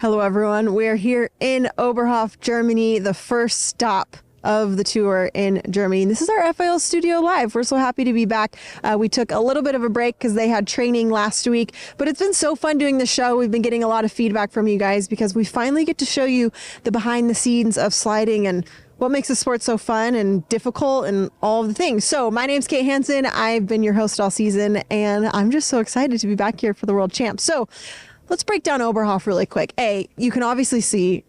Hello, everyone. We're here in Oberhof, Germany, the first stop of the tour in Germany. This is our FIL studio live. We're so happy to be back. We took a little bit of a break because they had training last week, but it's been so fun doing the show. We've been getting a lot of feedback from you guys because we finally get to show you the behind the scenes of sliding and what makes the sport so fun and difficult and all of the things. So my name's Kate Hansen. I've been your host all season, and I'm just so excited to be back here for the World Champs. So let's break down Oberhof really quick. You can obviously see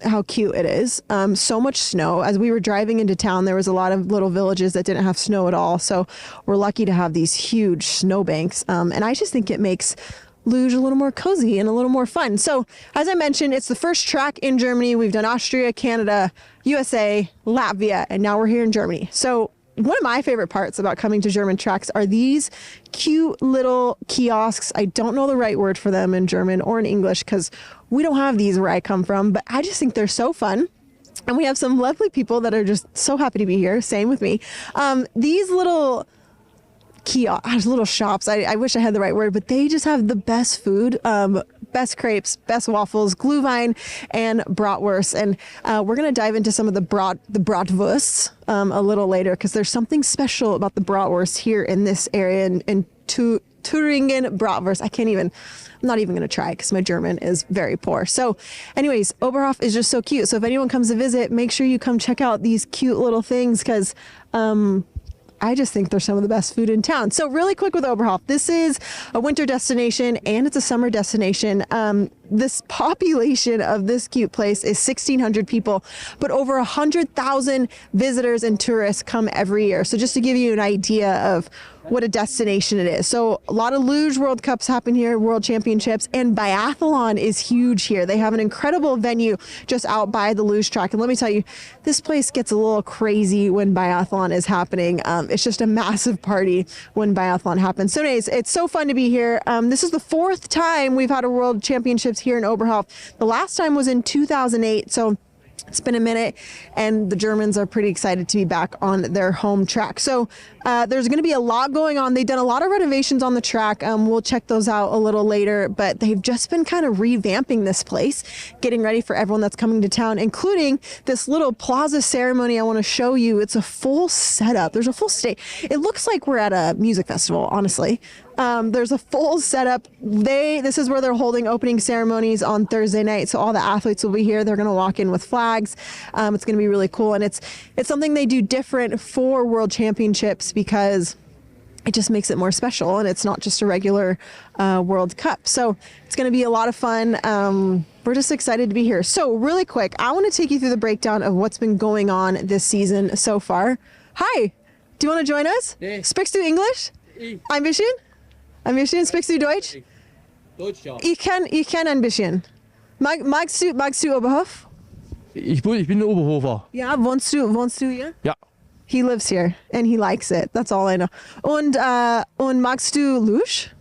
how cute it is. So much snow. As we were driving into town, there was a lot of little villages that didn't have snow at all. So we're lucky to have these huge snow banks. And I just think it makes Luge a little more cozy and a little more fun. So as I mentioned, it's the first track in Germany. We've done Austria, Canada, USA, Latvia, and now we're here in Germany. So one of my favorite parts about coming to German tracks are these cute little kiosks. I don't know the right word for them in German or in English because we don't have these where I come from, but I just think they're so fun. And we have some lovely people that are just so happy to be here. Same with me. These little kiosks, little shops, I wish I had the right word, but they just have the best food. Best crepes, best waffles, Glühwein, and bratwurst. And we're going to dive into some of the bratwursts a little later because there's something special about the bratwurst here in this area in Thüringen bratwurst. I'm not even going to try because my German is very poor. So anyways, Oberhof is just so cute. So if anyone comes to visit, make sure you come check out these cute little things because I just think they're some of the best food in town. So really quick with Oberhof, this is a winter destination and it's a summer destination. This population of this cute place is 1,600 people, but over 100,000 visitors and tourists come every year. So just to give you an idea of what a destination it is. So a lot of Luge World Cups happen here, World Championships, and biathlon is huge here. They have an incredible venue just out by the Luge track. And let me tell you, this place gets a little crazy when biathlon is happening. It's just a massive party when biathlon happens. So anyways, it's so fun to be here. This is the fourth time we've had a World Championships here in Oberhof. The last time was in 2008. So it's been a minute, and the Germans are pretty excited to be back on their home track. So there's going to be a lot going on. They've done a lot of renovations on the track. We'll check those out a little later, but they've just been kind of revamping this place, getting ready for everyone that's coming to town, including this little plaza ceremony I want to show you. It's a full setup. There's a full stage. It looks like we're at a music festival, honestly. There's a full setup. This is where they're holding opening ceremonies on Thursday night. So all the athletes will be here. They're going to walk in with flags. It's going to be really cool. And it's something they do different for World Championships because it just makes it more special. And it's not just a regular World Cup. So it's going to be a lot of fun. We're just excited to be here. So really quick, I want to take you through the breakdown of what's been going on this season so far. Hi, do you want to join us? Nee. Sprichst du English? Ein bisschen? Ein bisschen? Sprichst du Deutsch? Deutsch, ja. Ich kann ein bisschen. Magst du Oberhof? Ich bin ein Oberhofer. Ja, wohnst du hier? Ja. He lives here and he likes it. That's all I know. Und magst du Luge?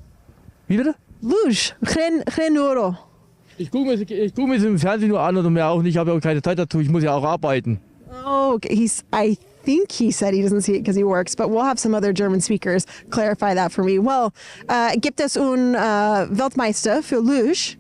Wie bitte? Luge. Renuro. Ich guck mir es im Fernsehen nur an oder mehr auch nicht. Ich habe ja auch keine Zeit dazu. Ich muss ja auch arbeiten. Oh, okay. I think he said he doesn't see it because he works, but we'll have some other German speakers clarify that for me. Well, gibt es einen Weltmeister für Luge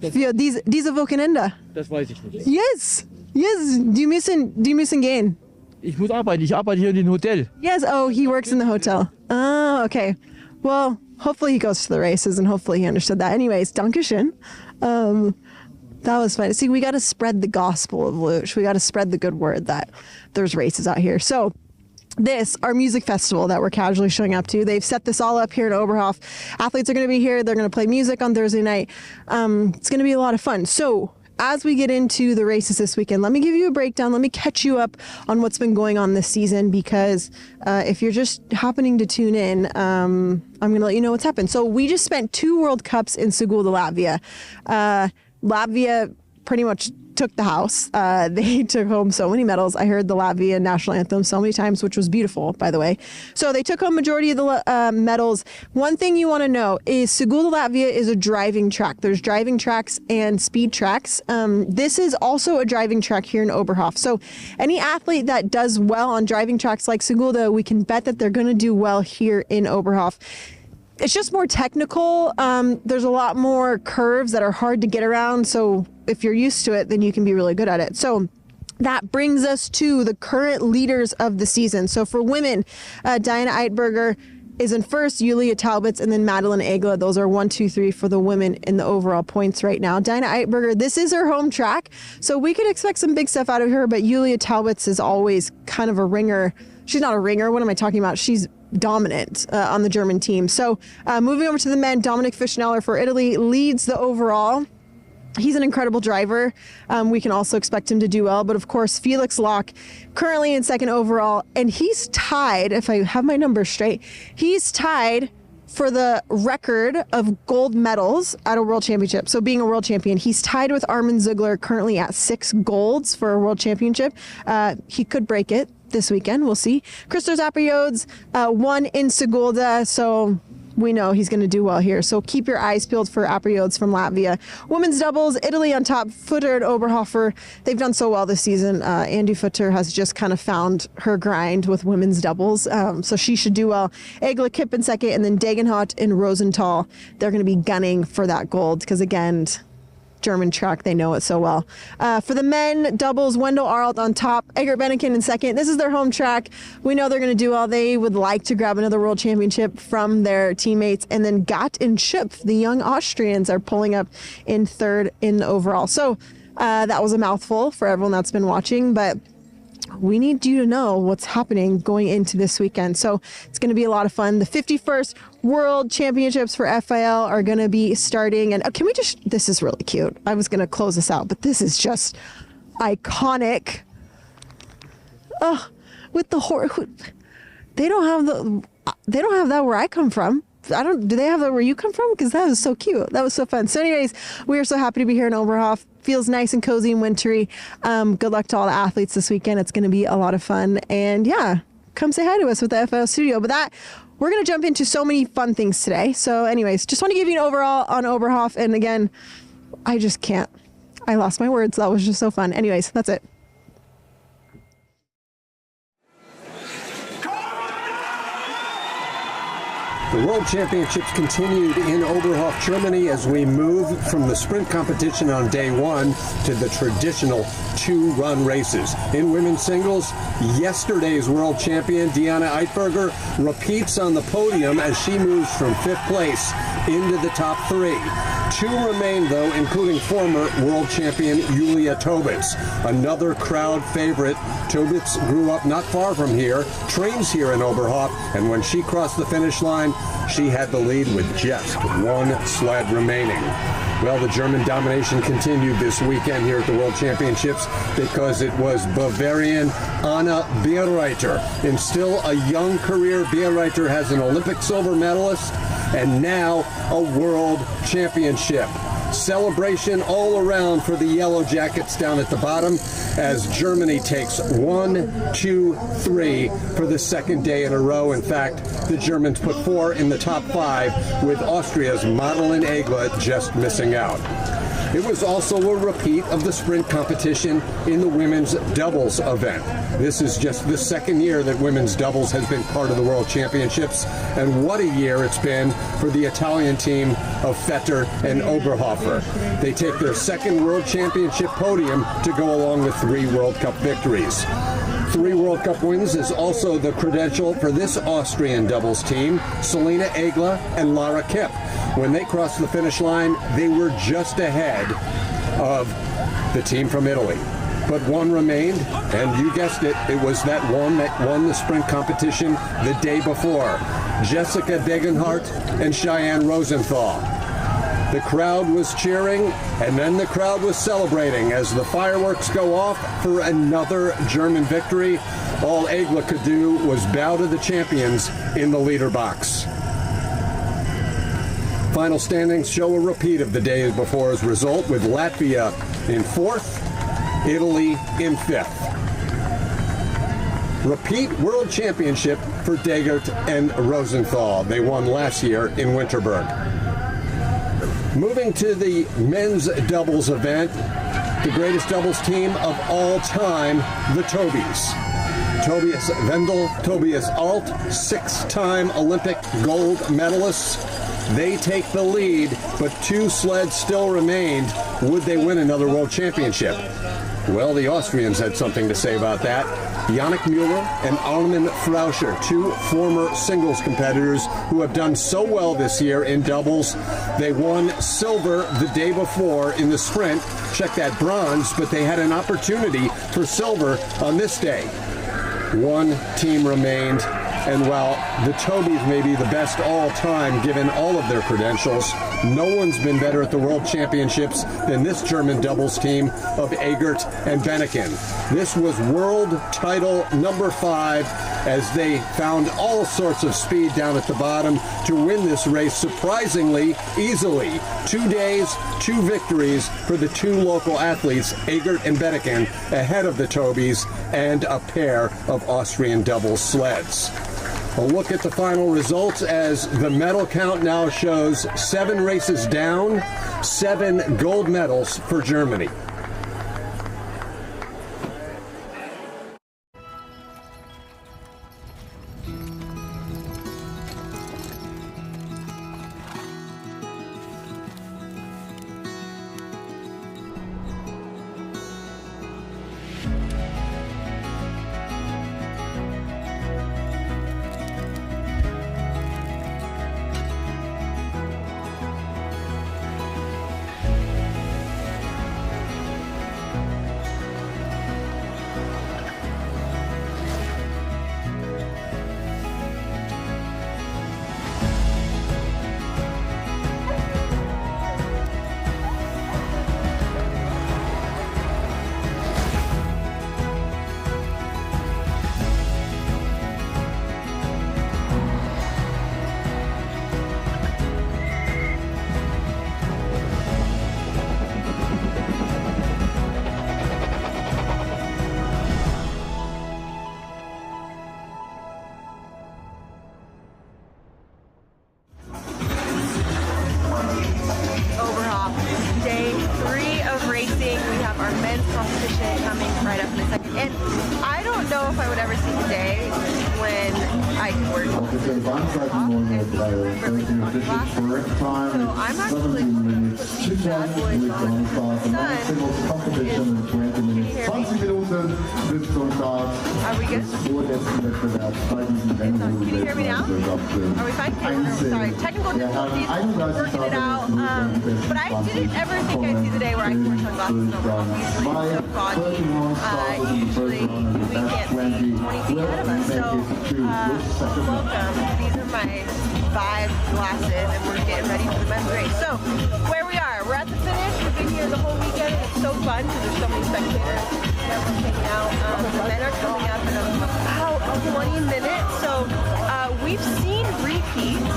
für diese Wochenende? Das weiß ich nicht. Yes, die müssen gehen. Ich muss arbeiten. Ich arbeite hier in dem Hotel. Yes, he works in the hotel. Oh, okay. Well, hopefully he goes to the races and hopefully he understood that. Anyways, Dankeschön. That was fun. See, we got to spread the gospel of Luge. We got to spread the good word that there's races out here. So our music festival that we're casually showing up to, they've set this all up here in Oberhof. Athletes are going to be here. They're going to play music on Thursday night. It's going to be a lot of fun. So as we get into the races this weekend, let me give you a breakdown. Let me catch you up on what's been going on this season because if you're just happening to tune in, I'm going to let you know what's happened. So we just spent 2 World Cups in Sigulda, Latvia. Latvia pretty much took the house. They took home so many medals. I heard the Latvian national anthem so many times, which was beautiful, by the way. So they took home majority of the medals. One thing you want to know is Sigulda, Latvia is a driving track. There's driving tracks and speed tracks. This is also a driving track here in Oberhof. So any athlete that does well on driving tracks like Sigulda, we can bet that they're going to do well here in Oberhof. It's just more technical. There's a lot more curves that are hard to get around. So if you're used to it, then you can be really good at it. So that brings us to the current leaders of the season. So for women, Diana Eitberger is in first, Yulia Talbot's, and then Madeline Egla. Those are 1, 2, 3 for the women in the overall points right now. Diana Eitberger, this is her home track, so we could expect some big stuff out of her, but Yulia Talbot's is always kind of a ringer. She's not a ringer. What am I talking about? She's dominant on the German team. So moving over to the men, Dominic Fischneller for Italy leads the overall. He's an incredible driver. We can also expect him to do well. But of course, Felix Locke currently in second overall. And he's tied, if I have my numbers straight, he's tied for the record of gold medals at a world championship. So being a world champion, he's tied with Armin Ziegler currently at 6 golds for a world championship. He could break it this weekend. We'll see. Christos Apriodes won in Sigulda. So we know he's going to do well here. So keep your eyes peeled for Apriodes from Latvia. Women's doubles, Italy on top, Futter and Oberhofer. They've done so well this season. Andy Futter has just kind of found her grind with women's doubles. So she should do well. Egla Kipp in second, and then Degenhardt and Rosenthal. They're going to be gunning for that gold because, again, German track, they know it so well. For the men doubles, Wendell Arlt on top, Egert Bennekin in second. This is their home track. We know they're going to do well. They would like to grab another world championship from their teammates. And then Gatt and Schupf, the young Austrians, are pulling up in third in the overall. So that was a mouthful for everyone that's been watching, but we need you to know what's happening going into this weekend. So it's going to be a lot of fun. The 51st World Championships for FIL are going to be starting. And can we just, this is really cute. I was going to close this out, but this is just iconic. Oh, with the horse. They don't have that where I come from. Do they have that where you come from? Because that was so cute. That was so fun. So anyways, we are so happy to be here in Oberhof. Feels nice and cozy and wintry. Good luck to all the athletes this weekend. It's going to be a lot of fun. And yeah, come say hi to us with the FIL studio. But we're going to jump into so many fun things today. So anyways, just want to give you an overall on Oberhof. And again, I just can't. I lost my words. That was just so fun. Anyways, that's it. The World Championships continued in Oberhof, Germany, as we move from the sprint competition on day one to the traditional 2-run races. In women's singles, yesterday's world champion, Diana Eitberger, repeats on the podium as she moves from 5th place into the top 3. 2 remain, though, including former world champion Yulia Tobitz, another crowd favorite. Tobitz grew up not far from here, trains here in Oberhof, and when she crossed the finish line, she had the lead with just 1 sled remaining. Well, the German domination continued this weekend here at the World Championships because it was Bavarian Anna Bierreiter. In still a young career, Bierreiter has an Olympic silver medalist and now a World Championship. Celebration all around for the Yellow Jackets down at the bottom as Germany takes 1, 2, 3 for the second day in a row. In fact, the Germans put 4 in the top 5, with Austria's Madeline Egla just missing out. It was also a repeat of the sprint competition in the women's doubles event. This is just the second year that women's doubles has been part of the World Championships, and what a year it's been for the Italian team of Vetter and Oberhofer. They take their second World Championship podium to go along with 3 World Cup victories. 3 World Cup wins is also the credential for this Austrian doubles team, Selina Egla and Lara Kipp. When they crossed the finish line, they were just ahead of the team from Italy. But 1 remained, and you guessed it, it was that one that won the sprint competition the day before, Jessica Degenhardt and Cheyenne Rosenthal. The crowd was cheering, and then the crowd was celebrating as the fireworks go off for another German victory. All Egla could do was bow to the champions in the leader box. Final standings show a repeat of the day before's result, with Latvia in 4th, Italy in 5th. Repeat World Championship for Degert and Rosenthal. They won last year in Winterberg. Moving to the men's doubles event, the greatest doubles team of all time, the Tobies. Tobias Wendel, Tobias Alt, 6-time Olympic gold medalists. They take the lead, but 2 sleds still remained. Would they win another World Championship? Well, the Austrians had something to say about that. Yannick Müller and Armin Frauscher, 2 former singles competitors who have done so well this year in doubles. They won silver the day before in the sprint. Check that, bronze, but they had an opportunity for silver on this day. 1 team remained, and while the Tobys may be the best all time given all of their credentials, no one's been better at the World Championships than this German doubles team of Egert and Benneken. This was world title number 5 as they found all sorts of speed down at the bottom to win this race surprisingly easily. 2 days, 2 victories for the 2 local athletes, Egert and Benneken, ahead of the Tobys and a pair of Austrian doubles sleds. A look at the final results as the medal count now shows 7 races down, 7 gold medals for Germany. Oberhof, day 3 of racing. We have our men's competition coming right up in a second. And I don't know if I would ever see the day when I could work on this. So I'm actually looking to put these bad boys on. The sun is, can you hear me? Are we good? Can you hear me now? Are we fine? Okay, sorry, technical difficulties, working it out. But I didn't ever think I'd see the day where I could wear sunglasses over. Usually it's so foggy. Usually we can't see 20 feet ahead of us. So welcome. These are my Vive glasses, and we're getting ready for the men's race. So where we are, we're at the finish. We've been here the whole weekend. It's so fun because there's so many spectators. Everyone's hanging out. The men are coming up in about 20 minutes. So we've seen repeats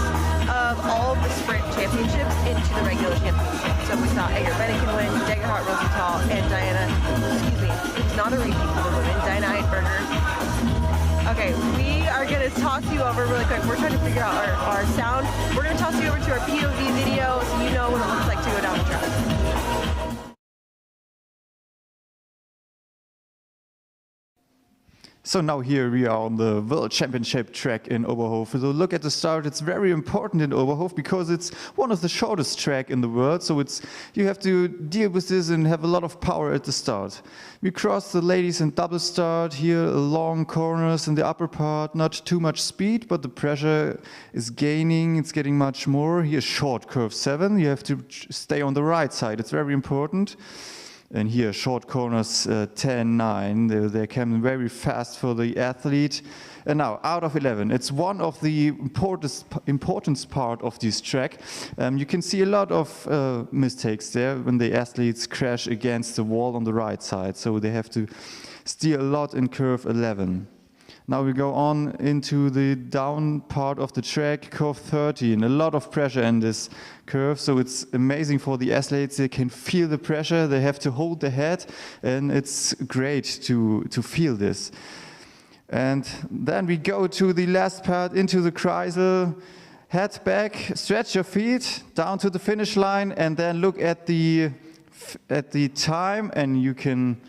of all of the sprint championships into the regular championship. So we saw Egert Benneken win, Degerhardt Rosenthal, and Diana, excuse me, it's not a repeat for the women, Diana Eidberger. Okay, we are going to toss you over really quick. We're trying to figure out our sound. We're going to toss you over to our POV video so you know what it looks like to go down the track. So now here we are on the World Championship track in Oberhof. So look at the start. It's very important in Oberhof because it's one of the shortest track in the world. So you have to deal with this and have a lot of power at the start. We cross the ladies in double start here, long corners in the upper part, not too much speed, but the pressure is gaining. It's getting much more. Here short curve 7. You have to stay on the right side. It's very important. And here, short corners 10, 9, they come very fast for the athlete. And now, out of 11, it's one of the importance part of this track. You can see a lot of mistakes there when the athletes crash against the wall on the right side. So they have to steer a lot in curve 11. Now we go on into the down part of the track, curve 13. A lot of pressure in this curve, so it's amazing for the athletes. They can feel the pressure, they have to hold the head, and it's great to feel this. And then we go to the last part, into the Kreisel. Head back, stretch your feet down to the finish line, and then look at the time, and you can,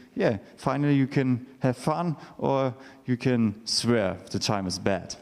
finally you can have fun, or you can swear if the time is bad.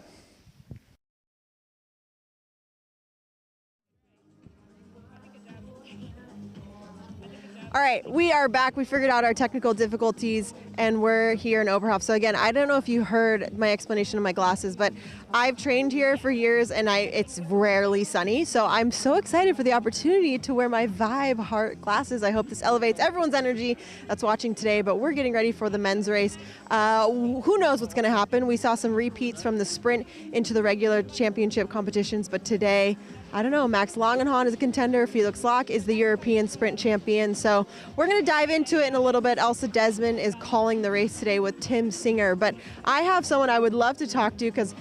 All right, we are back. We figured out our technical difficulties, and we're here in Oberhof. So again, I don't know if you heard my explanation of my glasses, but I've trained here for years, and it's rarely sunny. So I'm so excited for the opportunity to wear my Vibe Heart glasses. I hope this elevates everyone's energy that's watching today, but we're getting ready for the men's race. Who knows what's going to happen? We saw some repeats from the sprint into the regular championship competitions, but today, I don't know, Max Langenhahn is a contender, Felix Lach is the European sprint champion. So we're going to dive into it in a little bit. Elsa Desmond is calling the race today with Tim Singer. But I have someone I would love to talk to because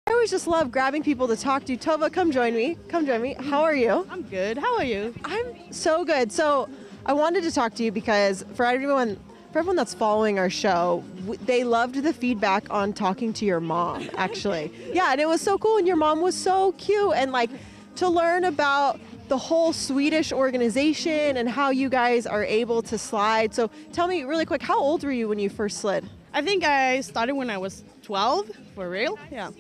I always just love grabbing people to talk to. Tova, come join me. Come join me. How are you? I'm good. How are you? I'm so good. So I wanted to talk to you because for everyone that's following our show, they loved the feedback on talking to your mom, actually. Yeah, and it was so cool. And your mom was so cute. And like, to learn about the whole Swedish organization and how you guys are able to slide. So tell me really quick, how old were you when you first slid? I think I started when I was 12, for real, yeah.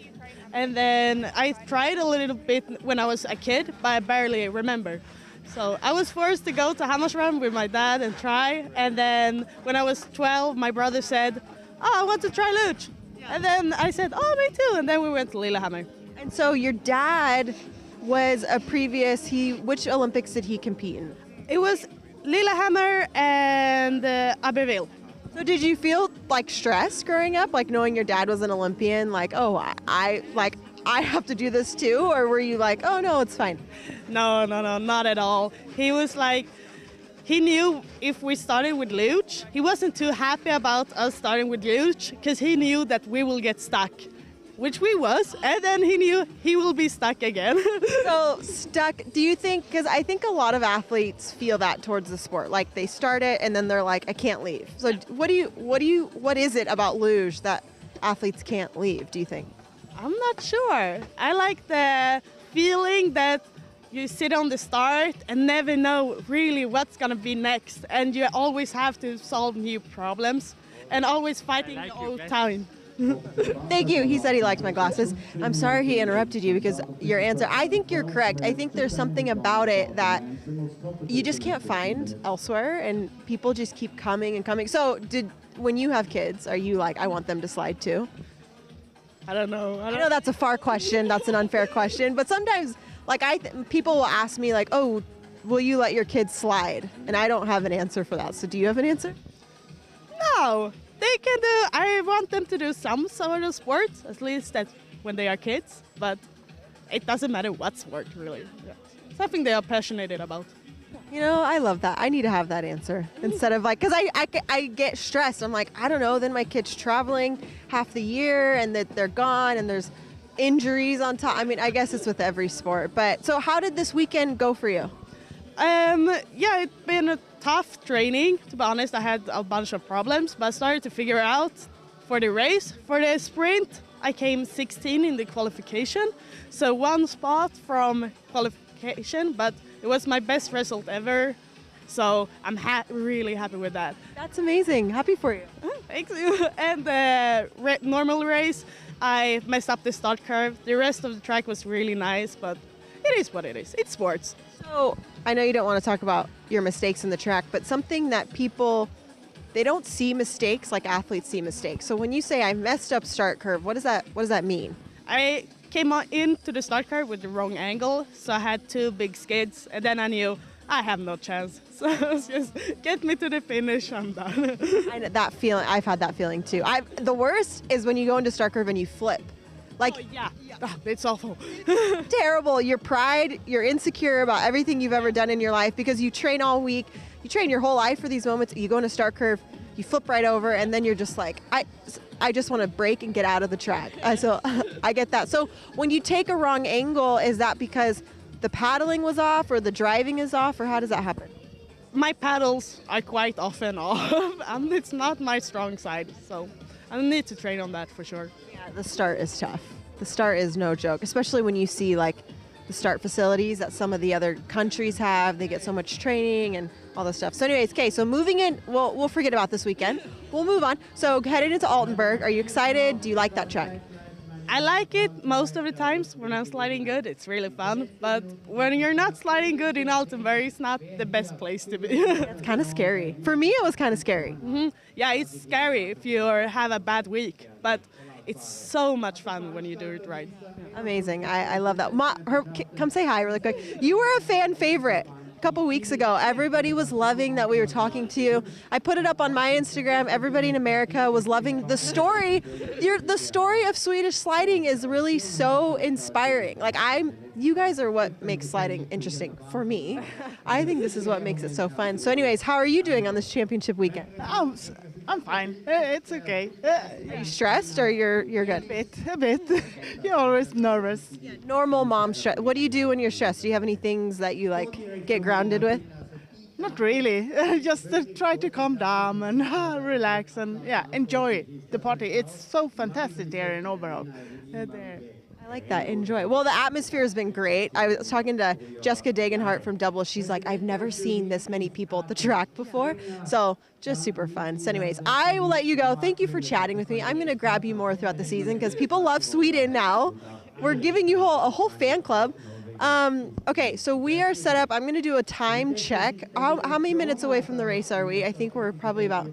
And then I tried a little bit when I was a kid, but I barely remember. So I was forced to go to Hammarström with my dad and try. And then when I was 12, my brother said, oh, I want to try Luge. And then I said, oh, me too. And then we went to Lillehammer. And so your dad was a previous, which Olympics did he compete in? It was Lillehammer and Abbeville. So did you feel like stress growing up, like knowing your dad was an Olympian, like, oh, I have to do this too? Or were you like, oh no, it's fine? No, not at all. He was like, he knew if we started with Luge, he wasn't too happy about us starting with Luge because he knew that we will get stuck. Which we was, and then he knew he will be stuck again. So stuck, do you think, because I think a lot of athletes feel that towards the sport, like they start it and then they're like, I can't leave. So what is it about Luge that athletes can't leave, do you think? I'm not sure. I like the feeling that you sit on the start and never know really what's gonna be next, and you always have to solve new problems and always fighting the whole time. Thank you. He said he liked my glasses. I'm sorry he interrupted you because your answer, I think you're correct. I think there's something about it that you just can't find elsewhere, and people just keep coming and coming. So when you have kids, are you like, I want them to slide too? I don't know. I know that's a far question. That's an unfair question. But sometimes like people will ask me like, oh, will you let your kids slide? And I don't have an answer for that. So do you have an answer? No. They can do, I want them to do some sort of sports, at least that when they are kids, but it doesn't matter what sport, really. Yeah. Something they are passionate about. You know, I love that. I need to have that answer instead of like, because I get stressed. I'm like, I don't know, then my kid's traveling half the year and that they're gone and there's injuries on top. I mean, I guess it's with every sport. But so how did this weekend go for you? Yeah, it's been a tough training. To be honest, I had a bunch of problems, but I started to figure out for the race. For the sprint, I came 16 in the qualification. So one spot from qualification, but it was my best result ever. So I'm really happy with that. That's amazing. Happy for you. Thank you. And the normal race, I messed up the start curve. The rest of the track was really nice, but it is what it is. It's sports. So I know you don't want to talk about your mistakes in the track, but something that people, they don't see mistakes like athletes see mistakes. So when you say I messed up start curve, what does that mean? I came into the start curve with the wrong angle, so I had two big skids, and then I knew I have no chance. So just get me to the finish, I'm done. I know that feeling. I've had that feeling too. The worst is when you go into start curve and you flip. Like, oh, yeah. Oh, it's awful. Terrible. Your pride, you're insecure about everything you've ever done in your life because you train all week. You train your whole life for these moments. You go into start curve, you flip right over, and then you're just like, I just want to break and get out of the track. So I get that. So when you take a wrong angle, is that because the paddling was off or the driving is off, or how does that happen? My paddles are quite often off, and it's not my strong side. So I need to train on that for sure. Yeah, the start is tough. The start is no joke, especially when you see like the start facilities that some of the other countries have. They get so much training and all this stuff. So anyways, okay, so moving in, we'll forget about this weekend. We'll move on. So headed into Altenburg, are you excited? Do you like that track? I like it most of the times when I'm sliding good. It's really fun. But when you're not sliding good in Altenberg, it's not the best place to be. It's kind of scary. For me, it was kind of scary. Yeah, it's scary if you have a bad week. But it's so much fun when you do it right. Amazing. I love that. Come say hi really quick. You were a fan favorite a couple weeks ago. Everybody was loving that we were talking to you. I put it up on my Instagram. Everybody in America was loving the story. The story of Swedish sliding is really so inspiring. Like you guys are what makes sliding interesting for me. I think this is what makes it so fun. So anyways, how are you doing on this championship weekend? I'm fine. It's okay. Are you stressed or you're good? A bit. You're always nervous. Normal mom stress. What do you do when you're stressed? Do you have any things that you like get grounded with? Not really. Just try to calm down and relax and enjoy the party. It's so fantastic here in Oberhof. I like that. Enjoy. Well, the atmosphere has been great. I was talking to Jessica Dagenhart from Double. She's like, I've never seen this many people at the track before. So just super fun. So anyways, I will let you go. Thank you for chatting with me. I'm going to grab you more throughout the season because people love Sweden now. We're giving you a whole fan club. Okay, so we are set up. I'm going to do a time check. How many minutes away from the race are we? I think we're probably about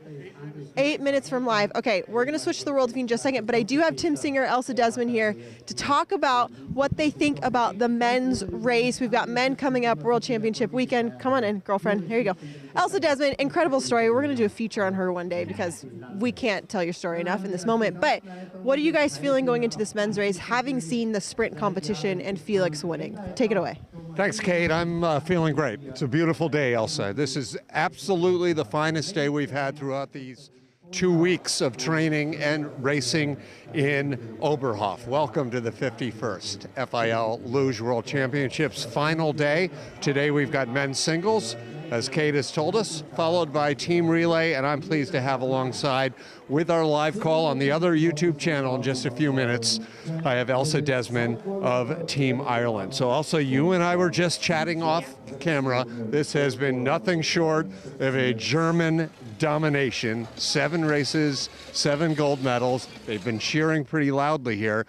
8 minutes from live. Okay, we're going to switch to the world feed in just a second, but I do have Tim Singer, Elsa Desmond here to talk about what they think about the men's race. We've got men coming up, World Championship weekend. Come on in, girlfriend. Here you go. Elsa Desmond, incredible story. We're going to do a feature on her one day because we can't tell your story enough in this moment. But what are you guys feeling going into this men's race, having seen the sprint competition and Felix winning? Take it away. Thanks, Kate. I'm feeling great. It's a beautiful day, Elsa. This is absolutely the finest day we've had throughout these 2 weeks of training and racing in Oberhof. Welcome to the 51st FIL Luge World Championships final day. Today we've got men's singles, as Kate has told us, followed by team relay, and I'm pleased to have alongside with our live call on the other YouTube channel in just a few minutes, I have Elsa Desmond of Team Ireland. So Elsa, you and I were just chatting off camera. This has been nothing short of a German domination. 7 races, 7 gold medals. They've been cheering pretty loudly here.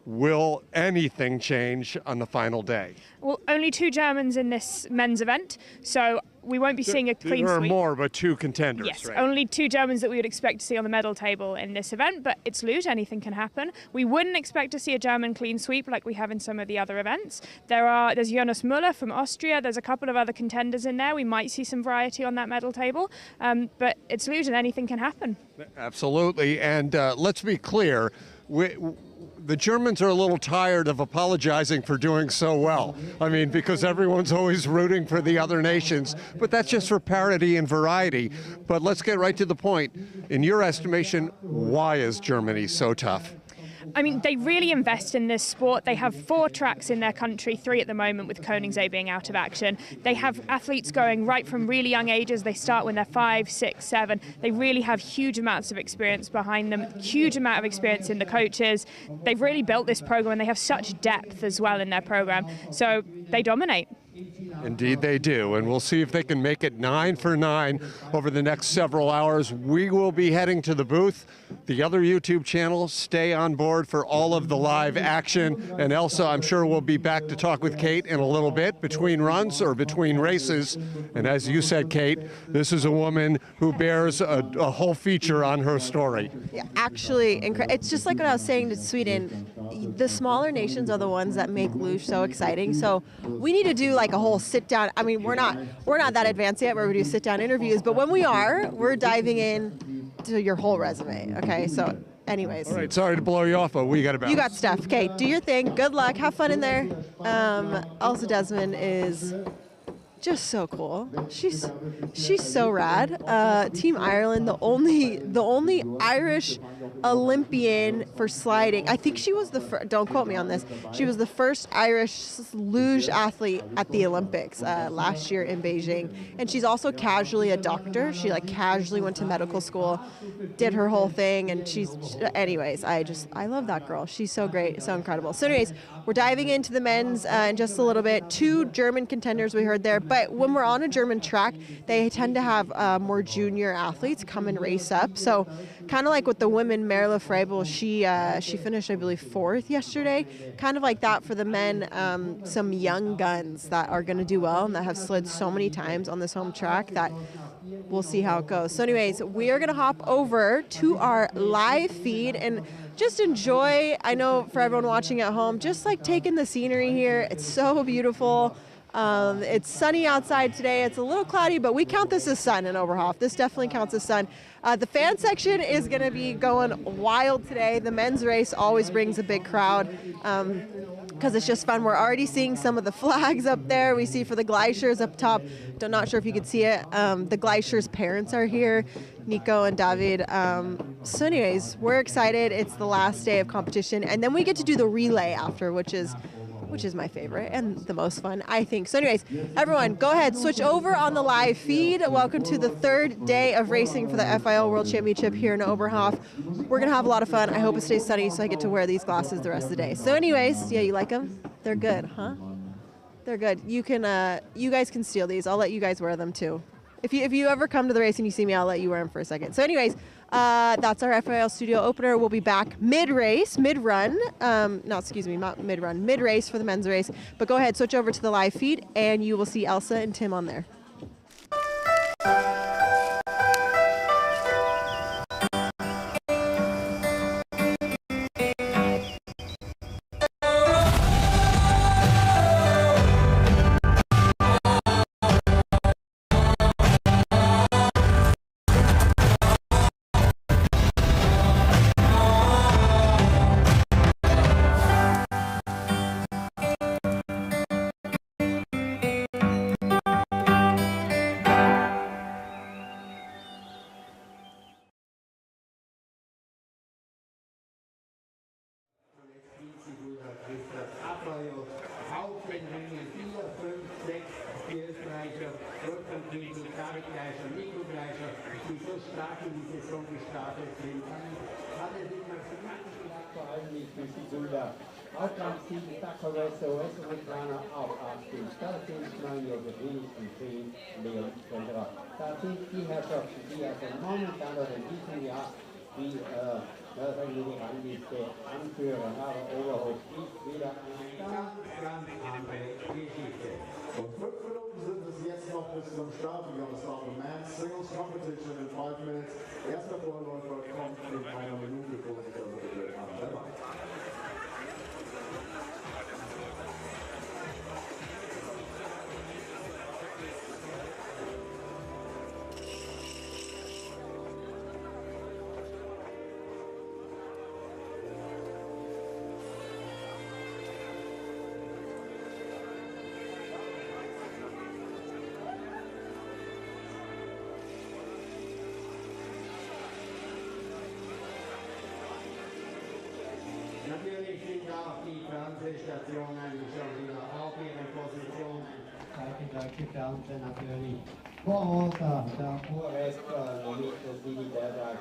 Will anything change on the final day? Well, only 2 Germans in this men's event, so we won't be seeing a clean sweep. There are more, but 2 contenders, yes, right? Only 2 Germans that we would expect to see on the medal table in this event, but it's Luge, anything can happen. We wouldn't expect to see a German clean sweep like we have in some of the other events. There's Jonas Müller from Austria, there's a couple of other contenders in there. We might see some variety on that medal table, but it's Luge and anything can happen. Absolutely, and let's be clear, the Germans are a little tired of apologizing for doing so well. I mean, because everyone's always rooting for the other nations, but that's just for parity and variety. But let's get right to the point. In your estimation, why is Germany so tough? I mean, they really invest in this sport. They have 4 tracks in their country, 3 at the moment with Koningsee being out of action. They have athletes going right from really young ages. They start when they're 5, 6, 7. They really have huge amounts of experience behind them, huge amount of experience in the coaches. They've really built this program and they have such depth as well in their program. So they dominate. Indeed they do, and we'll see if they can make it 9 for 9 over the next several hours. We will be heading to the booth. The other YouTube channels, stay on board for all of the live action. And Elsa, I'm sure we'll be back to talk with Kate in a little bit between runs or between races. And as you said, Kate, this is a woman who bears a whole feature on her story. Yeah, actually, it's just like what I was saying to Sweden. The smaller nations are the ones that make Luge so exciting. So we need to do like a whole sit down. I mean, we're not that advanced yet where we do sit down interviews, but when we are, we're diving in to your whole resume. Okay, so anyways. All right, sorry to blow you off, but we got about. You got stuff. Okay, do your thing. Good luck. Have fun in there. Elsa Desmond is just so cool. She's so rad. Team Ireland, the only Irish Olympian for sliding. I think she was the first, don't quote me on this, she was the first Irish luge athlete at the Olympics last year in Beijing. And she's also casually a doctor. She like casually went to medical school, did her whole thing, and anyways, I love that girl. She's so great, so incredible. So anyways, we're diving into the men's in just a little bit. 2 German contenders we heard there, but But when we're on a German track, they tend to have more junior athletes come and race up. So kind of like with the women, Merle Freibel, she finished, I believe, 4th yesterday. Kind of like that for the men, some young guns that are going to do well and that have slid so many times on this home track that we'll see how it goes. So anyways, we are going to hop over to our live feed and just enjoy. I know for everyone watching at home, just like taking the scenery here. It's so beautiful. It's sunny outside today. It's a little cloudy, but we count this as sun in Oberhof. This definitely counts as sun. The fan section is going to be going wild today. The men's race always brings a big crowd because it's just fun. We're already seeing some of the flags up there. We see for the Gleichers up top. I'm not sure if you could see it. The Gleichers' parents are here, Nico and David. So anyways, we're excited. It's the last day of competition. And then we get to do the relay after, which is my favorite and the most fun, I think. So anyways, everyone, go ahead, switch over on the live feed. Welcome to the 3rd day of racing for the FIL World Championship here in Oberhof. We're going to have a lot of fun. I hope it stays sunny so I get to wear these glasses the rest of the day. So anyways, yeah, you like them? They're good, huh? They're good. You guys can steal these. I'll let you guys wear them too. If you ever come to the race and you see me, I'll let you wear them for a second. So anyways, that's our FIL Studio opener. We'll be back mid-run. Not mid-run, mid-race for the men's race. But go ahead, switch over to the live feed, and you will see Elsa and Tim on there. Da sind die Herrschaften, die also momentan oder in diesem Jahr die Rangliste anführen. Aber Oberhof ist wieder eine ganz andere Geschichte. Und 5 Minuten sind es jetzt noch bis zum Start. Wir haben das auf dem Men's Singles Competition in 5 Minutes. Erster Vorläufer kommt in einer Minute. Natürlich sind auch die Fernsehstationen schon wieder auf ihrer Position. Die deutsche Fernsehen natürlich vor Ort, der Urheber, Digitaltag,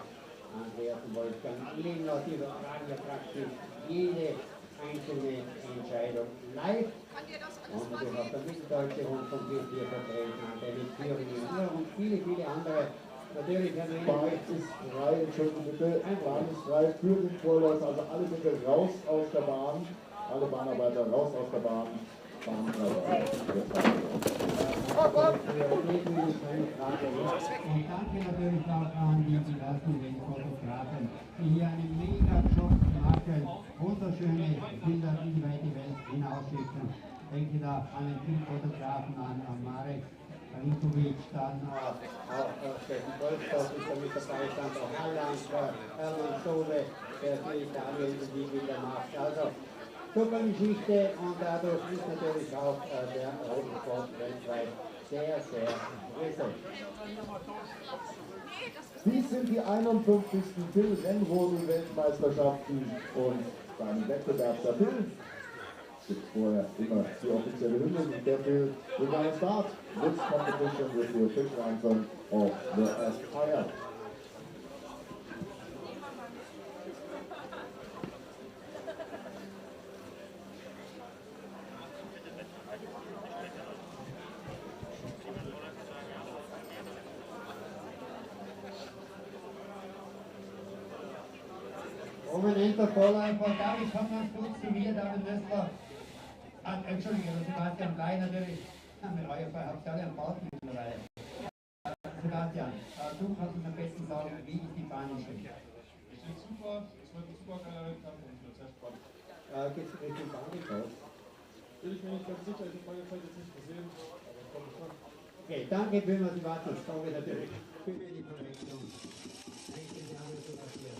Andreas und Wolfgang Lindner, die übertragen ja praktisch jede einzelne Entscheidung live. Und wir haben der Mitteldeutsche Rundfunk hier vertreten, Antenne Thüringen und viele, viele andere. Natürlich, Bahn ist frei, Entschuldigung bitte, Bahn ist frei für den Vorläufer, also alle bitte raus aus der Bahn, alle Bahnarbeiter raus aus der Bahn, Bahnarbeiter. Und danke natürlich auch an die diversen Fotografen, die hier einen mega Job machen, wunderschöne Bilder in die weite Welt hinausschicken. Ich denke da an den Filmfotografen, an Marek Rinkovic, dann auch Steffen Wolfsdorf ist da mit dabei, dann auch Halland, Erland Schole, der für Italien die Bilder macht. Also super Geschichte und dadurch ist natürlich auch der Rotensport weltweit sehr, sehr präsent. Dies sind die 51. FIL-Rennrodel-Weltmeisterschaften und beim Wettbewerb der FIL gibt vorher immer die offizielle Hymne und der FIL will now start this competition with the official anthem of the FIL. prominenter Vorläufer. David, komm ganz kurz zu mir, David Wessler. Entschuldigung, Sebastian Blei natürlich. Mit eurer Fall habt ihr alle einen Bart mittlerweile. Sebastian, du kannst uns am besten sagen, wie ist die Bahn schön? Ich finde super, es wird ein super geiler Wettkampf und ich bin sehr spannend. Geht es Richtung Bahn raus? Bin ich mir nicht ganz sicher, ich habe meine Zeit jetzt nicht gesehen, aber ich komme schon. Okay, danke vielmals, Sebastian. Danke natürlich für die Korrektion. Richtig, ja, das ist passiert.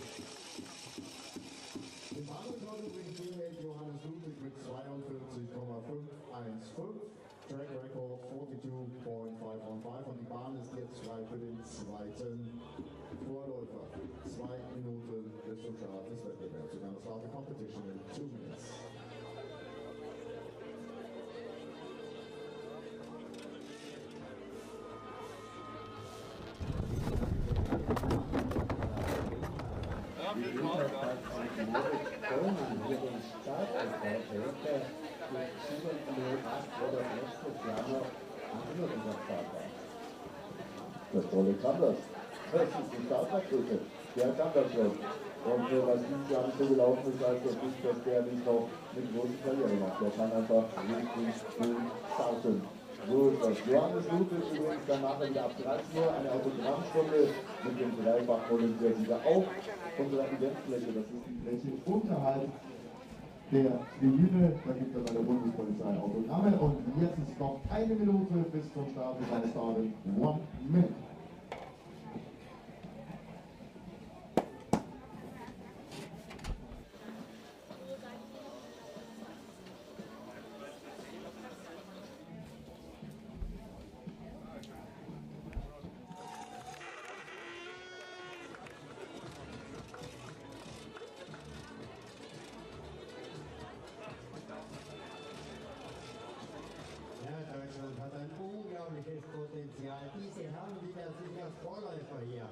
Im Bahnrekord bringt Teammate Johannes Luge mit 42,515. Track Record 42.515 und die Bahn ist jetzt frei für den zweiten Vorläufer. 2 Minuten bis zum Start des Wettbewerbs. We're going to start the competition in 2 minutes. Der Tolle kann das. Das ist die Startrakete. Der kann das schon. Und was dieses Jahr nicht so gelaufen ist, heißt das nicht, dass der nicht noch eine große Karriere macht. Der kann einfach richtig gut starten. So ist das. Johannes Luge ist übrigens danach wieder ab 13 Uhr eine Autogrammstunde mit dem Dreifach-Olympiasieger auf unserer Eventfläche. Das ist die Fläche unterhalb der Tribüne. Da gibt es bei der Bundespolizei Autogramme. Und jetzt ist noch 1 Minute bis zum Start. Wir starten 1 minute. Deutschland hat ein unglaubliches Potenzial. Diese Herren, die da sich als Vorläufer hier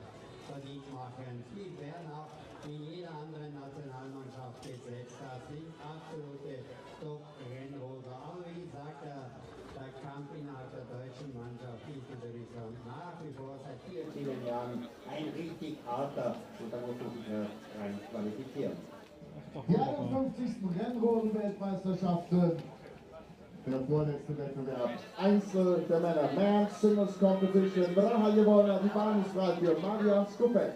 verdient machen, die werden auch in jeder anderen Nationalmannschaft gesetzt. Das sind absolute Top-Rennroder. Aber wie gesagt, der Kampf innerhalb der deutschen Mannschaft ist natürlich so nach wie vor seit vielen, vielen Jahren ein richtig harter. Und da muss man sich rein qualifizieren. Die 51. Rennroden-Weltmeisterschaften. Der vorletzte Wettbewerb. Einzel der Männer. Man Singles Competition. Braha gewonnen. Die Bahn ist frei für Marian Skupek.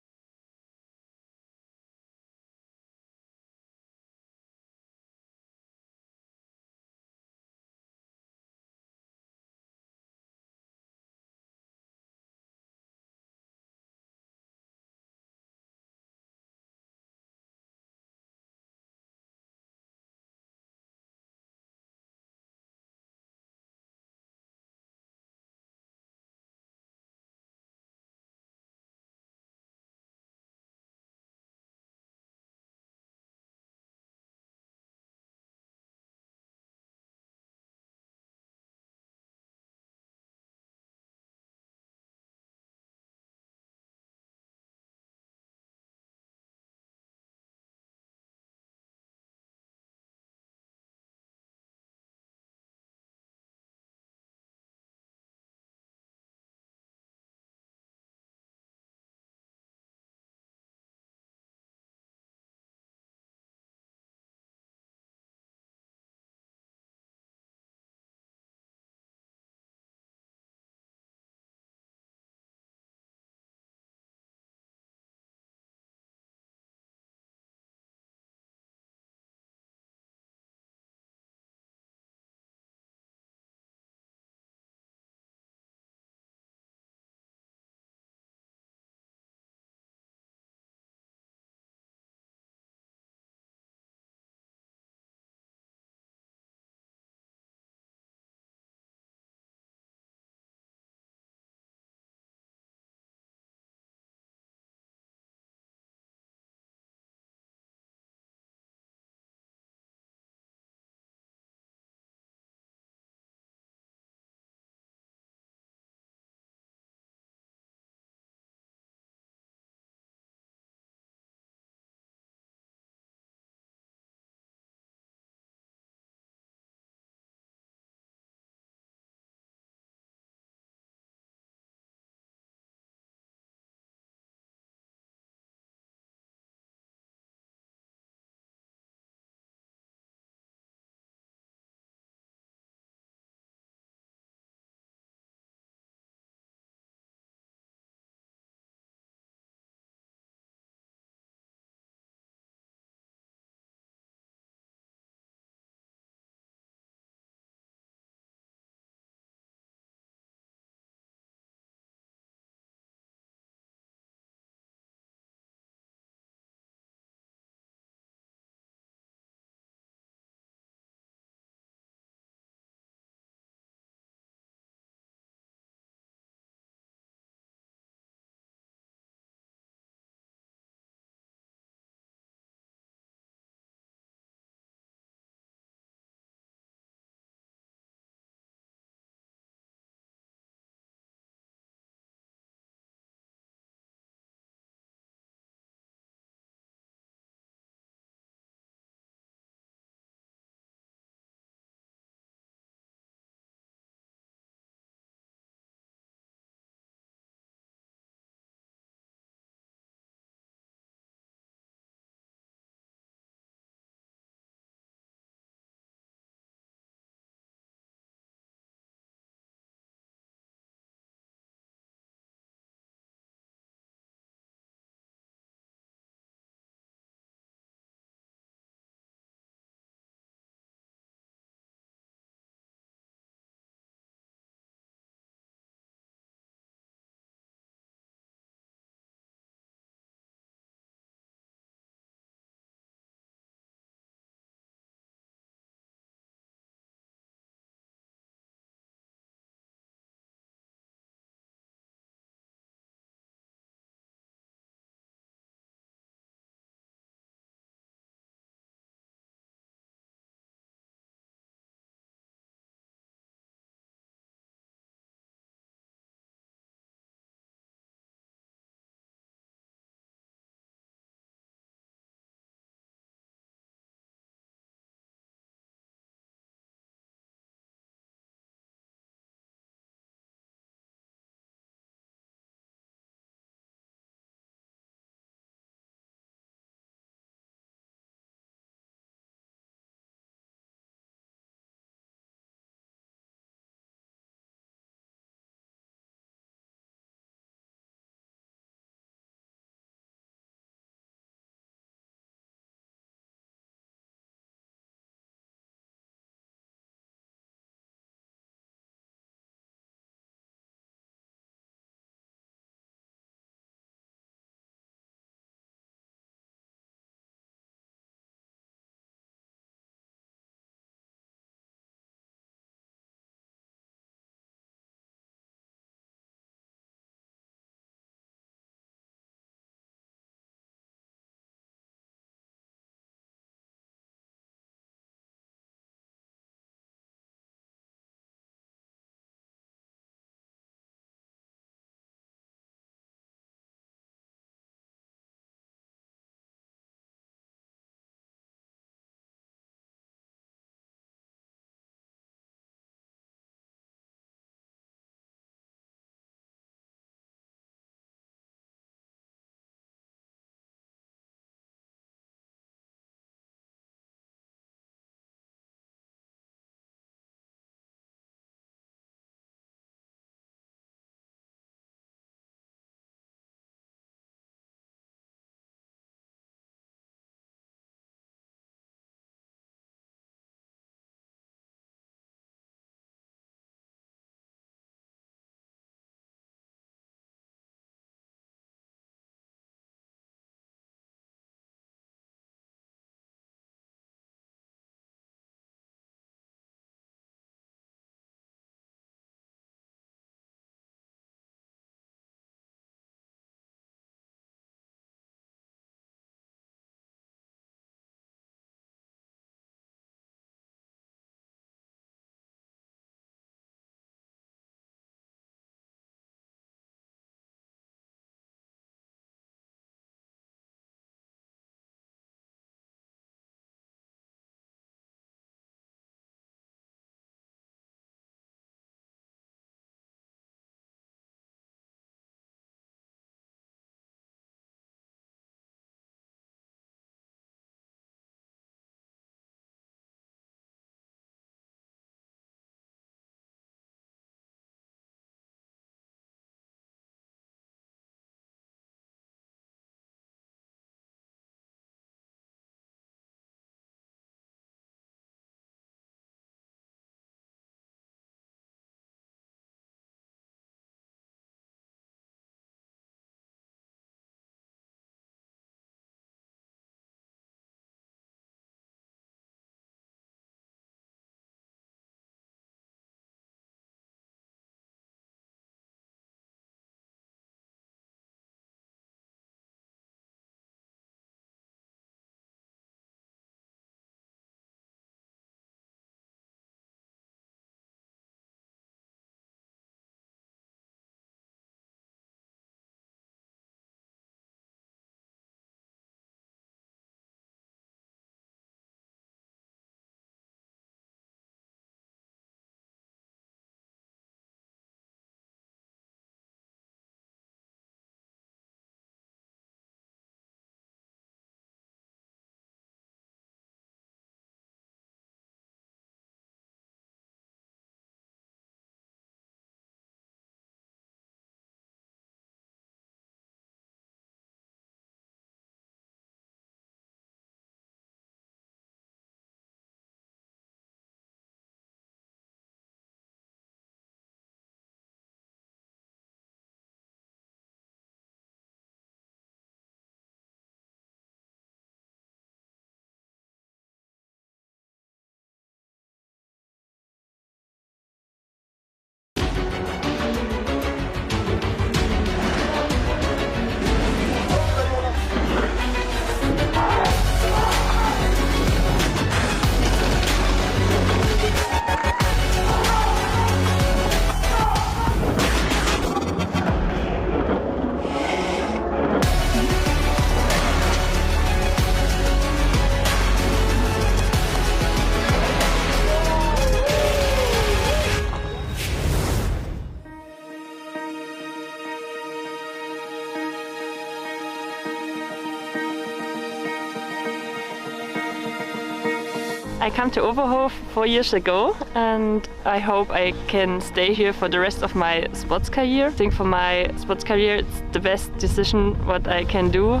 I come to Oberhof 4 years ago and I hope I can stay here for the rest of my sports career. I think for my sports career it's the best decision what I can do.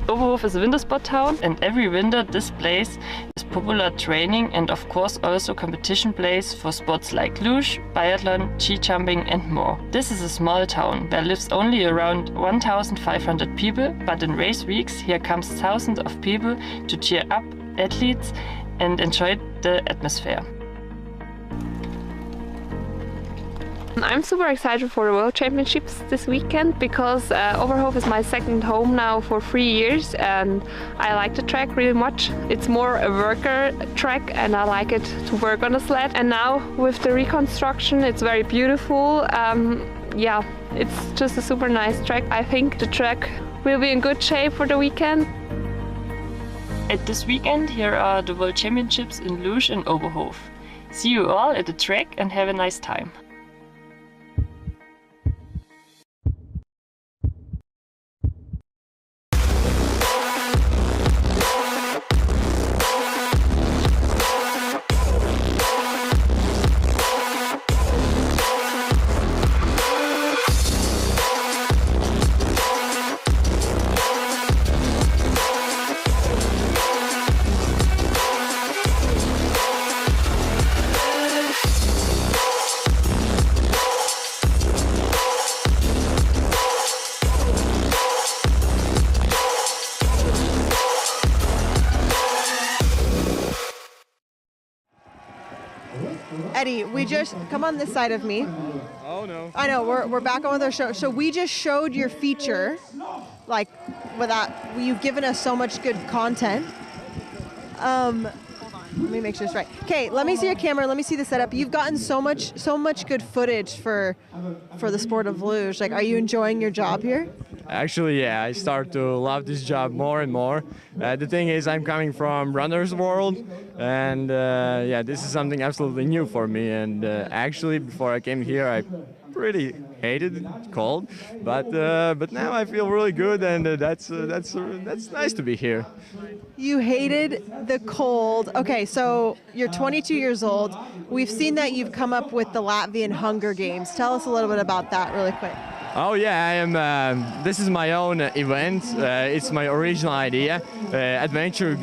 Oberhof is a winter sport town and every winter this place is popular training and of course also competition place for sports like luge, biathlon, ski jumping and more. This is a small town where lives only around 1,500 people, but in race weeks here comes thousands of people to cheer up athletes and enjoy the atmosphere. I'm super excited for the World Championships this weekend because Oberhof is my second home now for 3 years and I like the track really much. It's more a worker track and I like it to work on a sled. And now with the reconstruction it's very beautiful. Yeah, it's just a super nice track. I think the track will be in good shape for the weekend. At this weekend here are the World Championships in Luge and Oberhof. See you all at the track and have a nice time. Eddie, we just come on this side of me. Oh no. I know we're back on with our show. So we just showed your feature, like with that. You've given us so much good content. Let me make sure it's right. Okay, let me see your camera. Let me see the setup. You've gotten so much good footage for the sport of luge. Like, are you enjoying your job here? Actually, yeah, I start to love this job more and more. The thing is, I'm coming from runner's world, and yeah, this is something absolutely new for me. And actually, before I came here, I pretty hated it, cold, but now I feel really good, and that's nice to be here. You hated the cold. Okay, so you're 22 years old. We've seen that you've come up with the Latvian Hunger Games. Tell us a little bit about that really quick. Oh yeah, I am. This is my own event. It's my original idea, adventure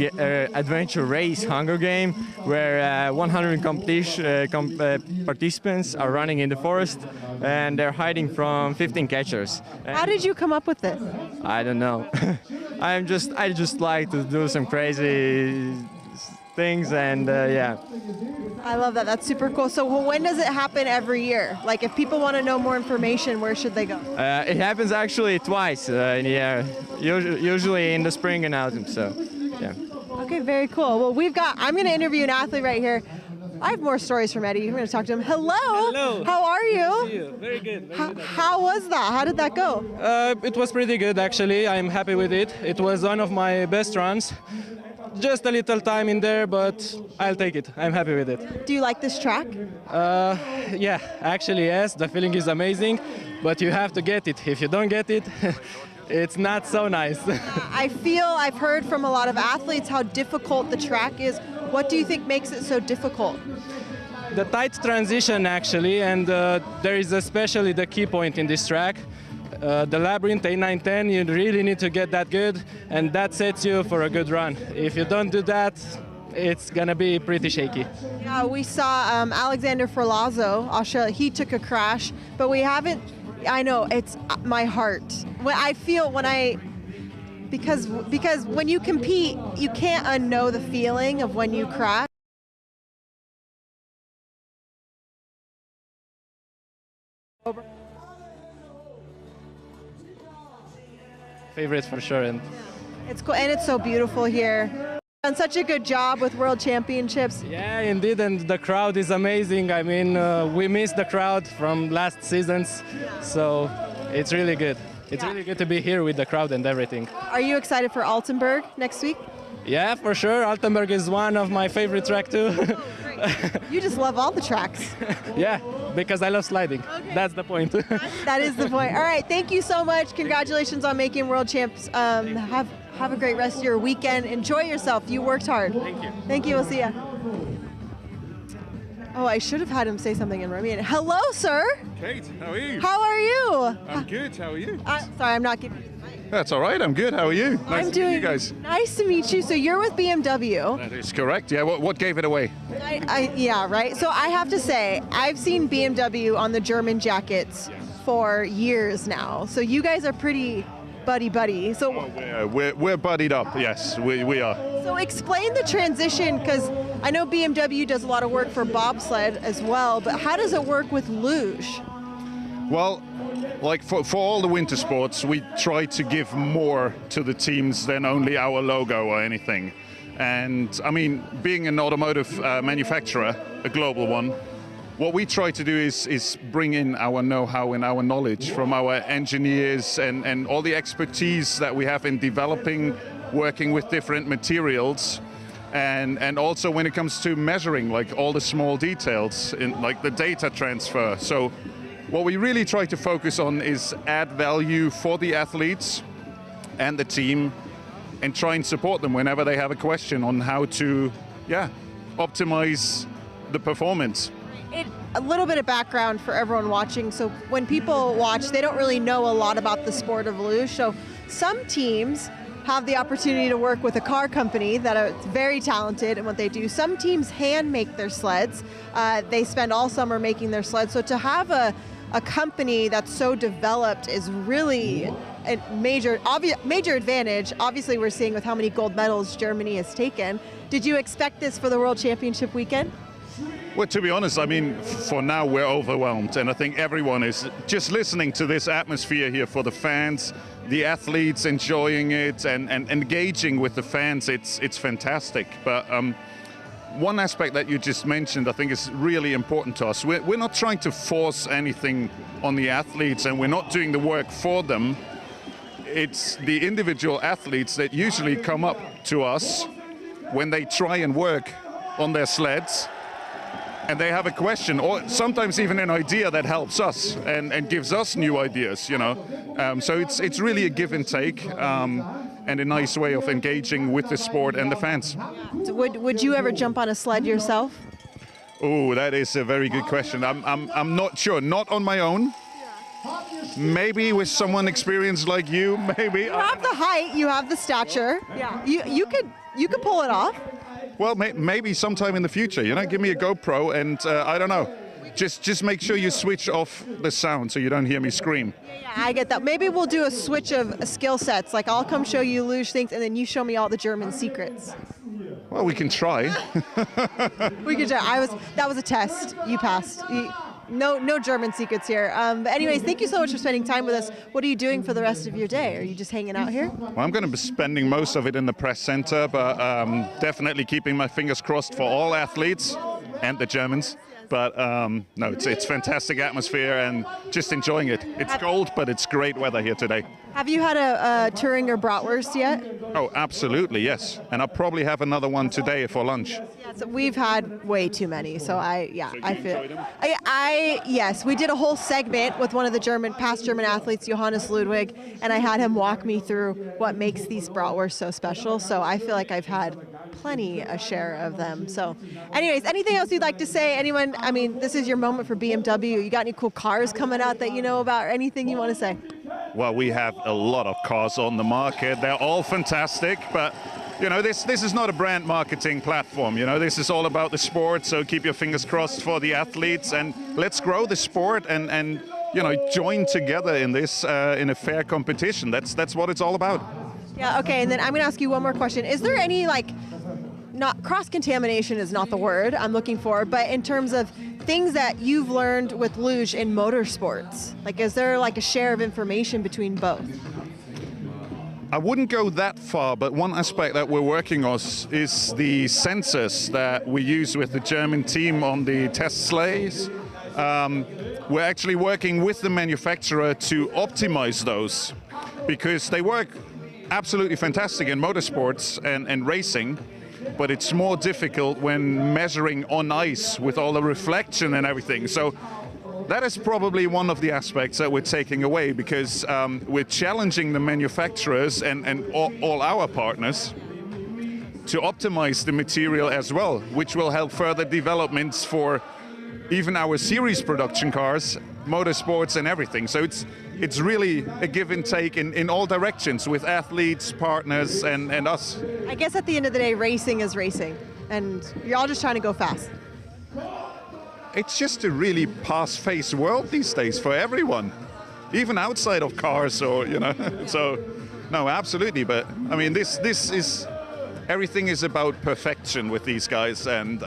race Hunger Game, where 100 participants are running in the forest, and they're hiding from 15 catchers. How did you come up with this? I don't know. I just like to do some crazy things, and yeah. I love that. That's super cool. So when does it happen every year? Like, if people want to know more information, where should they go? It happens actually twice in the year, usually in the spring and autumn. So, yeah. Okay, very cool. Well, I'm going to interview an athlete right here. I have more stories from Eddie. I'm going to talk to him. Hello. Hello. How are you? Nice to see you. Very good. How was that? How did that go? It was pretty good, actually. I'm happy with it. It was one of my best runs. Just a little time in there, but I'll take it. I'm happy with it. Do you like this track? Yeah, actually, yes. The feeling is amazing, but you have to get it. If you don't get it, it's not so nice. I've heard from a lot of athletes how difficult the track is. What do you think makes it so difficult? The tight transition, actually, and there is especially the key point in this track. The labyrinth A910, you really need to get that good, and that sets you for a good run. If you don't do that, it's gonna be pretty shaky. Yeah, we saw Alexander Ferlazzo, Australia. He took a crash, but we haven't. I know, it's my heart. I feel because when you compete, you can't unknow the feeling of when you crash. Favorite for sure. And it's cool, and it's so beautiful here. Done such a good job with World Championships. Yeah, indeed, and the crowd is amazing. I mean, we missed the crowd from last seasons, so it's really good. It's really good to be here with the crowd and everything. Are you excited for Altenburg next week? Yeah, for sure. Altenburg is one of my favorite tracks too. You just love all the tracks. Yeah, because I love sliding. Okay. That's the point. That is the point. All right, thank you so much. Congratulations on making World Champs. Have a great rest of your weekend. Enjoy yourself. You worked hard. Thank you. Thank you. We'll see ya. Oh, I should have had him say something in Romanian. Hello, sir. Kate, how are you? How are you? I'm good. How are you? Sorry, I'm not giving you the mic. That's all right. I'm good. How are you? Nice to meet you guys. Nice to meet you. So you're with BMW. That is correct. Yeah. What gave it away? Yeah, right. So I have to say, I've seen BMW on the German jackets for years now. So you guys are pretty buddy. So we're buddied up. Yes, we are. So explain the transition, because I know BMW does a lot of work for bobsled as well, but how does it work with luge? Well, like for all the winter sports, we try to give more to the teams than only our logo or anything. And I mean, being an automotive manufacturer, a global one, what we try to do is bring in our know-how and our knowledge from our engineers and all the expertise that we have in developing, working with different materials, and also when it comes to measuring, like all the small details in like the data transfer. So what we really try to focus on is add value for the athletes and the team and try and support them whenever they have a question on how to optimize the performance. A little bit of background for everyone watching. So when people watch, they don't really know a lot about the sport of luge. So some teams have the opportunity to work with a car company that are very talented in what they do. Some teams hand make their sleds. They spend all summer making their sleds. So to have a company that's so developed is really a major advantage. Obviously, we're seeing with how many gold medals Germany has taken. Did you expect this for the World Championship weekend? Well, to be honest, I mean, for now we're overwhelmed, and I think everyone is just listening to this atmosphere here for the fans, the athletes enjoying it and engaging with the fans. It's fantastic. But one aspect that you just mentioned, I think, is really important to us. We're not trying to force anything on the athletes, and we're not doing the work for them. It's the individual athletes that usually come up to us when they try and work on their sleds, and they have a question or sometimes even an idea that helps us and gives us new ideas, you know. So it's really a give and take and a nice way of engaging with the sport and the fans. Would you ever jump on a sled yourself? Oh, that is a very good question. I'm not sure. Not on my own. Maybe with someone experienced like you, maybe. You have the height, you have the stature. Yeah. You could pull it off. Well, maybe sometime in the future, you know, give me a GoPro and I don't know, just make sure you switch off the sound so you don't hear me scream. Yeah, I get that. Maybe we'll do a switch of skill sets. Like I'll come show you luge things and then you show me all the German secrets. Well, we can try. We can try. That was a test. You passed. No German secrets here. But anyways, thank you so much for spending time with us. What are you doing for the rest of your day? Are you just hanging out here? Well, I'm going to be spending most of it in the press center, but definitely keeping my fingers crossed for all athletes and the Germans. But no, it's fantastic atmosphere and just enjoying it. It's cold, but it's great weather here today. Have you had a Thüringer bratwurst yet? Oh, absolutely, yes. And I'll probably have another one today for lunch. Yeah, so we've had way too many, so I feel. Enjoyed them? Yes, we did a whole segment with one of the past German athletes, Johannes Ludwig, and I had him walk me through what makes these bratwursts so special. So I feel like I've had plenty a share of them. So anyways, anything else you'd like to say? Anyone, I mean, this is your moment for BMW. You got any cool cars coming out that you know about or anything you want to say? Well, we have a lot of cars on the market. They're all fantastic, but you know, this is not a brand marketing platform. You know, this is all about the sport. So keep your fingers crossed for the athletes and let's grow the sport and you know, join together in this in a fair competition. That's what it's all about. Yeah. Okay. And then I'm going to ask you one more question. Is there any not cross-contamination is not the word I'm looking for, but in terms of things that you've learned with luge in motorsports, like is there like a share of information between both? I wouldn't go that far, but one aspect that we're working on is the sensors that we use with the German team on the test sleighs. We're actually working with the manufacturer to optimize those because they work absolutely fantastic in motorsports and racing, but it's more difficult when measuring on ice with all the reflection and everything. So that is probably one of the aspects that we're taking away because we're challenging the manufacturers and all our partners to optimize the material as well, which will help further developments for even our series production cars, motorsports and everything. So it's really a give and take in all directions with athletes, partners and us. I guess at the end of the day, racing is racing, and you're all just trying to go fast. It's just a really fast-paced world these days for everyone, even outside of cars, or so no, absolutely. But I mean, this is everything is about perfection with these guys, and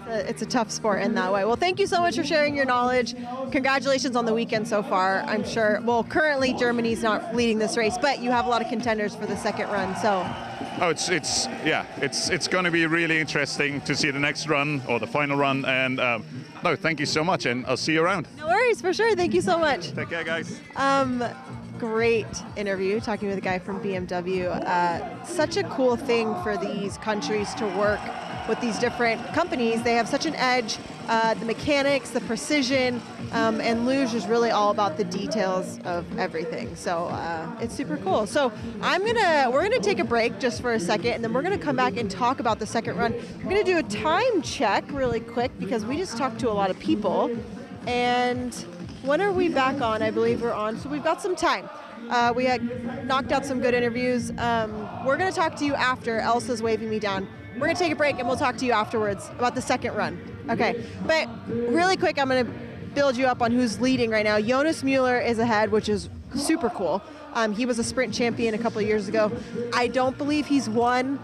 it's a tough sport in that way. Well, thank you so much for sharing your knowledge. Congratulations on the weekend so far. I'm sure, well, currently Germany's not leading this race, but you have a lot of contenders for the second run, so. Oh, it's going to be really interesting to see the next run or the final run, and no, thank you so much, and I'll see you around. No worries, for sure. Thank you so much. Take care, guys. Great interview, talking with a guy from BMW. Such a cool thing for these countries to work with these different companies. They have such an edge, the mechanics, the precision, and Luge is really all about the details of everything. So it's super cool. So we're gonna take a break just for a second, and then we're gonna come back and talk about the second run. We're gonna do a time check really quick because we just talked to a lot of people. And when are we back on? I believe we're on, so we've got some time. We had knocked out some good interviews. We're gonna talk to you after. Elsa's waving me down. We're gonna take a break and we'll talk to you afterwards about the second run. Okay, but really quick, I'm gonna build you up on who's leading right now. Jonas Mueller is ahead, which is super cool. He was a sprint champion a couple of years ago. I don't believe he's won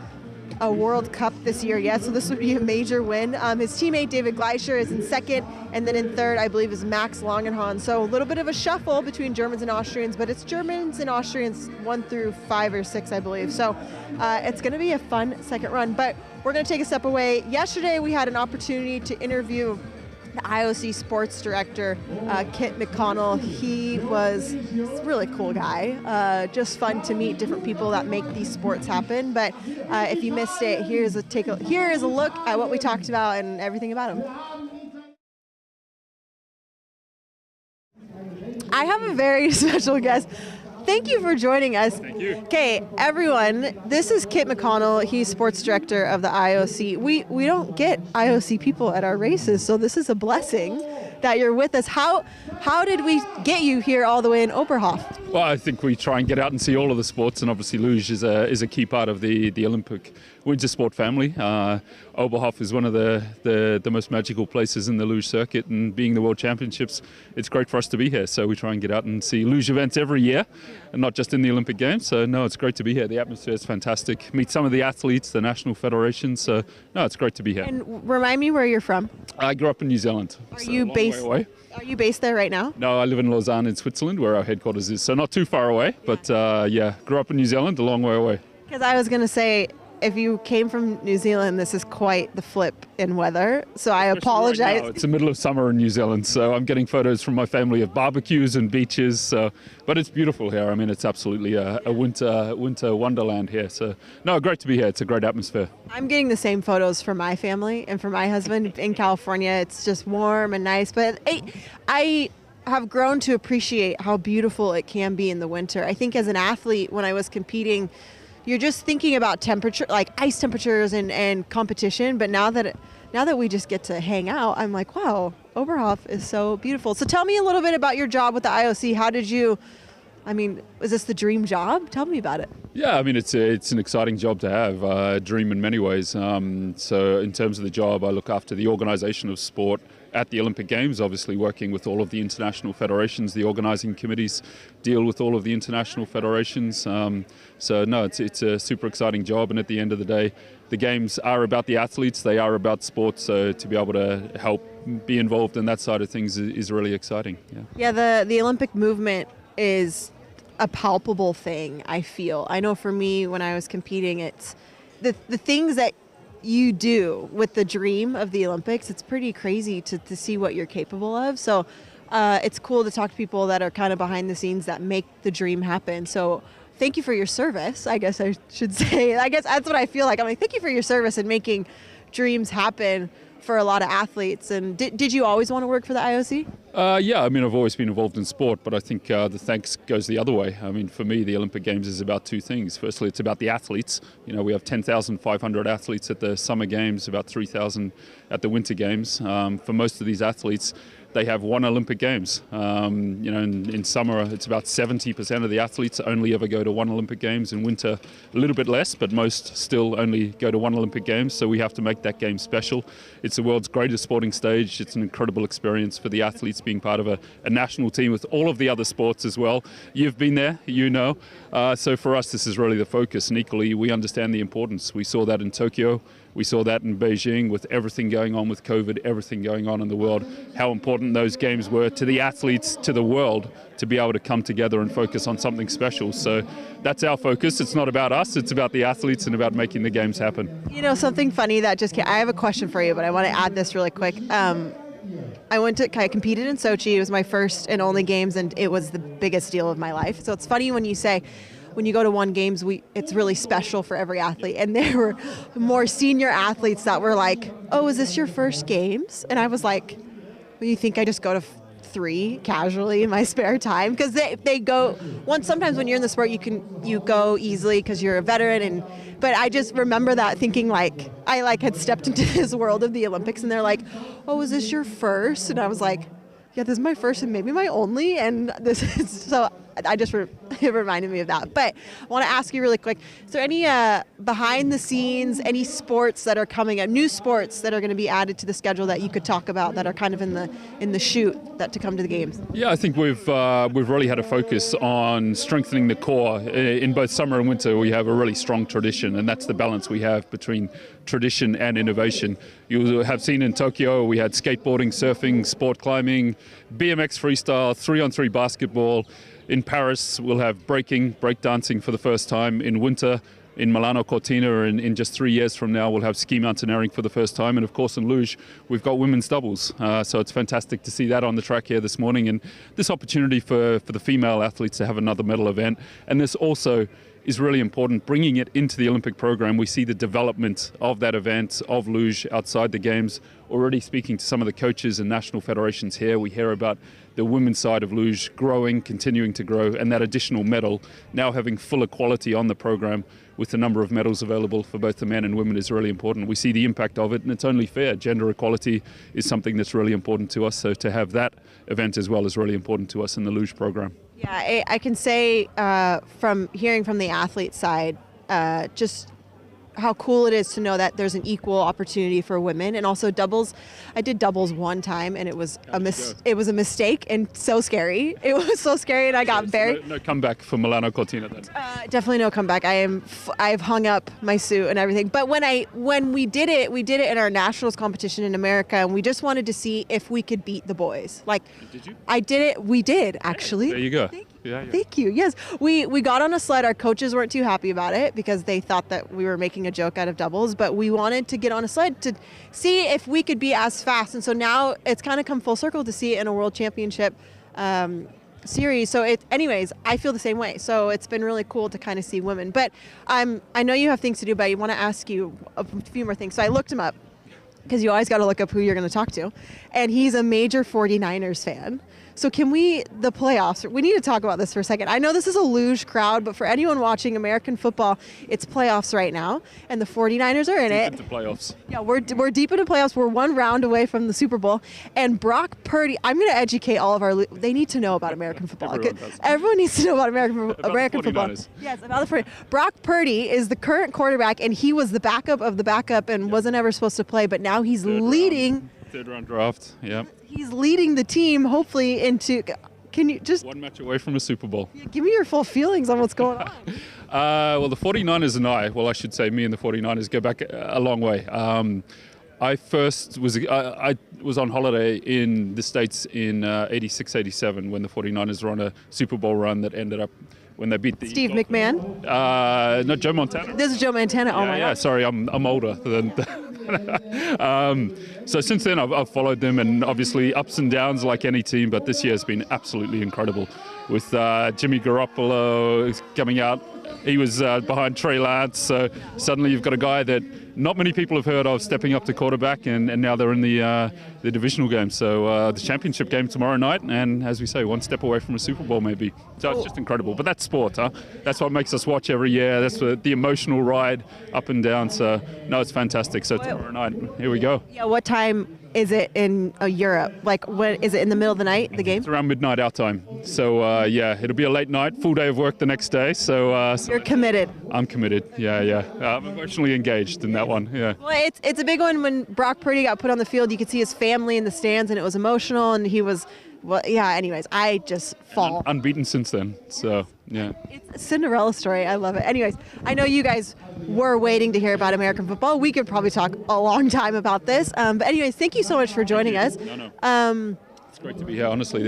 a World Cup this year yet, so this would be a major win. His teammate David Gleischer is in second, and then in third, I believe, is Max Langenhahn. So a little bit of a shuffle between Germans and Austrians, but it's Germans and Austrians 1 through 5 or 6, I believe. So it's going to be a fun second run, but we're going to take a step away. Yesterday, we had an opportunity to interview the IOC sports director, Kit McConnell. He was a really cool guy. Just fun to meet different people that make these sports happen. But if you missed it, here is a look at what we talked about and everything about him. I have a very special guest. Thank you for joining us. Thank you. Okay, everyone, this is Kit McConnell. He's sports director of the IOC. We don't get IOC people at our races, so this is a blessing that you're with us. How did we get you here all the way in Oberhof? Well, I think we try and get out and see all of the sports, and obviously Luge is a key part of the Olympic winter sport family. Oberhof is one of the most magical places in the Luge circuit, and being the World Championships, it's great for us to be here. So we try and get out and see Luge events every year, and not just in the Olympic Games. So no, it's great to be here. The atmosphere is fantastic. Meet some of the athletes, the national federations. So no, it's great to be here. And remind me where you're from. I grew up in New Zealand. Are you based there right now? No, I live in Lausanne in Switzerland, where our headquarters is. So not too far away, but grew up in New Zealand, a long way away. Because I was going to say, if you came from New Zealand, this is quite the flip in weather. So I apologize. Right now, it's the middle of summer in New Zealand, so I'm getting photos from my family of barbecues and beaches. So, but it's beautiful here. I mean, it's absolutely a winter wonderland here. So, no, great to be here. It's a great atmosphere. I'm getting the same photos for my family and for my husband in California. It's just warm and nice. But I have grown to appreciate how beautiful it can be in the winter. I think as an athlete, when I was competing, you're just thinking about temperature, like ice temperatures and competition. But now that we just get to hang out, I'm like, wow, Oberhof is so beautiful. So tell me a little bit about your job with the IOC. How did you, is this the dream job? Tell me about it. Yeah, I mean, it's an exciting job to have, a dream in many ways. So in terms of the job, I look after the organisation of sport at the Olympic Games, obviously working with all of the international federations. The organising committees deal with all of the international federations. So no, it's a super exciting job, and at the end of the day, the games are about the athletes, they are about sport, so to be able to help be involved in that side of things is really exciting. Yeah, the Olympic movement is a palpable thing, I feel. I know for me, when I was competing, it's the things that you do with the dream of the Olympics, it's pretty crazy to see what you're capable of. So it's cool to talk to people that are kind of behind the scenes that make the dream happen. So thank you for your service, I guess I should say. I guess that's what I feel like. I'm like, thank you for your service in making dreams happen for a lot of athletes. And did you always want to work for the IOC? Yeah, I mean, I've always been involved in sport, but I think the thanks goes the other way. I mean, for me, the Olympic Games is about two things. Firstly, it's about the athletes. You know, we have 10,500 athletes at the Summer Games, about 3,000 at the Winter Games. For most of these athletes, they have one Olympic Games. You know, in summer, it's about 70% of the athletes only ever go to one Olympic Games. In winter, a little bit less, but most still only go to one Olympic Games. So we have to make that game special. It's the world's greatest sporting stage. It's an incredible experience for the athletes being part of a national team with all of the other sports as well. You've been there, you know. So for us, this is really the focus. And equally, we understand the importance. We saw that in Tokyo. We saw that in Beijing with everything going on with COVID, everything going on in the world, how important those games were to the athletes, to the world, to be able to come together and focus on something special. So that's our focus. It's not about us, it's about the athletes and about making the games happen. You know, something funny that just came, I have a question for you, but I want to add this really quick. I competed in Sochi. It was my first and only games, and it was the biggest deal of my life. So it's funny when you say, when you go to one games, it's really special for every athlete. And there were more senior athletes that were like, oh, is this your first games? And I was like, well, you think I just go to 3 casually in my spare time? Because they go, sometimes when you're in the sport, you go easily because you're a veteran. But I just remember that thinking I had stepped into this world of the Olympics, and they're like, oh, is this your first? And I was like, yeah, this is my first and maybe my only. And this is so. It reminded me of that. But I want to ask you really quick, is there any behind the scenes, any sports that are coming up, new sports that are going to be added to the schedule that you could talk about that are kind of in the chute that to come to the games? Yeah, I think we've really had a focus on strengthening the core. In both summer and winter, we have a really strong tradition, and that's the balance we have between tradition and innovation. You have seen in Tokyo, we had skateboarding, surfing, sport climbing, BMX freestyle, 3-on-3 basketball. In Paris, we'll have breakdancing for the first time. In winter, in Milano Cortina, in just 3 years from now, we'll have ski mountaineering for the first time. And of course, in Luge, we've got women's doubles. So it's fantastic to see that on the track here this morning. And this opportunity for the female athletes to have another medal event. And this also is really important, bringing it into the Olympic program. We see the development of that event, of Luge outside the games. Already speaking to some of the coaches and national federations here, we hear about the women's side of Luge growing, continuing to grow, and that additional medal now having full equality on the program with the number of medals available for both the men and women is really important. We see the impact of it, and it's only fair. Gender equality is something that's really important to us, so to have that event as well is really important to us in the Luge program. Yeah, I can say from hearing from the athlete side, just how cool it is to know that there's an equal opportunity for women, and also doubles. I did doubles one time, and it was a mistake and so scary. It was so scary, and I got very no comeback for Milano Cortina then. Definitely no comeback. I've hung up my suit and everything. But when we did it in our nationals competition in America, and we just wanted to see if we could beat the boys. Did you? I did it. We did actually. There you go. Thank you. Yes, we got on a sled. Our coaches weren't too happy about it because they thought that we were making a joke out of doubles, but we wanted to get on a sled to see if we could be as fast. And so now it's kind of come full circle to see it in a World Championship series. So anyways, I feel the same way. So it's been really cool to kind of see women. But I know you have things to do, but I want to ask you a few more things. So I looked him up because you always got to look up who you're going to talk to, and he's a major 49ers fan. So the playoffs, we need to talk about this for a second. I know this is a Luge crowd, but for anyone watching American football, it's playoffs right now, and the 49ers are in it. Deep into playoffs. Yeah, we're deep into playoffs. We're one round away from the Super Bowl. And Brock Purdy, I'm going to educate all of they need to know about American football. Everyone needs to know about American football. Yes, about the 49ers. Brock Purdy is the current quarterback, and he was the backup of the backup and wasn't ever supposed to play, but now he's leading. Third round draft, yeah. He's leading the team, hopefully, into. Can you just. One match away from a Super Bowl. Give me your full feelings on what's going on. Well, the 49ers and I should say me and the 49ers go back a long way. I was on holiday in the States in 86, 87 when the 49ers were on a Super Bowl run that ended up when they beat the Steve McMahon? No, Joe Montana. This is Joe Montana. Oh my God. Yeah, sorry, I'm older than. So since then I've followed them, and obviously ups and downs like any team, but this year has been absolutely incredible. with Jimmy Garoppolo coming out. He was behind Trey Lance, so suddenly you've got a guy that not many people have heard of stepping up to quarterback, and now they're in the divisional game. So the championship game tomorrow night, and as we say, one step away from a Super Bowl maybe. So it's just incredible. But that's sport, huh? That's what makes us watch every year. That's the emotional ride up and down. So no, it's fantastic. So tomorrow night, here we go. Yeah, what time is it in Europe? Like, what is it in the middle of the night, the game? It's around midnight our time. So yeah, it'll be a late night, full day of work the next day. So you're committed. I'm committed. Yeah. I'm emotionally engaged in that one. Yeah. Well, it's a big one. When Brock Purdy got put on the field, you could see his family in the stands, and it was emotional. And he was, well, yeah. Anyways, I just fall. Unbeaten since then. So yeah. It's a Cinderella story. I love it. Anyways, I know you guys were waiting to hear about American football. We could probably talk a long time about this. But anyways, thank you so much for joining us. No. It's great to be here. Honestly,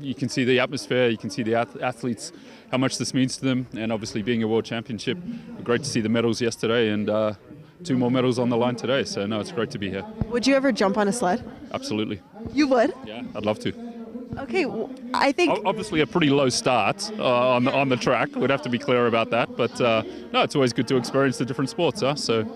you can see the atmosphere. You can see the athletes, how much this means to them, and obviously being a world championship. Great to see the medals yesterday, and 2 more medals on the line today. So no, it's great to be here. Would you ever jump on a sled? Absolutely. You would? Yeah, I'd love to. Okay, well, I think obviously a pretty low start on the track. We'd have to be clear about that. But no, it's always good to experience the different sports. So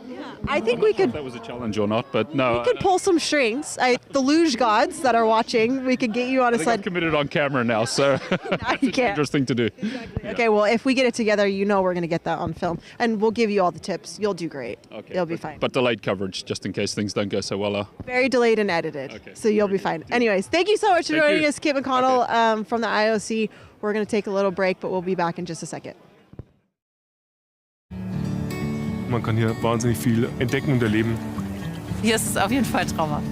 I think we could. If that was a challenge or not, but no. We could pull some strings. The luge gods that are watching, we could get you on a sled. I'm committed on camera now, so it's a dangerous thing to do. Exactly. Okay, well, if we get it together, you know we're going to get that on film, and we'll give you all the tips. You'll do great. Okay, you'll be fine. But delayed coverage, just in case things don't go so well. Very delayed and edited, okay. So you'll be fine. Anyways, thank you so much for joining us, Kit McConnell from the IOC. We're going to take a little break, but we'll be back in just a second. Man kann hier wahnsinnig viel entdecken und erleben. Hier ist es auf jeden Fall traumhaft.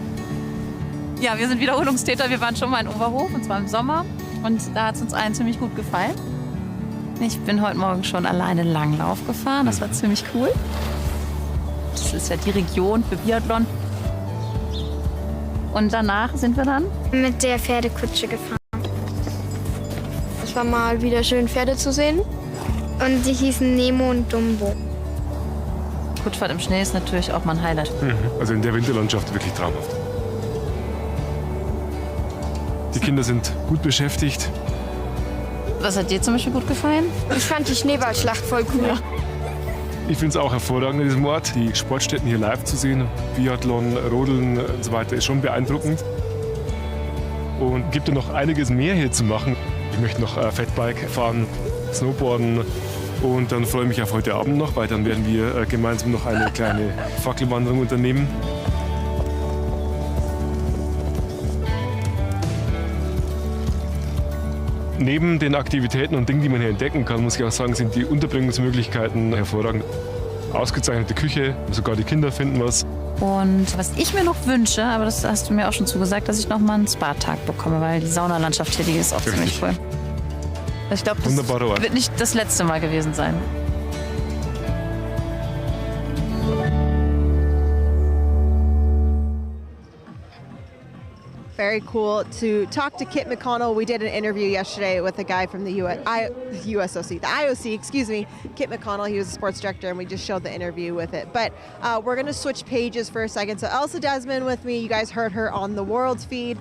Ja, wir sind Wiederholungstäter. Wir waren schon mal in Oberhof, und zwar im Sommer. Und da hat es uns allen ziemlich gut gefallen. Ich bin heute Morgen schon alleine Langlauf gefahren. Das war ziemlich cool. Das ist ja die Region für Biathlon. Und danach sind wir dann mit der Pferdekutsche gefahren. Es war mal wieder schön, Pferde zu sehen. Und die hießen Nemo und Dumbo. Kutschfahrt im Schnee ist natürlich auch mal ein Highlight. Also in der Winterlandschaft wirklich traumhaft. Die Kinder sind gut beschäftigt. Was hat dir zum Beispiel gut gefallen? Ich fand die Schneeballschlacht voll cool. Ja. Ich finde es auch hervorragend in diesem Ort, die Sportstätten hier live zu sehen. Biathlon, Rodeln und so weiter ist schon beeindruckend. Und gibt ja noch einiges mehr hier zu machen. Ich möchte noch Fatbike fahren, Snowboarden. Und dann freue ich mich auf heute Abend noch, weil dann werden wir gemeinsam noch eine kleine Fackelwanderung unternehmen. Neben den Aktivitäten und Dingen, die man hier entdecken kann, muss ich auch sagen, sind die Unterbringungsmöglichkeiten hervorragend. Ausgezeichnete Küche, sogar die Kinder finden was. Und was ich mir noch wünsche, aber das hast du mir auch schon zugesagt, dass ich noch mal einen Spa-Tag bekomme, weil die Saunalandschaft hier, die ist auch ziemlich cool. Ich glaube, das wird nicht das letzte Mal gewesen sein. Very cool to talk to Kit McConnell. We did an interview yesterday with a guy from the IOC, excuse me, Kit McConnell. He was a sports director, and we just showed the interview with it. But we're going to switch pages for a second. So Elsa Desmond with me. You guys heard her on the World's feed.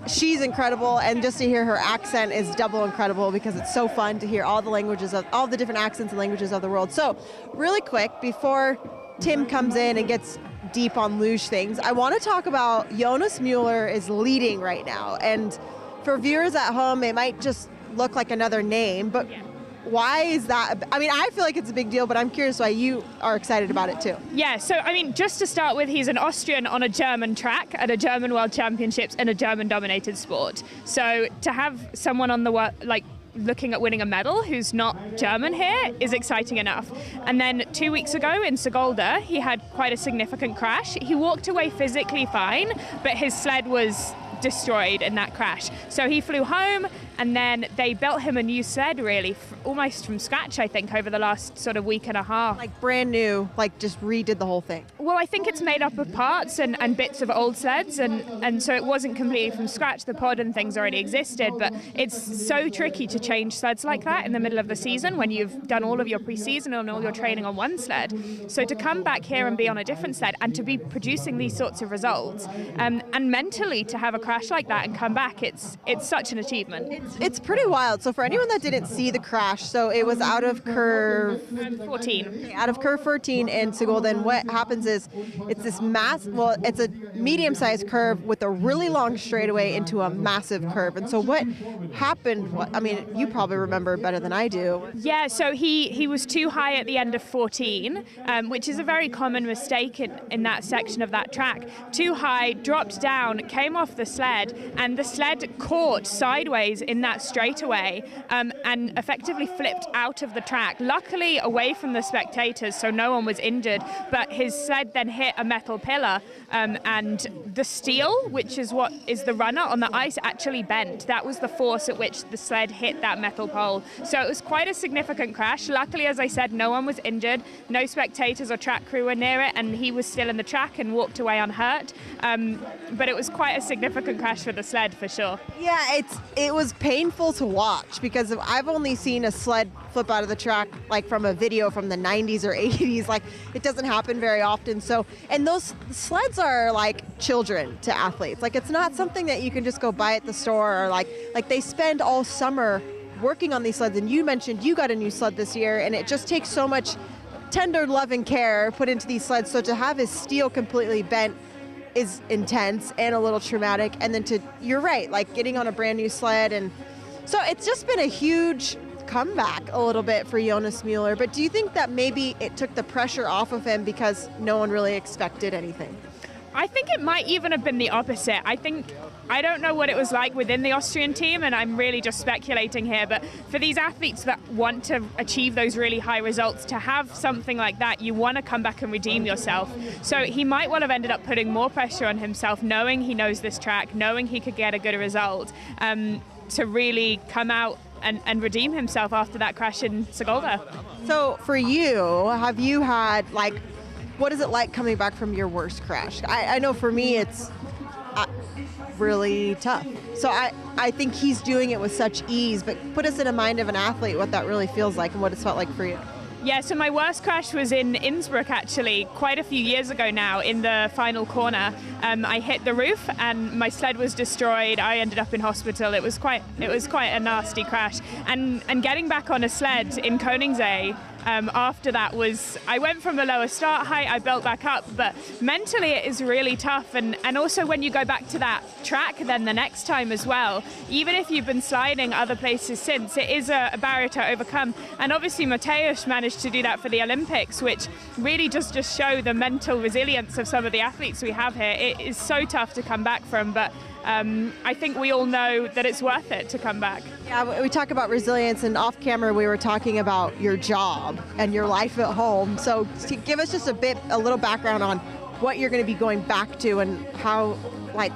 She's incredible, and just to hear her accent is double incredible because it's so fun to hear all the different accents and languages of the world. So really quick, before Tim comes in and gets deep on luge things, I want to talk about Jonas Mueller is leading right now. And for viewers at home, it might just look like another name, but why is that? I mean, I feel like it's a big deal, but I'm curious why you are excited about it too. Yeah, so I mean, just to start with, he's an Austrian on a German track at a German World Championships in a German-dominated sport. So to have someone on the looking at winning a medal who's not German here is exciting enough. And then 2 weeks ago in Sigolda, he had quite a significant crash. He walked away physically fine, but his sled was destroyed in that crash. So he flew home, and then they built him a new sled, really, almost from scratch, I think, over the last sort of week and a half. Like brand new, like just redid the whole thing. Well, I think it's made up of parts and bits of old sleds, and so it wasn't completely from scratch. The pod and things already existed, but it's so tricky to change sleds like that in the middle of the season when you've done all of your pre-season and all your training on one sled. So to come back here and be on a different sled and to be producing these sorts of results, and mentally to have a crash like that and come back, it's such an achievement. It's pretty wild. So for anyone that didn't see the crash, so it was out of curve 14. Out of curve 14 in Sigulda, and what happens is it's this it's a medium-sized curve with a really long straightaway into a massive curve. And so what happened, I mean, you probably remember better than I do. Yeah, so he was too high at the end of 14, which is a very common mistake in that section of that track. Too high, dropped down, came off the sled, and the sled caught sideways in that straightaway and effectively flipped out of the track. Luckily away from the spectators, so no one was injured, but his sled then hit a metal pillar, and the steel, which is what is the runner on the ice, actually bent. That was the force at which the sled hit that metal pole. So it was quite a significant crash. Luckily, as I said, no one was injured, no spectators or track crew were near it, and he was still in the track and walked away unhurt. But it was quite a significant crash for the sled, for sure. Yeah, it was painful to watch because I've only seen a sled flip out of the track like from a video from the 90s or 80s. Like, it doesn't happen very often. So, and those sleds are like children to athletes. Like, it's not something that you can just go buy at the store, or like they spend all summer working on these sleds. And you mentioned you got a new sled this year, and it just takes so much tender love and care put into these sleds. So to have his steel completely bent is intense and a little traumatic. And then you're right, like getting on a brand new sled. And so it's just been a huge comeback a little bit for Jonas Mueller. But do you think that maybe it took the pressure off of him because no one really expected anything? I think it might even have been the opposite. I don't know what it was like within the Austrian team, and I'm really just speculating here, but for these athletes that want to achieve those really high results, to have something like that, you want to come back and redeem yourself. So he might well have ended up putting more pressure on himself, knowing he knows this track, knowing he could get a good result, to really come out and redeem himself after that crash in Sigulda. So for you, have you had, like, what is it like coming back from your worst crash? I know for me it's really tough. So I think he's doing it with such ease, but put us in a mind of an athlete what that really feels like and what it's felt like for you. Yeah, so my worst crash was in Innsbruck, actually, quite a few years ago now, in the final corner. I hit the roof and my sled was destroyed. I ended up in hospital. It was quite a nasty crash. And getting back on a sled in Koningsee after that I went from a lower start height, I built back up, but mentally it is really tough. And also when you go back to that track then the next time as well, even if you've been sliding other places since, it is a barrier to overcome. And obviously Mateusz managed to do that for the Olympics, which really does just show the mental resilience of some of the athletes we have here. It is so tough to come back from, but I think we all know that it's worth it to come back. Yeah, we talk about resilience, and off camera we were talking about your job and your life at home. So give us just a little background on what you're going to be going back to and how, like,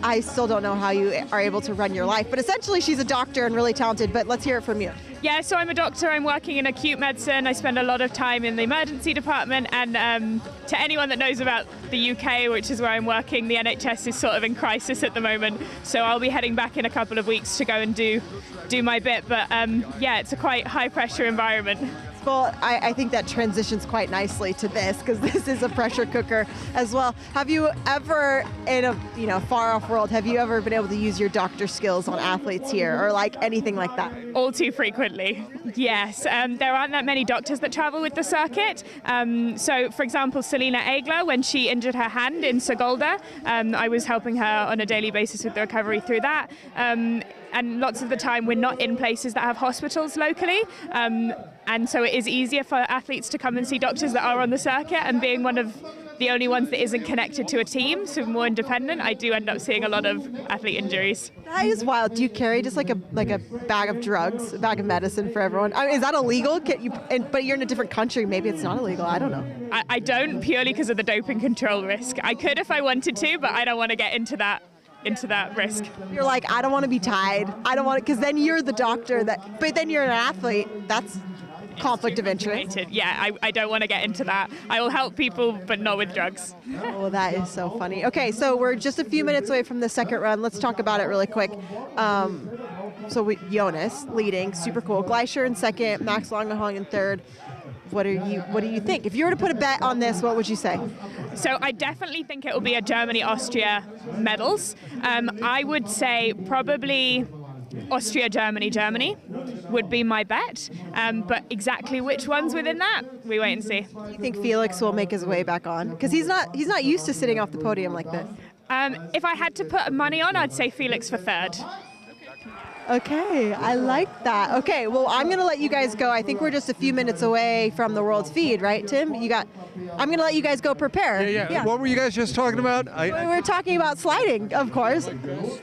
I still don't know how you are able to run your life, but essentially she's a doctor and really talented, but let's hear it from you. Yeah, so I'm a doctor. I'm working in acute medicine. I spend a lot of time in the emergency department, and to anyone that knows about the UK, which is where I'm working, the NHS is sort of in crisis at the moment. So I'll be heading back in a couple of weeks to go and do my bit. But yeah, it's a quite high pressure environment. Well, I think that transitions quite nicely to this, because this is a pressure cooker as well. Have you ever, in a far off world, have you ever been able to use your doctor skills on athletes here, or like anything like that? All too frequently, yes. There aren't that many doctors that travel with the circuit. So, for example, Selina Egler, when she injured her hand in Sigulda, I was helping her on a daily basis with the recovery through that. And lots of the time we're not in places that have hospitals locally. And so it is easier for athletes to come and see doctors that are on the circuit, and being one of the only ones that isn't connected to a team, so more independent, I do end up seeing a lot of athlete injuries. That is wild. Do you carry just like a bag of drugs, a bag of medicine for everyone? I mean, is that illegal? But you're in a different country. Maybe it's not illegal. I don't know. I don't, purely because of the doping control risk. I could if I wanted to, but I don't want to get into that risk. You're like, I don't want to be tied. I don't want to, because then you're the doctor but then you're an athlete. That's conflict of interest. Yeah, I don't want to get into that. I will help people, but not with drugs. Oh, that is so funny. Okay, so we're just a few minutes away from the second run. Let's talk about it really quick. Jonas leading, super cool. Gleischer in second, Max Langenhong in third. What do you think? If you were to put a bet on this, what would you say? So I definitely think it will be a Germany-Austria medals. I would say probably Austria, Germany would be my bet. But exactly which ones within that, we wait and see. Do you think Felix will make his way back on? Because he's not used to sitting off the podium like this. If I had to put money on, I'd say Felix for third. Okay, I like that. Okay, well, I'm going to let you guys go. I think we're just a few minutes away from the world's feed, right, Tim? I'm going to let you guys go prepare. Yeah. What were you guys just talking about? We were talking about sliding, of course.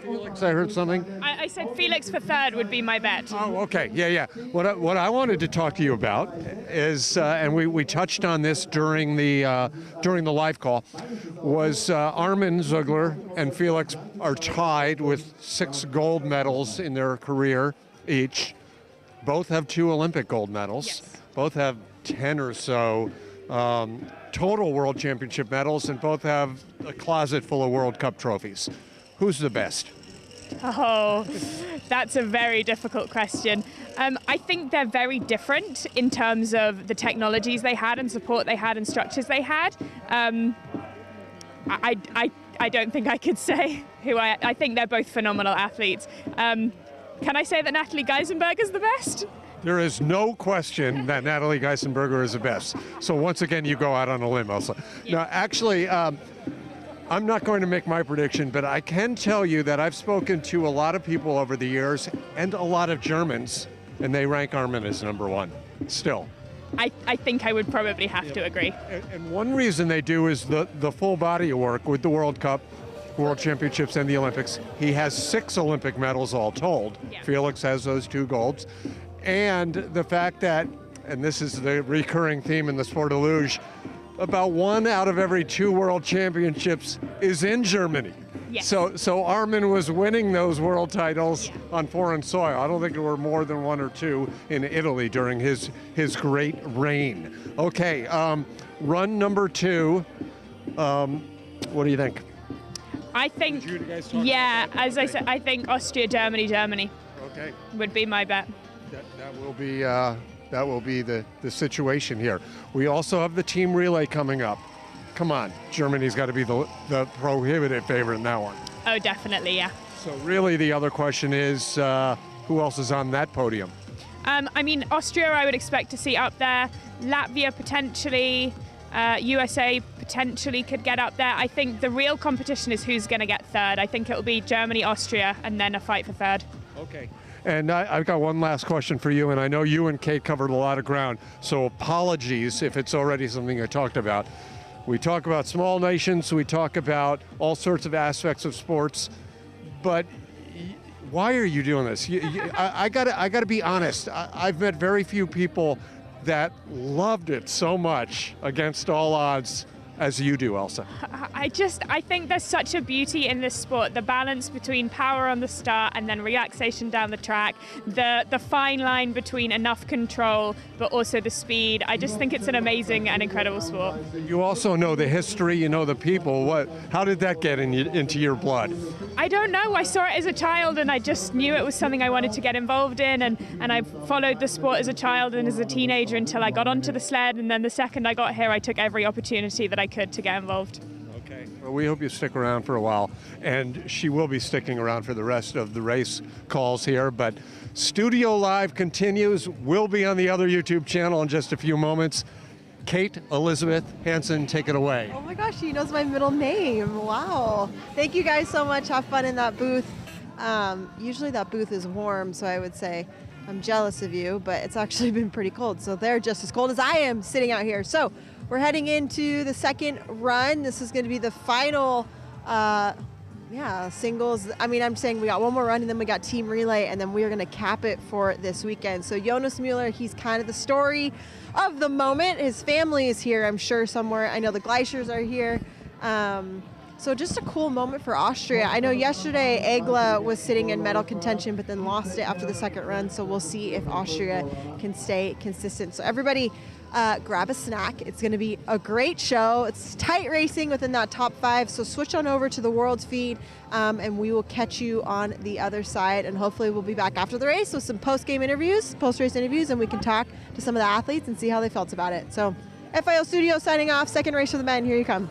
Felix, I heard something. I said Felix for third would be my bet. Oh, okay. Yeah. What I wanted to talk to you about is, and we touched on this during the live call, was Armin Ziegler and Felix are tied with 6 gold medals in their career each. Both have 2 Olympic gold medals. Yes. Both have 10 or so total World Championship medals, and both have a closet full of World Cup trophies. Who's the best? Oh, that's a very difficult question. I think they're very different in terms of the technologies they had and support they had and structures they had. I don't think I could say who I think they're both phenomenal athletes. Can I say that Natalie Geisenberger is the best? There is no question that Natalie Geisenberger is the best. So once again, you go out on a limb, Elsa. Yeah. Now, actually, I'm not going to make my prediction, but I can tell you that I've spoken to a lot of people over the years and a lot of Germans, and they rank Armin as #1 still. I think I would probably have to agree. And one reason they do is the full body of work with the World Cup, World Championships, and the Olympics. He has 6 Olympic medals all told. Yeah. Felix has those 2 golds. And the fact that, and this is the recurring theme in the sport of luge, about 1 out of every 2 World Championships is in Germany. Yes. So Armin was winning those world titles on foreign soil. I don't think there were more than 1 or 2 in Italy during his great reign. Okay, run number 2. What do you think? I think, as I said, I think Austria, Germany okay. would be my bet. That will be the situation here. We also have the team relay coming up. Come on, Germany's got to be the prohibitive favorite in that one. Oh, definitely, yeah. So really the other question is, who else is on that podium? I mean, Austria I would expect to see up there. Latvia potentially. USA potentially could get up there. I think the real competition is who's going to get third. I think it will be Germany, Austria, and then a fight for third. Okay. And I've got one last question for you, and I know you and Kate covered a lot of ground, so apologies if it's already something I talked about. We talk about small nations, we talk about all sorts of aspects of sports, but why are you doing this? I gotta be honest. I've met very few people that loved it so much against all odds as you do, Elsa. I think there's such a beauty in this sport, the balance between power on the start and then relaxation down the track, the fine line between enough control but also the speed. I just think it's an amazing and incredible sport. You also know the history, you know the people. How did that get into your blood? I don't know. I saw it as a child and I just knew it was something I wanted to get involved in, and I followed the sport as a child and as a teenager until I got onto the sled, and then the second I got here I took every opportunity that I could to get involved. Okay. Well, we hope you stick around for a while, and she will be sticking around for the rest of the race calls here, but Studio Live continues. We'll be on the other YouTube channel in just a few moments. Kate Elizabeth Hansen, take it away. Oh my gosh, she knows my middle name. Wow. Thank you guys so much. Have fun in that booth. Usually that booth is warm, so I would say I'm jealous of you, but it's actually been pretty cold. So they're just as cold as I am sitting out here. So we're heading into the second run. This is going to be the final singles. I mean, I'm saying we got one more run and then we got team relay, and then we are going to cap it for this weekend. So Jonas Mueller, he's kind of the story of the moment. His family is here, I'm sure, somewhere. I know the Gleischers are here. So just a cool moment for Austria. I know yesterday Egla was sitting in medal contention, but then lost it after the second run. So we'll see if Austria can stay consistent. So everybody grab a snack. It's going to be a great show. It's tight racing within that top 5. So switch on over to the World's feed and we will catch you on the other side. And hopefully we'll be back after the race with some post-game interviews, post-race interviews, and we can talk to some of the athletes and see how they felt about it. So FIL Studio signing off. Second race for the men. Here you come.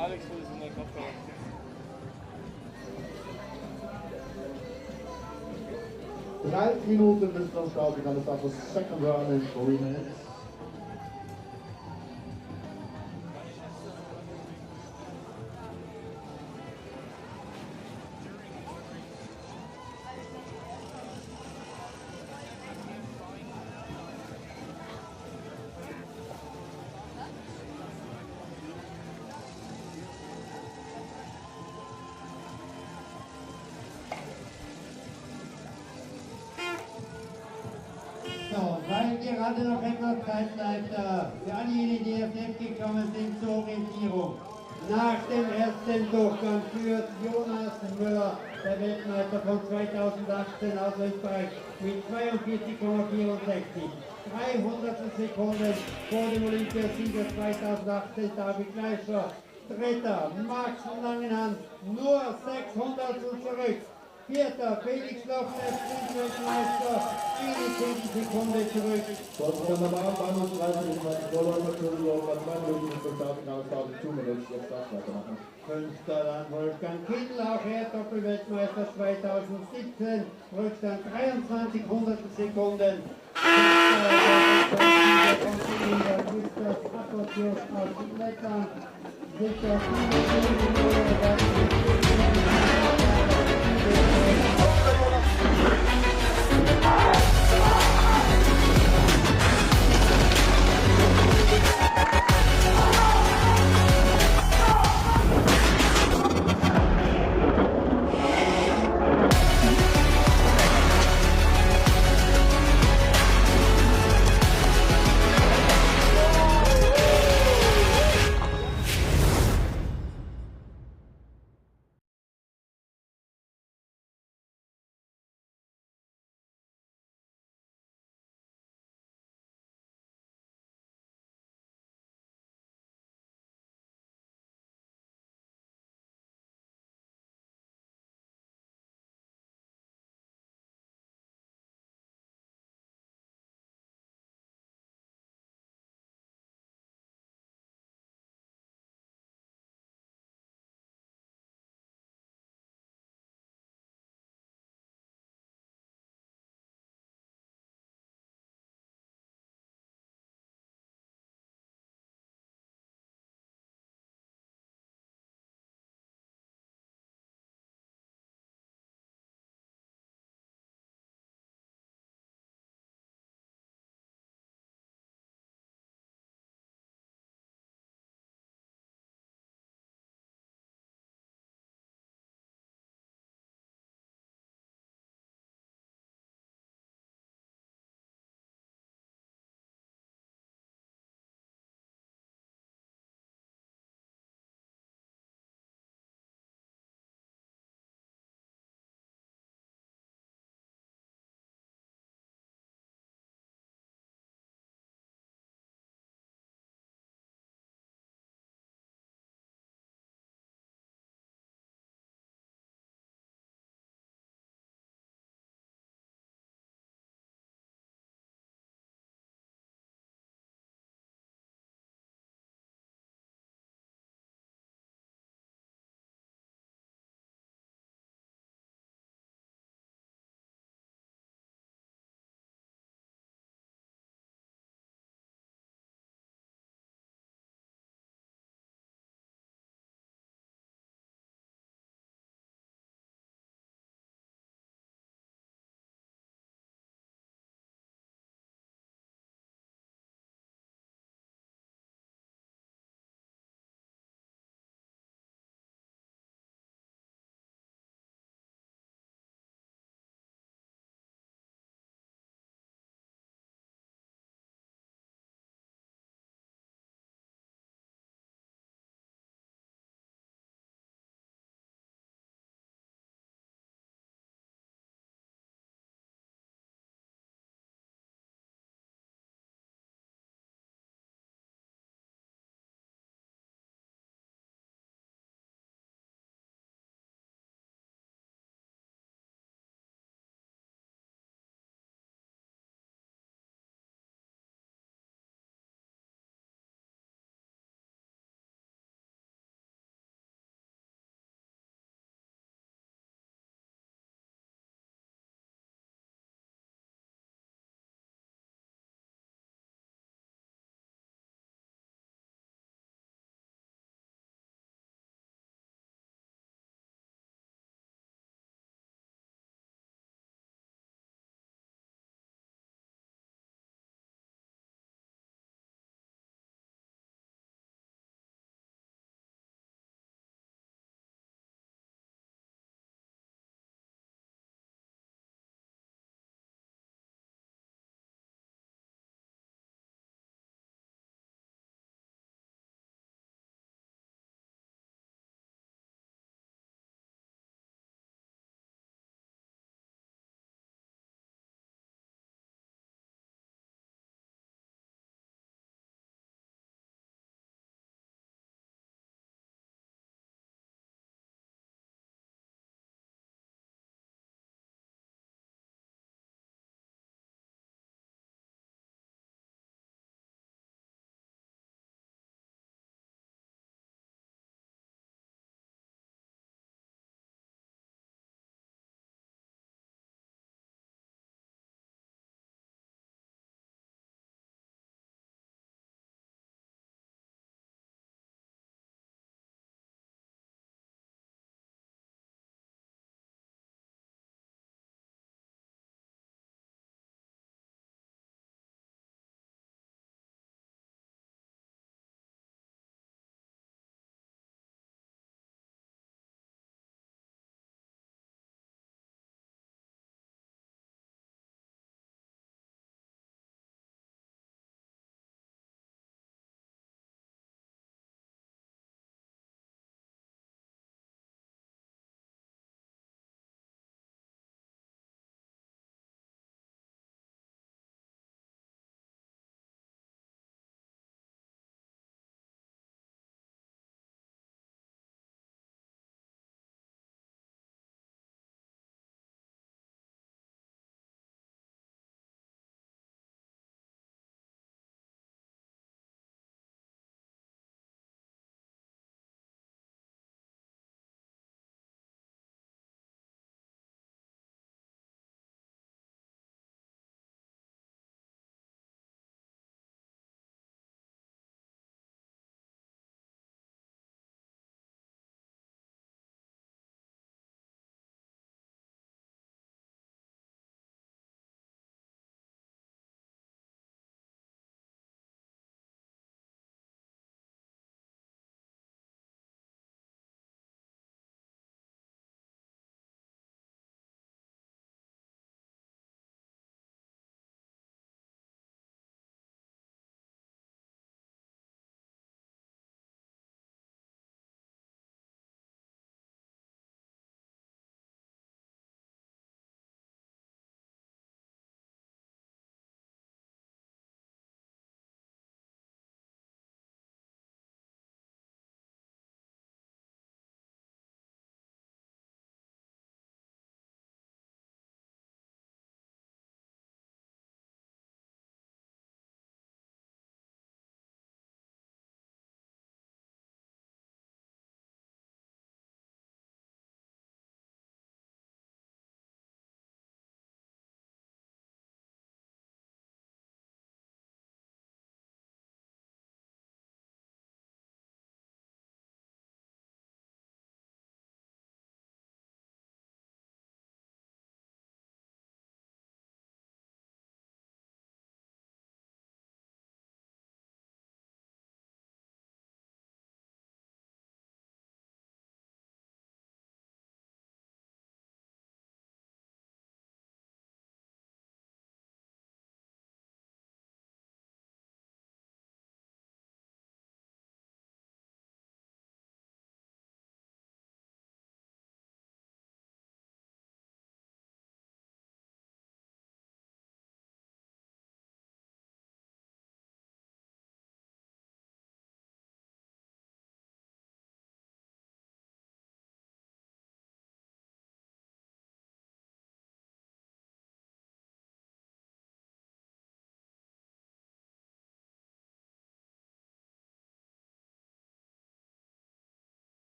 Alex will in der Kopfhörer. Minuten bis zum Start. We're going to start the second run in 3 minutes. So, weil gerade noch etwas Zeit bleibt, für all diejenigen, die erst jetzt gekommen sind, zur Orientierung. Nach dem ersten Durchgang führt Jonas Müller, der Weltmeister von 2018 aus Österreich, mit 42,64. 300 Sekunden vor dem Olympiasieger 2018, David Fleischer. Dritter, Max Langenhans, nur 600 zurück. Vierter, Felix Loch, der Sprintweltmeister, eine Zehntelsekunde zurück. Fünfter dann Wolfgang Kittel, auch er Doppelweltmeister 2017, Rückstand 23 Hundertelsekunden. Sechster, aus Lettland, siebter,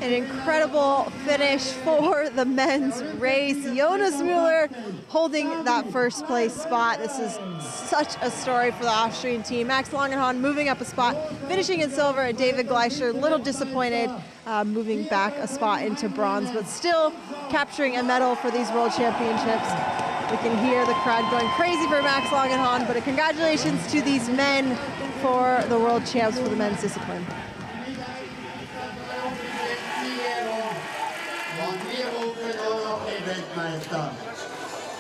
An incredible finish for the men's race. Jonas Müller holding that first place spot. This is such a story for the Austrian team. Max Langenhahn moving up a spot, finishing in silver, and David Gleicher, a little disappointed, moving back a spot into bronze, but still capturing a medal for these World Championships. We can hear the crowd going crazy for Max Langenhahn, but a congratulations to these men for the World Champs for the men's discipline.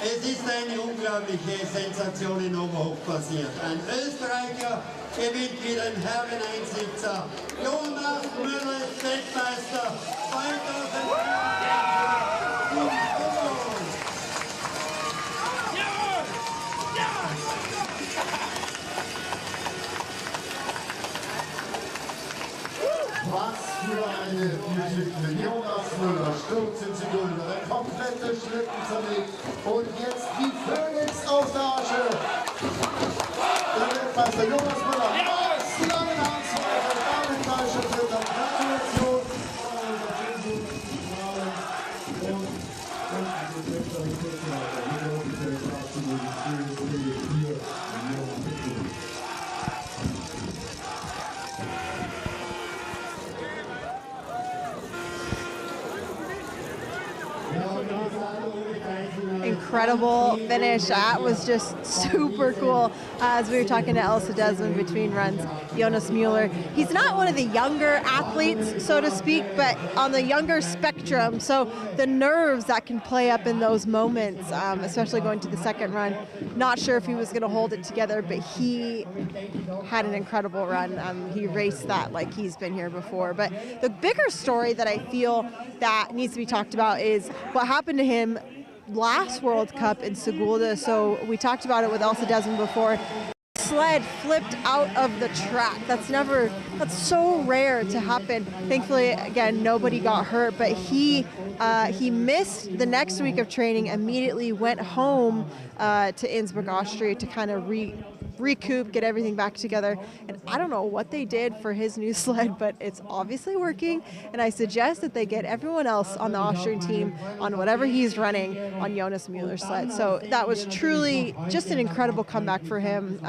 Es ist eine unglaubliche Sensation in Oberhof passiert. Ein Österreicher gewinnt wieder den Herren-Einsitzer. Jonas Müller ist Weltmeister 2000. Was für eine Geschichte. Jonas Müller stürzt ins Grüne, der komplette Schlitten zerlegt und jetzt wie Phönix aus der Asche. Der Weltmeister Jonas Müller, Max Langenhahn, zweiter, David Gleicher, dritter. Gratulation. Incredible finish. That was just super cool. As we were talking to Elsa Desmond between runs, Jonas Müller, he's not one of the younger athletes, so to speak, but on the younger spectrum. So the nerves that can play up in those moments, especially going to the second run, not sure if he was going to hold it together, but he had an incredible run. He raced that like he's been here before. But the bigger story that I feel that needs to be talked about is what happened to him last World Cup in Sigulda. So we talked about it with Elsa Desmond before. Sled flipped out of the track. That's so rare to happen. Thankfully, again, nobody got hurt, but he missed the next week of training, immediately went home to Innsbruck, Austria to kind of recoup, get everything back together. And I don't know what they did for his new sled, but it's obviously working. And I suggest that they get everyone else on the Austrian team on whatever he's running on Jonas Müller's sled. So that was truly just an incredible comeback for him.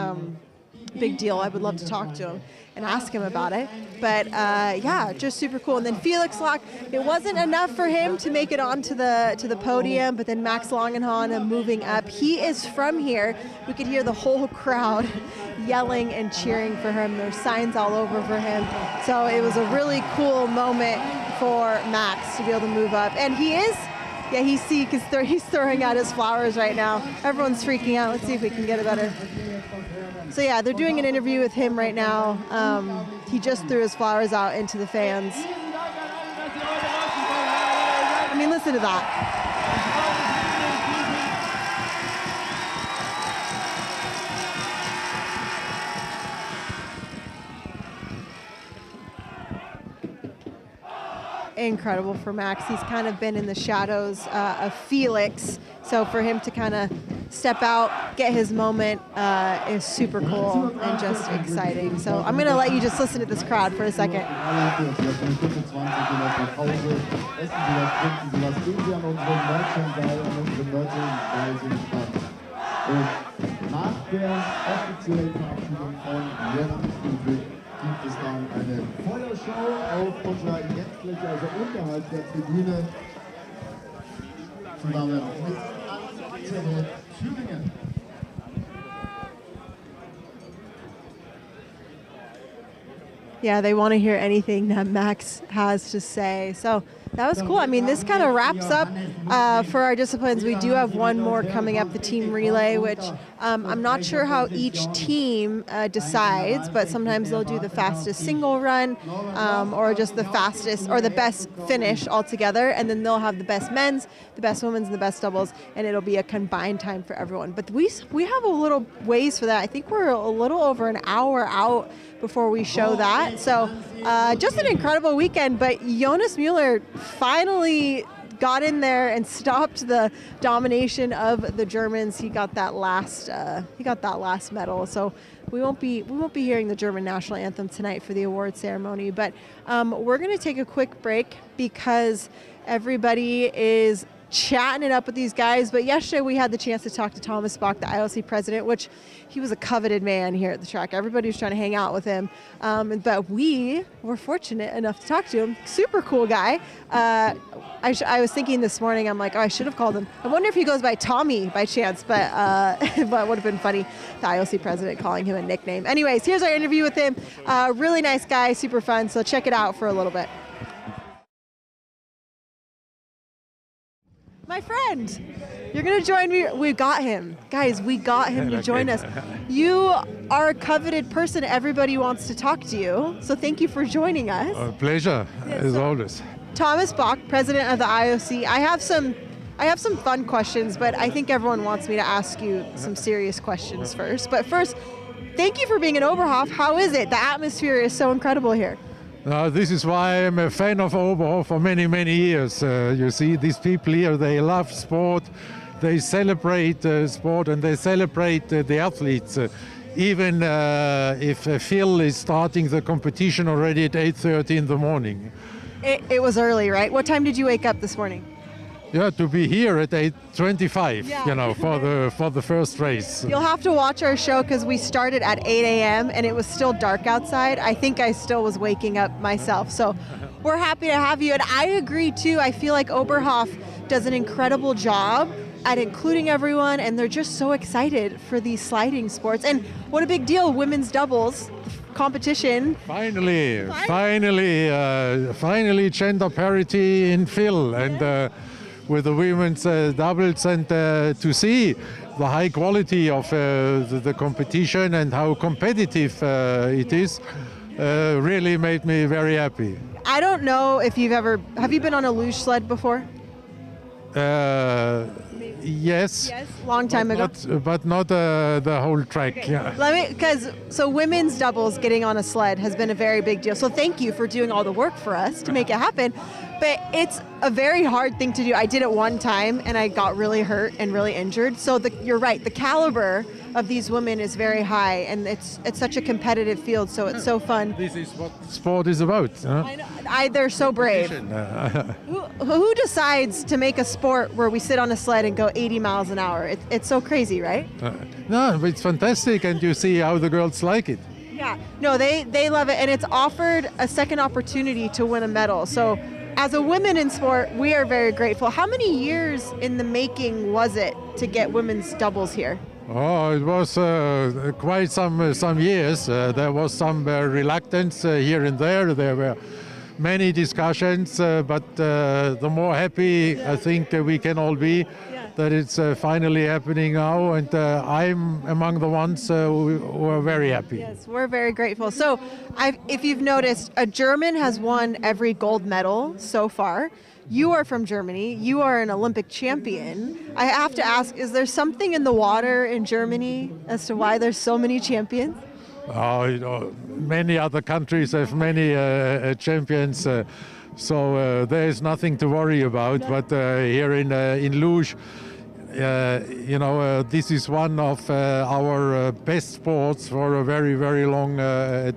Big deal. I would love to talk to him and ask him about it. But yeah, just super cool. And then Felix Lach, it wasn't enough for him to make it onto the podium, but then Max Langenhahn moving up. He is from here. We could hear the whole crowd yelling and cheering for him. There's signs all over for him. So it was a really cool moment for Max to be able to move up. And he is, yeah, he's throwing out his flowers right now. Everyone's freaking out. Let's see if we can get it better. So yeah, they're doing an interview with him right now. He just threw his flowers out into the fans. I mean, listen to that. Incredible for Max. He's kind of been in the shadows of Felix. So for him to kind of step out, get his moment is super cool and just exciting. So I'm going to let you just listen to this crowd for a second. Gibt es dann eine Feuershow auf unserer Eventfläche, also unterhalb der Tribüne, zusammen mit Antenne Thüringen. Yeah, they want to hear anything that Max has to say. So that was cool. I mean, this kind of wraps up for our disciplines. We do have one more coming up, the team relay, which I'm not sure how each team decides, but sometimes they'll do the fastest single run or just the fastest or the best finish altogether. And then they'll have the best men's, the best women's, and the best doubles, and it'll be a combined time for everyone. But we have a little ways for that. I think we're a little over an hour out before we show that. So just an incredible weekend, but Jonas Müller finally got in there and stopped the domination of the Germans. He got that last medal. So we won't be hearing the German national anthem tonight for the award ceremony. But we're going to take a quick break because everybody is chatting it up with these guys. But yesterday we had the chance to talk to Thomas Bach, the IOC president, which he was a coveted man here at the track. Everybody was trying to hang out with him. But we were fortunate enough to talk to him. Super cool guy. I was thinking this morning, I'm like, oh, I should have called him. I wonder if he goes by Tommy by chance, but it would have been funny, the IOC president calling him a nickname. Anyways, here's our interview with him. Really nice guy, super fun. So check it out for a little bit. My friend, you're going to join me. We got him. Guys, we got him to join us. You are a coveted person. Everybody wants to talk to you. So thank you for joining us. A pleasure, as always. Thomas Bach, president of the IOC. I have some fun questions, but I think everyone wants me to ask you some serious questions first. But first, thank you for being in Oberhof. How is it? The atmosphere is so incredible here. This is why I'm a fan of Oberhof for many, many years. You see, these people here, they love sport, they celebrate sport, and they celebrate the athletes. Even if FIL is starting the competition already at 8:30 in the morning. It was early, right? What time did you wake up this morning? Yeah, to be here at 8:25, for the first race. You'll have to watch our show because we started at 8 a.m. and it was still dark outside. I think I still was waking up myself. So we're happy to have you. And I agree too. I feel like Oberhof does an incredible job at including everyone, and they're just so excited for these sliding sports. And what a big deal, women's doubles competition. Finally, gender parity in FIL. And with the women's doubles, and to see the high quality of the competition and how competitive it is really made me very happy. I don't know if have you been on a luge sled before? Yes. Yes, long time ago. But not the whole track. Okay. Yeah. So women's doubles getting on a sled has been a very big deal. So thank you for doing all the work for us to make it happen. But it's a very hard thing to do. I did it one time and I got really hurt and really injured. So you're right, the caliber of these women is very high, and it's such a competitive field, so it's so fun. This is what sport is about. I know. They're so brave. Who decides to make a sport where we sit on a sled and go 80 miles an hour? It's so crazy, right? No, it's fantastic, and you see how the girls like it. Yeah, no, they love it, and it's offered a second opportunity to win a medal. So as a woman in sport, we are very grateful. How many years in the making was it to get women's doubles here? Oh, it was quite some years. There was some reluctance here and there. There were many discussions, but the more happy I think we can all be that it's finally happening now, and I'm among the ones who are very happy. Yes, we're very grateful. So if you've noticed, a German has won every gold medal so far. You are from Germany. You are an Olympic champion. I have to ask, is there something in the water in Germany as to why there's so many champions? Oh, many other countries have many champions, so there is nothing to worry about. But here in Luge, this is one of our best sports for a very, very long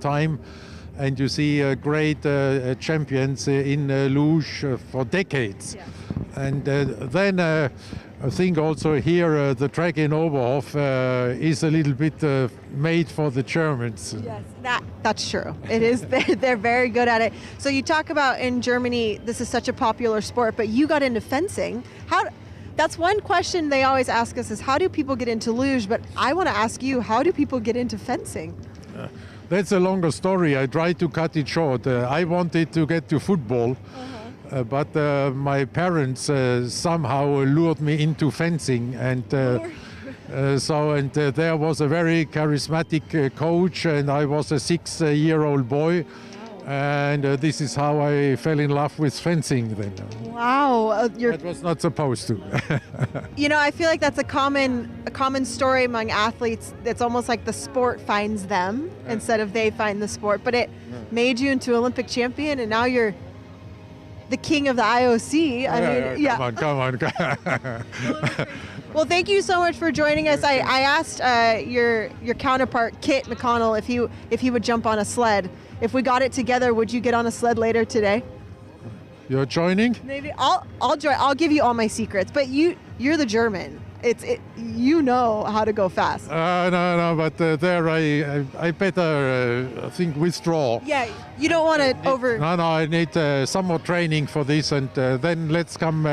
time. And you see great champions in Luge for decades. Yeah. And then I think also here the track in Oberhof is a little bit made for the Germans. Yes, that's true. It is. They're very good at it. So you talk about in Germany, this is such a popular sport, but you got into fencing. That's one question they always ask us is how do people get into luge? But I want to ask you, how do people get into fencing? That's a longer story. I tried to cut it short. I wanted to get to football, but my parents somehow lured me into fencing, and there was a very charismatic coach, and I was a 6-year-old boy. And this is how I fell in love with fencing then. Wow. That was not supposed to. I feel like that's a common story among athletes. It's almost like the sport finds them instead of they find the sport. But it made you into Olympic champion, and now you're the king of the IOC. Come on. Well, thank you so much for joining us. I asked your counterpart, Kit McConnell, if he would jump on a sled. If we got it together, would you get on a sled later today? You're joining? Maybe I'll join. I'll give you all my secrets. But you're the German. You know how to go fast. No, but there I better think withdraw. Yeah, you don't want to over. No, I need some more training for this, and then let's come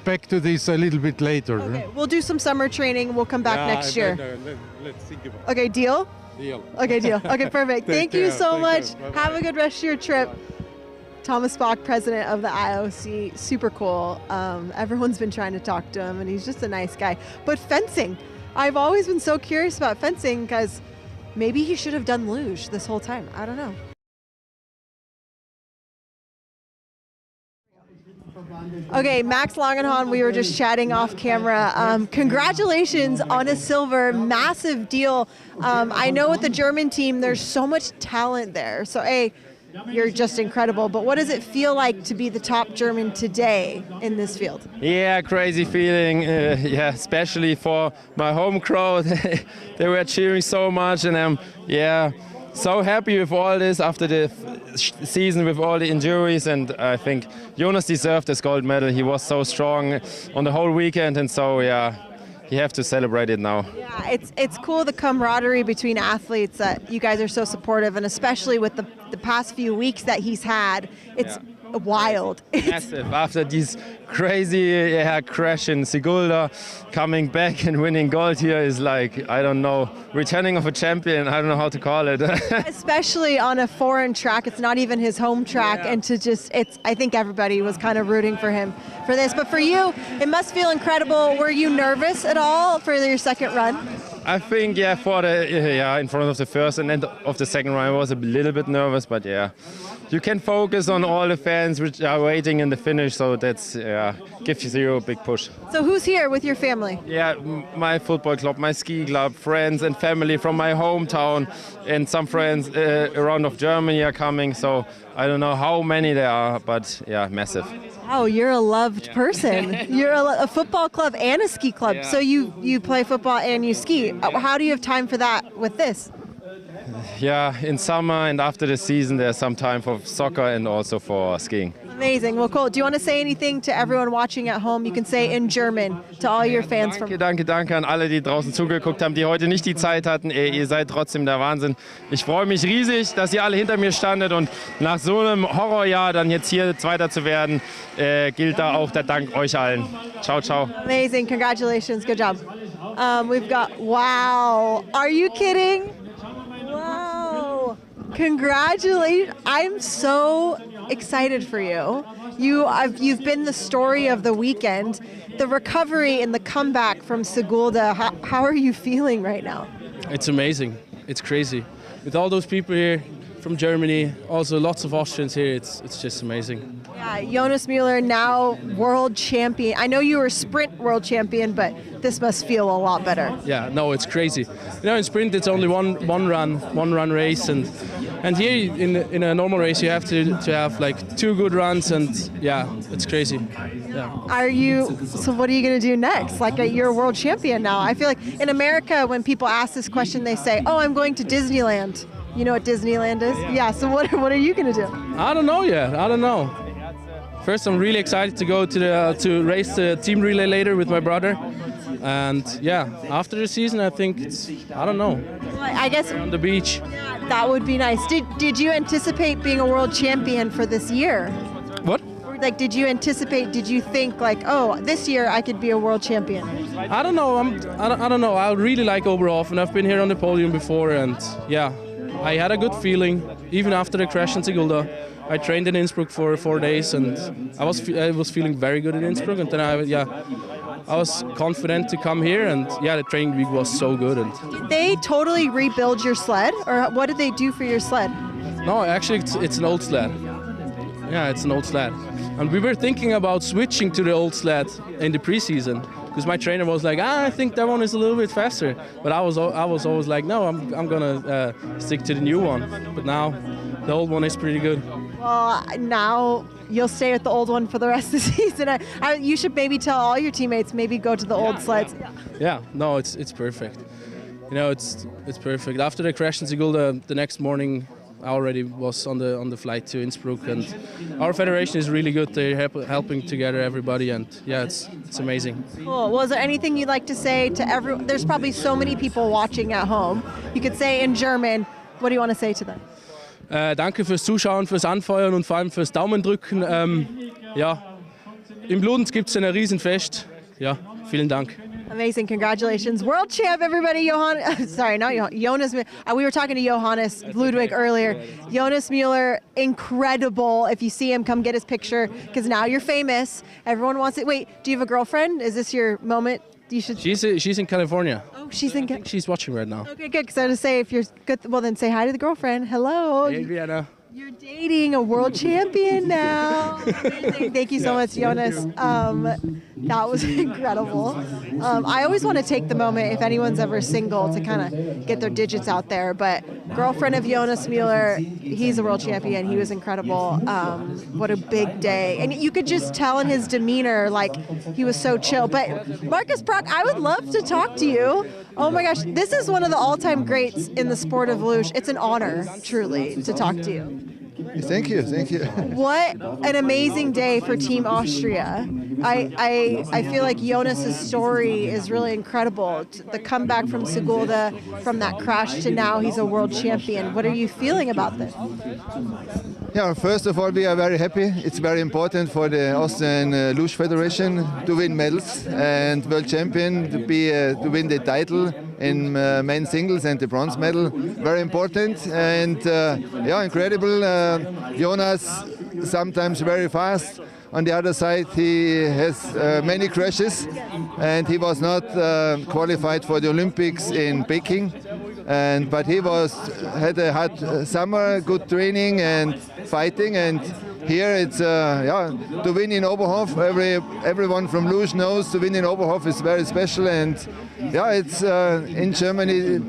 back to this a little bit later. Okay, we'll do some summer training. We'll come back next year. Let's think about it. Okay, deal? Deal. Okay, deal. Okay, perfect. Thank you so much. Bye-bye. Have a good rest of your trip. Thomas Bach, president of the IOC, super cool. Everyone's been trying to talk to him, and he's just a nice guy. But fencing, I've always been so curious about fencing because maybe he should have done luge this whole time. I don't know. Okay, Max Langenhahn, we were just chatting off camera. Congratulations on a silver, massive deal. I know with the German team, there's so much talent there. So, you're just incredible. But what does it feel like to be the top German today in this field? Yeah, crazy feeling. Especially for my home crowd. They were cheering so much, and I'm so happy with all this after the season with all the injuries. And I think Jonas deserved this gold medal. He was so strong on the whole weekend, and so you have to celebrate it now. Yeah, it's cool, the camaraderie between athletes, that you guys are so supportive, and especially with the past few weeks that he's had, it's wild. Massive. After this crazy crash in Sigulda, coming back and winning gold here is like, I don't know, returning of a champion. I don't know how to call it. Especially on a foreign track. It's not even his home track. And I think everybody was kind of rooting for him for this. But for you, it must feel incredible. Were you nervous at all for your second run? I think, for in front of the first and end of the second round, I was a little bit nervous, but you can focus on all the fans which are waiting in the finish, so that's gives you a big push. So who's here with your family? Yeah, my football club, my ski club, friends and family from my hometown, and some friends around of Germany are coming, so I don't know how many there are, but massive. Oh, you're a loved person. You're a football club and a ski club. Yeah. So you play football and you ski. How do you have time for that with this? Yeah, in summer and after the season, there's some time for soccer and also for skiing. Amazing. Well, cool. Do you want to say anything to everyone watching at home? You can say in German to all your fans. Danke an alle, die draußen zugeguckt haben, die heute nicht die Zeit hatten. Ihr seid trotzdem der Wahnsinn. Ich freue mich riesig, dass ihr alle hinter mir standet, und nach so einem Horrorjahr dann jetzt hier Zweiter zu werden, gilt da auch der Dank euch allen. Ciao, ciao. Amazing. Congratulations. Good job. We've got, wow. Are you kidding? Wow. Congratulations. I'm so excited for you. You've been the story of the weekend. The recovery and the comeback from Sigulda. How are you feeling right now? It's amazing. It's crazy. With all those people here from Germany, also lots of Austrians here, it's just amazing. Yeah, Jonas Müller, now world champion. I know you were sprint world champion, but this must feel a lot better. Yeah, no, it's crazy. In sprint it's only one run race, and here in a normal race you have to have like 2 good runs, and it's crazy. Yeah. So what are you going to do next? Like you're a world champion now. I feel like in America when people ask this question they say, "Oh, I'm going to Disneyland." You know what Disneyland is? Yeah, so what are you going to do? I don't know yet. I don't know. First, I'm really excited to go to race the team relay later with my brother. And after the season, I think I don't know. I guess on the beach. Yeah, that would be nice. Did you anticipate being a world champion for this year? What? Like, did you think like, oh, this year I could be a world champion? I don't know. I don't know. I really like Oberhof, and I've been here on the podium before, and I had a good feeling even after the crash in Sigulda. I trained in Innsbruck for 4 days, and I was feeling very good in Innsbruck, and then I was confident to come here, and the training week was so good. And did they totally rebuild your sled, or what did they do for your sled? No, actually it's an old sled. Yeah, it's an old sled, and we were thinking about switching to the old sled in the preseason. Because my trainer was like, I think that one is a little bit faster. But I was always like, no, I'm gonna stick to the new one. But now the old one is pretty good. Well, now you'll stay with the old one for the rest of the season. You should maybe tell all your teammates, maybe go to the old sleds. Yeah, no, it's perfect. You know, it's perfect. After the crash in Sigulda, the next morning I already was on the flight to Innsbruck, and our federation is really good. They're helping together everybody, and yeah, it's amazing. Cool. Well, is there anything you'd like to say to everyone? There's probably so many people watching at home. You could say in German. What do you want to say to them? Danke fürs Zuschauen, fürs Anfeuern und vor allem fürs Daumendrücken. Ja, im Bludenz gibt es ein Riesenfest. Ja, vielen Dank. Amazing, congratulations. World champ, everybody. Jonas. We were talking to Johannes Ludwig earlier. Jonas Müller, incredible. If you see him, come get his picture, because now you're famous. Everyone wants it. Wait, do you have a girlfriend? Is this your moment? You should. She's in California. Oh, she's watching right now. Okay, good, because I was going to say, if you're good, well, then say hi to the girlfriend. Hello. Hey, Vienna. You're dating a world champion now. Amazing. Thank you so much, Jonas. That was incredible. I always want to take the moment, if anyone's ever single, to kind of get their digits out there. But girlfriend of Jonas Müller, he's a world champion. He was incredible. What a big day. And you could just tell in his demeanor, like, he was so chill. But Marcus Prock, I would love to talk to you. Oh my gosh, this is one of the all-time greats in the sport of luge. It's an honor, truly, to talk to you. Thank you, thank you. What an amazing day for Team Austria. I feel like Jonas's story is really incredible. The comeback from Sigulda, from that crash to now he's a world champion. What are you feeling about this? Yeah, first of all, we are very happy. It's very important for the Austrian Luge Federation to win medals, and world champion to win the title in men's singles and the bronze medal. Very important, and yeah, incredible. Jonas sometimes very fast. On the other side, he has many crashes, and he was not qualified for the Olympics in Peking. But he had a hot summer, good training and fighting, and here it's to win in Oberhof. Everyone from Luge knows to win in Oberhof is very special, and yeah, it's in Germany.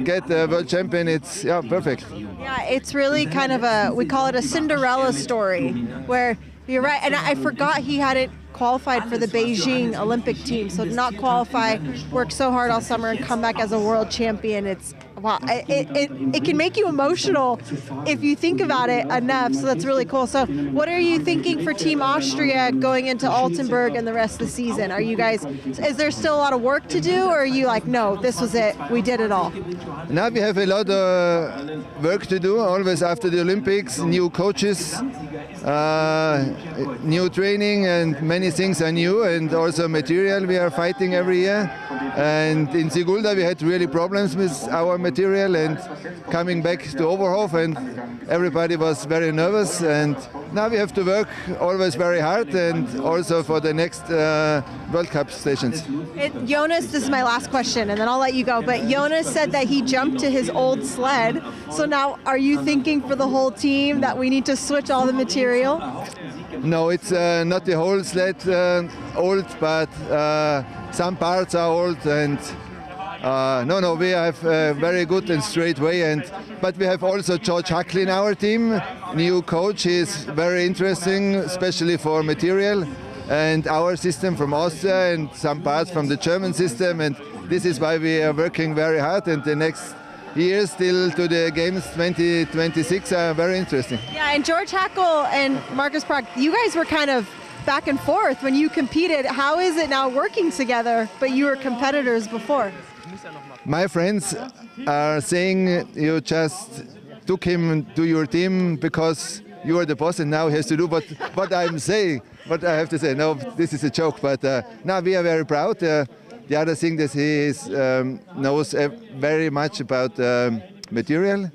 Get the world champion, it's perfect. Yeah, it's really kind of we call it a Cinderella story, where you're right, and I forgot he hadn't qualified for the Beijing Olympic team, so to not qualify, work so hard all summer and come back as a world champion, it's wow. It can make you emotional if you think about it enough, so that's really cool. So what are you thinking for Team Austria going into Altenburg and the rest of the season? Are you guys, is there still a lot of work to do, or are you like, no, this was it, we did it all? Now we have a lot of work to do, always after the Olympics, new coaches, new training, and many things are new, and also material we are fighting every year. And in Sigulda we had really problems with our material, and coming back to Oberhof, and everybody was very nervous, and now we have to work always very hard, and also for the next World Cup stations. Jonas, this is my last question and then I'll let you go, but Jonas said that he jumped to his old sled, so now are you thinking for the whole team that we need to switch all the material? No, it's not the whole sled old, but some parts are old, and no, we have a very good and straight way, but we have also George Huckley in our team, new coach. He's very interesting, especially for material, and our system from Austria and some parts from the German system, and this is why we are working very hard, and the next years still to the Games 2026 are very interesting. Yeah, and George Hackel and Marcus Prock, you guys were kind of back and forth when you competed. How is it now working together, but you were competitors before? My friends are saying you just took him to your team because you are the boss, and now he has to do what I'm saying. But I have to say, no, this is a joke. But now we are very proud. The other thing that he knows very much about material,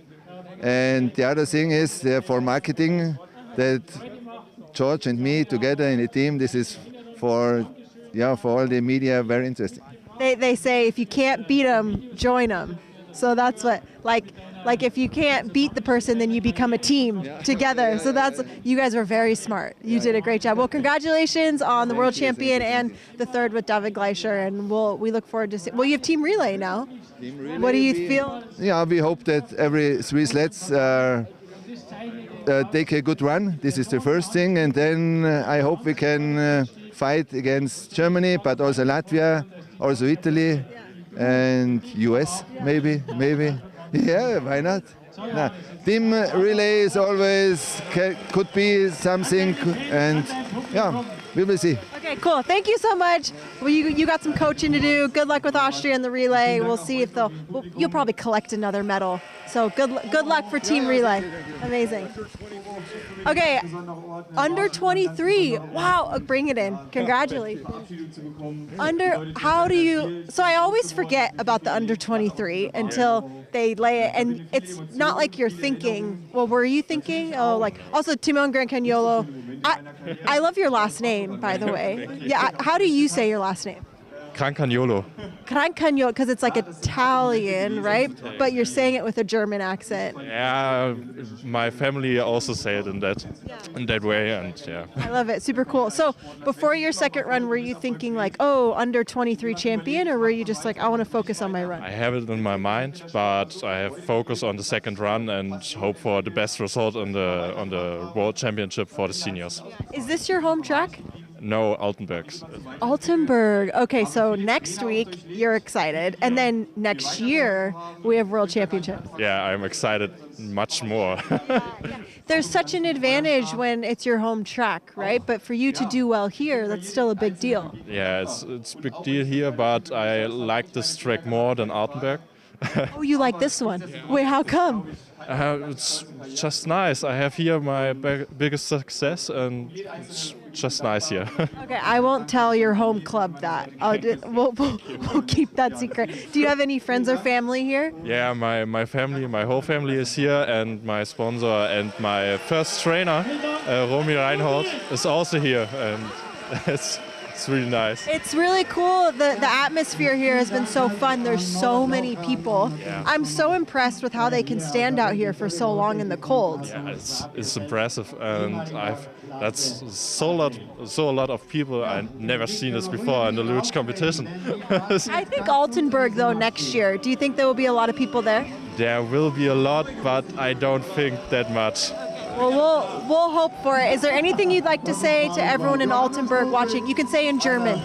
and the other thing is for marketing, that George and me together in a team. This is for all the media very interesting. They say if you can't beat them, join them. So that's what, like if you can't beat the person, then you become a team together. So that's, you guys were very smart. You did a great job. Well, congratulations on the world champion and the third with David Gleicher, and we look forward to you have team relay now. What do you feel? Yeah, we hope that every 3 sleds are take a good run. This is the first thing, and then I hope we can fight against Germany, but also Latvia, also Italy, and US, maybe. Yeah, why not? Nah. Team relay is always could be something, and yeah, we will see. Okay, cool. Thank you so much. Well, you got some coaching to do. Good luck with Austria in the relay. We'll see if you'll probably collect another medal. So good luck for team relay. Amazing. Okay, under 23. Wow, bring it in. Congratulations. So I always forget about the under 23 until they lay it, and it's not like you're thinking, well, were you thinking? Oh, like, also Timon Grancagnolo. I love your last name, by the way. Yeah, how do you say your last name? Grancagnolo. Grancagnolo, because it's like Italian, right? But you're saying it with a German accent. Yeah, my family also say it in that way, and yeah. I love it. Super cool. So before your second run, were you thinking like, oh, under 23 champion, or were you just like, I want to focus on my run? I have it in my mind, but I have focus on the second run and hope for the best result on the World Championship for the seniors. Is this your home track? No, Altenberg's. Altenberg. Okay, so next week you're excited, and then next year we have World Championships. Yeah, I'm excited much more. There's such an advantage when it's your home track, right? But for you to do well here, that's still a big deal. Yeah, it's a big deal here, but I like this track more than Altenberg. Oh, you like this one? Wait, how come? It's just nice. I have here my biggest success, and it's just nice here. Okay, I won't tell your home club that. We'll keep that secret. Do you have any friends or family here? Yeah, my family, my whole family is here, and my sponsor and my first trainer, Romy Reinhardt, is also here, and it's really nice. It's really cool. The atmosphere here has been so fun. There's so many people. Yeah. I'm so impressed with how they can stand out here for so long in the cold. Yeah, it's impressive, and that's so a lot of people. I've never seen this before in the Luge competition. I think Altenberg though next year. Do you think there will be a lot of people there? There will be a lot, but I don't think that much. Well, we'll hope for it. Is there anything you'd like to say to everyone in Altenberg watching? You can say in German.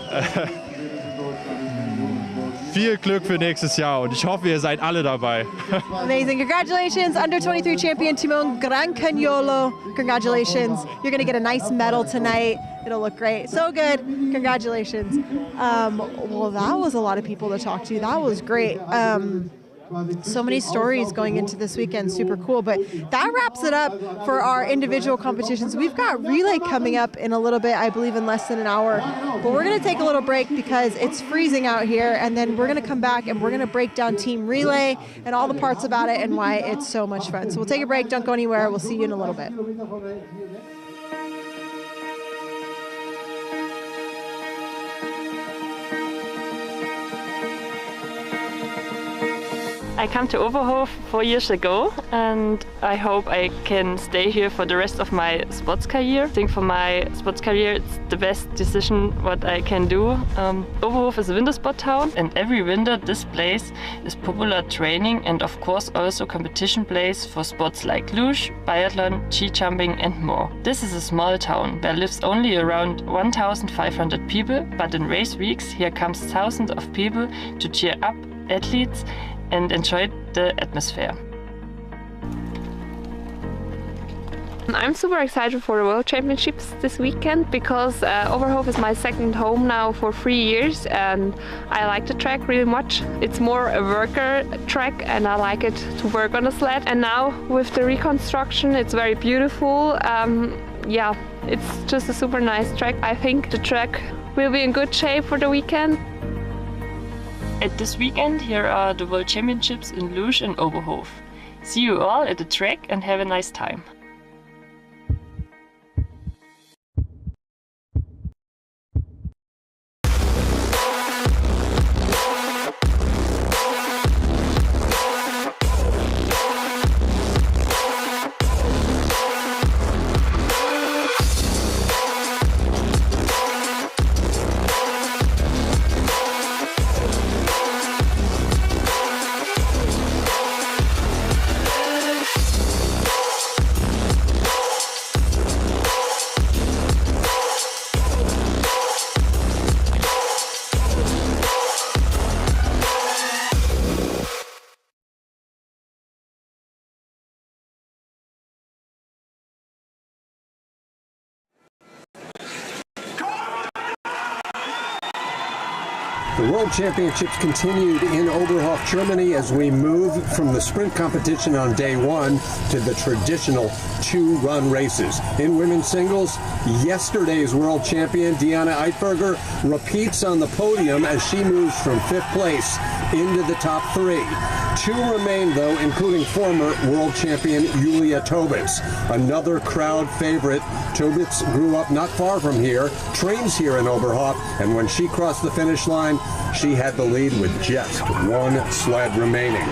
Viel Glück für nächstes Jahr, und ich hoffe, ihr seid alle dabei. Amazing. Congratulations, under 23 champion Timon Grancagnolo. Congratulations. You're going to get a nice medal tonight. It'll look great. So good. Congratulations. Well, that was a lot of people to talk to. That was great. So many stories going into this weekend, super cool. But that wraps it up for our individual competitions. We've got relay coming up in a little bit, I believe in less than an hour. But we're going to take a little break because it's freezing out here, and then we're going to come back and we're going to break down team relay and all the parts about it and why it's so much fun. So we'll take a break. Don't go anywhere. We'll see you in a little bit. I came to Oberhof 4 years ago, and I hope I can stay here for the rest of my sports career. I think for my sports career it's the best decision what I can do. Oberhof is a winter sport town, and every winter this place is popular training and of course also competition place for sports like luge, biathlon, ski jumping and more. This is a small town where lives only around 1,500 people, but in race weeks here comes thousands of people to cheer up athletes and enjoy the atmosphere. I'm super excited for the World Championships this weekend because Oberhof is my second home now for 3 years, and I like the track really much. It's more a worker track and I like it to work on a sled. And now with the reconstruction it's very beautiful. Yeah, it's just a super nice track. I think the track will be in good shape for the weekend. At this weekend here are the World Championships in Luge and Oberhof. See you all at the track and have a nice time. The World Championships continued in Oberhof, Germany, as we move from the sprint competition on day one to the traditional two-run races. In women's singles, yesterday's world champion Diana Eitberger repeats on the podium as she moves from 5th place into the top 3. 2 remain, though, including former world champion Julia Tobitz, another crowd favorite. Tobitz grew up not far from here, trains here in Oberhof, and when she crossed the finish line, she had the lead with just 1 sled remaining.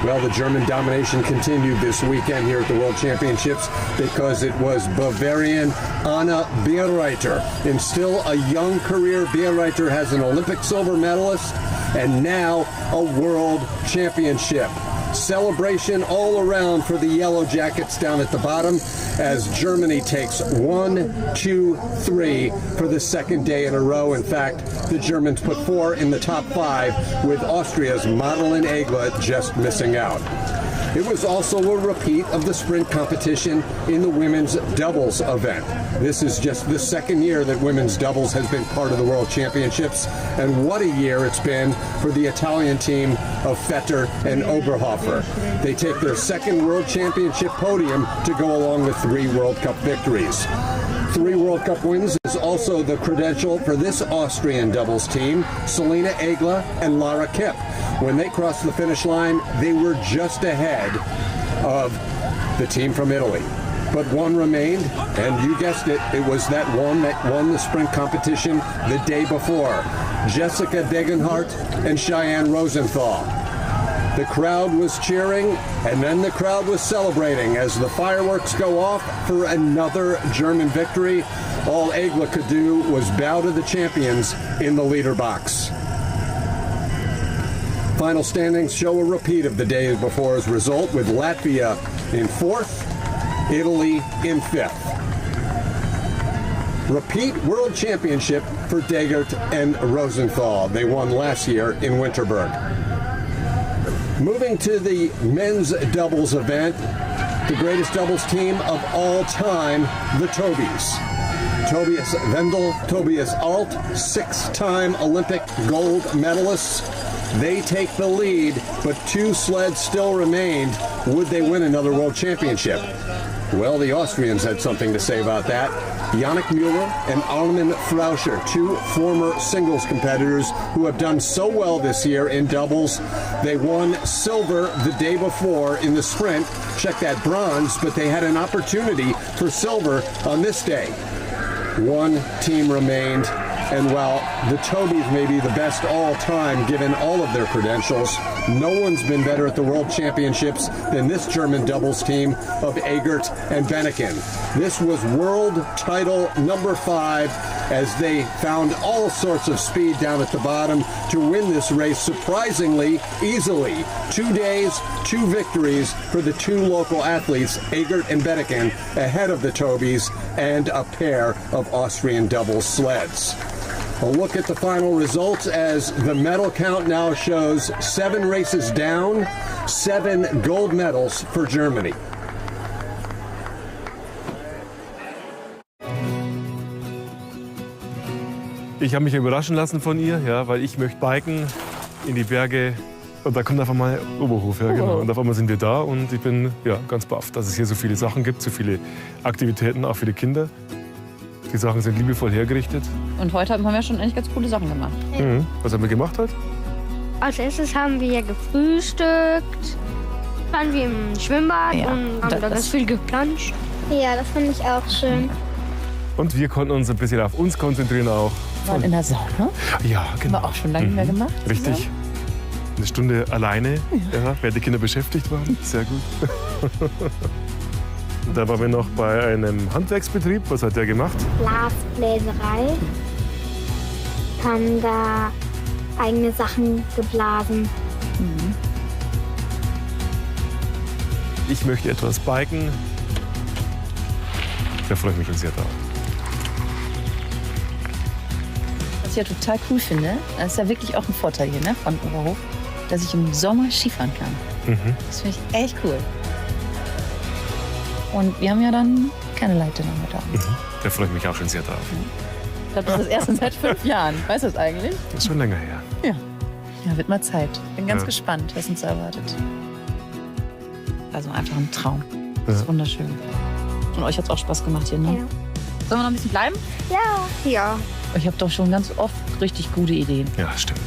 Well, the German domination continued this weekend here at the World Championships because it was Bavarian Anna Bierreiter. In still a young career, Bierreiter has an Olympic silver medalist and now a World Championship. Celebration all around for the Yellow Jackets down at the bottom as Germany takes 1, 2, 3 for the second day in a row. In fact, the Germans put 4 in the top 5 with Austria's Madeleine Egler just missing out. It was also a repeat of the sprint competition in the women's doubles event. This is just the second year that women's doubles has been part of the World Championships, and what a year it's been for the Italian team of Vetter and Oberhofer. They take their second World Championship podium to go along with 3 World Cup victories. 3 World Cup wins is also the credential for this Austrian doubles team, Selina Egler and Lara Kipp. When they crossed the finish line, they were just ahead of the team from Italy. But 1 remained, and you guessed it, it was that one that won the sprint competition the day before, Jessica Degenhardt and Cheyenne Rosenthal. The crowd was cheering, and then the crowd was celebrating as the fireworks go off for another German victory. All Egler could do was bow to the champions in the leader box. Final standings show a repeat of the day before's result, with Latvia in 4th, Italy in 5th. Repeat World Championship for Degert and Rosenthal. They won last year in Winterberg. Moving to the men's doubles event, the greatest doubles team of all time, the Tobys. Tobias Wendel, Tobias Alt, 6-time Olympic gold medalists. They take the lead, but 2 sleds still remained. Would they win another World Championship? Well, the Austrians had something to say about that. Yannick Müller and Armin Frauscher, 2 former singles competitors who have done so well this year in doubles. They won silver the day before in the sprint. Check that, bronze, but they had an opportunity for silver on this day. 1 team remained, and while the Tobys may be the best all time given all of their credentials, no one's been better at the World Championships than this German doubles team of Egert and Beneken. This was world title number 5 as they found all sorts of speed down at the bottom to win this race surprisingly easily. 2 days, 2 victories for the 2 local athletes, Egert and Beneken, ahead of the Tobys and a pair of Austrian doubles sleds. A look at the final results as the medal count now shows 7 races down, 7 gold medals for Germany. Ich habe mich überraschen lassen von ihr, ja, weil ich möchte biken in die Berge. Und da kommt einfach mal Oberhof, ja, genau. Und auf einmal sind wir da und ich bin ganz baff, dass es hier so viele Sachen gibt, so viele Aktivitäten, auch für die Kinder. Die Sachen sind liebevoll hergerichtet. Und heute haben wir schon eigentlich ganz coole Sachen gemacht. Mhm. Was haben wir gemacht heute? Als erstes haben wir gefrühstückt, waren wir im Schwimmbad und haben da ganz viel geplanscht. Ja, das fand ich auch schön. Und wir konnten uns ein bisschen auf uns konzentrieren auch. Wir waren in der Sauna. Ja, genau. Haben wir auch schon lange nicht mehr gemacht. Richtig. Zusammen. Eine Stunde alleine, während die Kinder beschäftigt waren. Sehr gut. Da waren wir noch bei einem Handwerksbetrieb. Was hat der gemacht? Glasbläserei. Haben da eigene Sachen geblasen. Mhm. Ich möchte etwas biken. Da freue ich mich schon sehr drauf. Was ich ja total cool finde, das ist ja wirklich auch ein Vorteil hier, ne, von Oberhof, dass ich im Sommer Skifahren kann. Mhm. Das finde ich echt cool. Und wir haben ja dann keine Leite noch da. Mhm. Da freue ich mich auch schon sehr drauf. Ich glaube, das ist das erste seit 5 Jahren. Weißt du das eigentlich? Das ist schon länger her. Ja, wird mal Zeit. Bin ganz gespannt, was uns erwartet. Also einfach ein Traum. Das ist wunderschön. Und euch hat es auch Spaß gemacht hier, ne? Ja. Sollen wir noch ein bisschen bleiben? Ja. Ja. Ich habe doch schon ganz oft richtig gute Ideen. Ja, stimmt.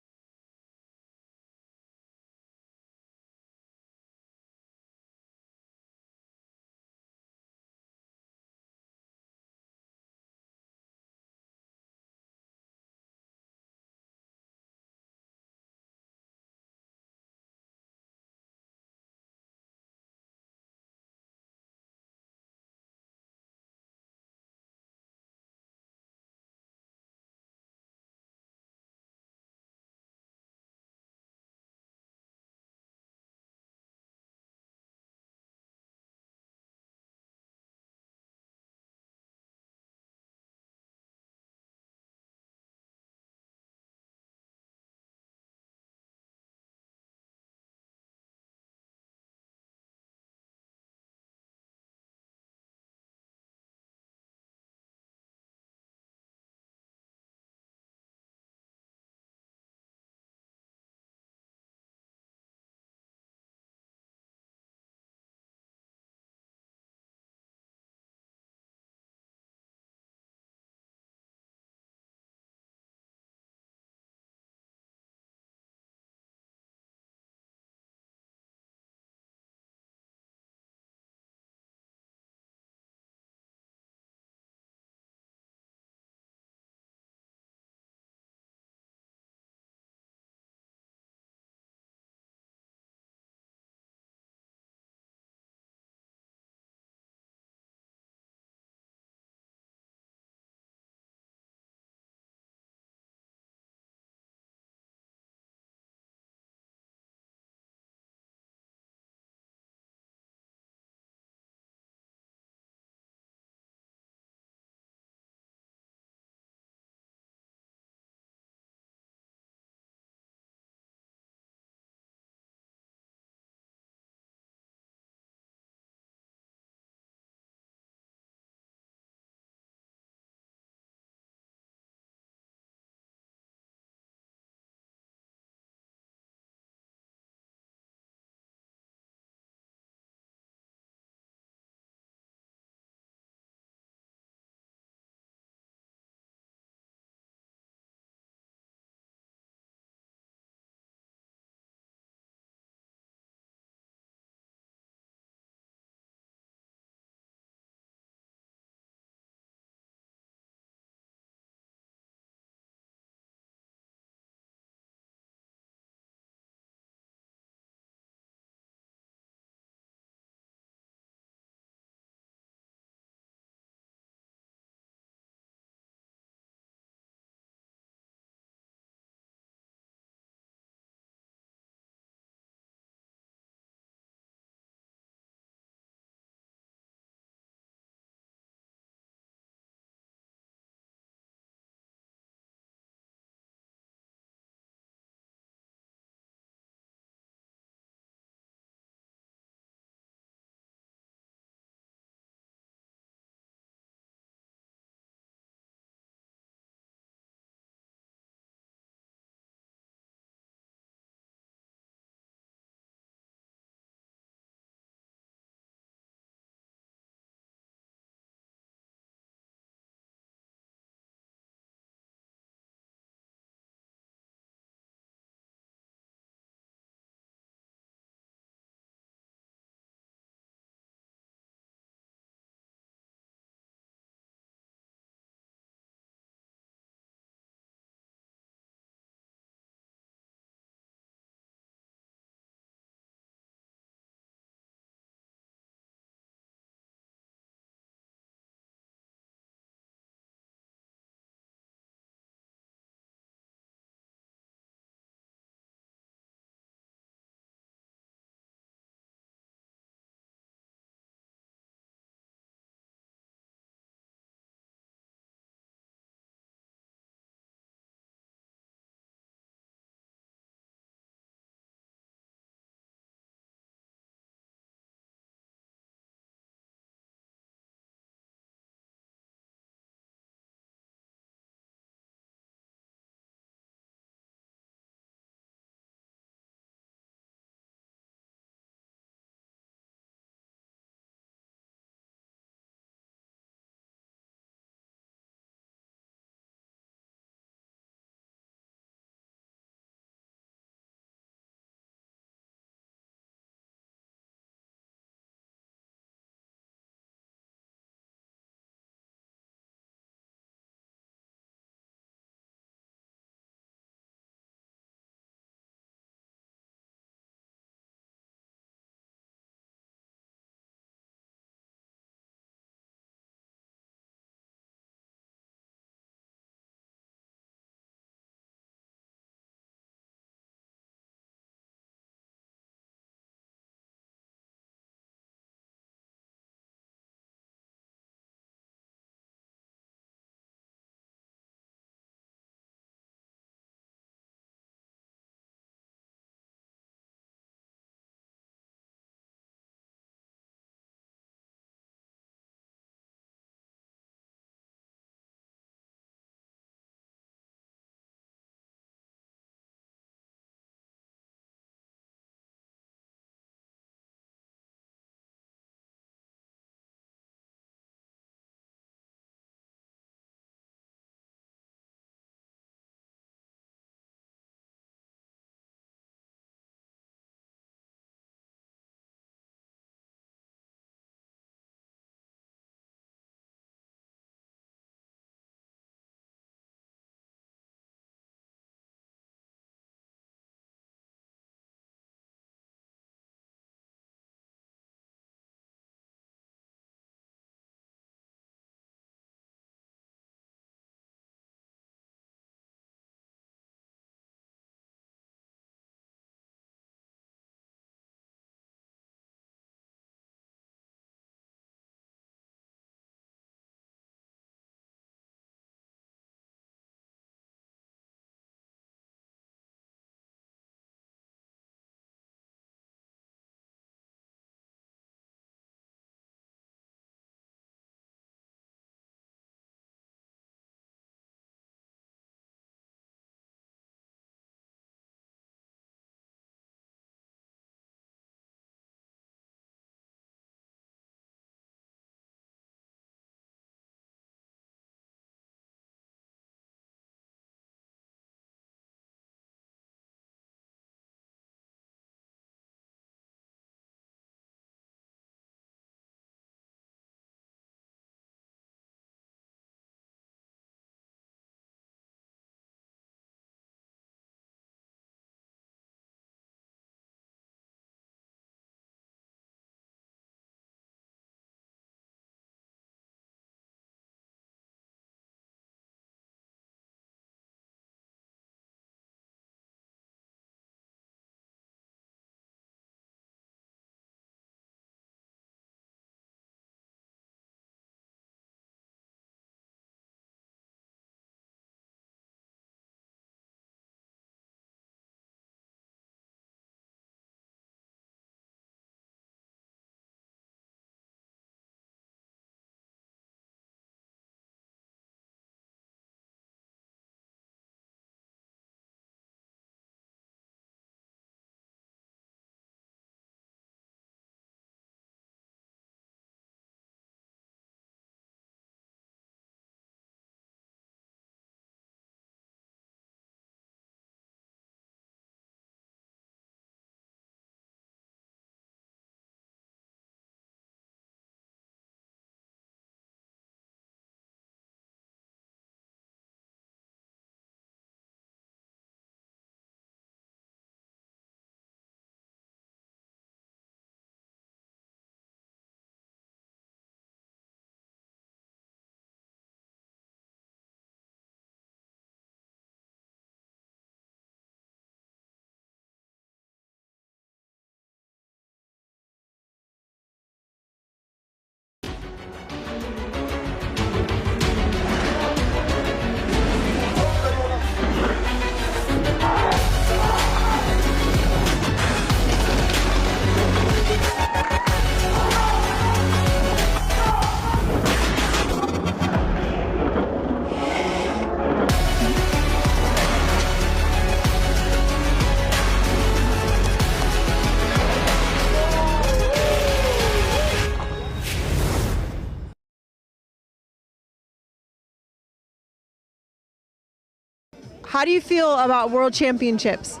How do you feel about World Championships?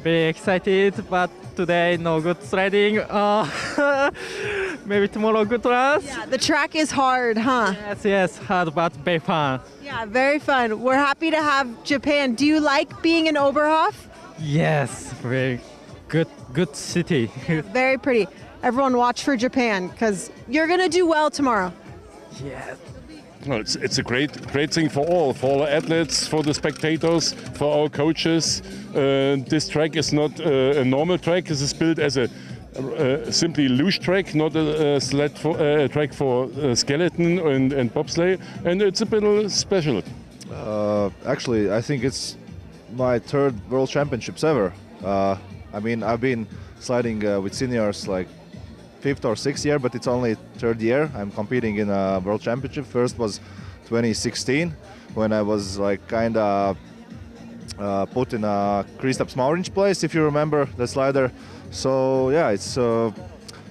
Very excited, but today no good sliding. Maybe tomorrow good runs. Yeah, the track is hard, huh? Yes, hard but very fun. Yeah, very fun. We're happy to have Japan. Do you like being in Oberhof? Yes, very good city. Very pretty. Everyone watch for Japan because you're going to do well tomorrow. Yes. Well, it's a great thing for all athletes, for the spectators, for our coaches. This track is not a normal track. This is built as a simply luge track, not a track for skeleton and bobsleigh, and it's a bit special. Actually, I think it's my third World Championships ever. I mean, I've been sliding with seniors like 5th or 6th year, but it's only 3rd year. I'm competing in a World Championship. First was 2016 when I was like kind of put in a Kristaps Mauriņš place, if you remember the slider. So yeah, it's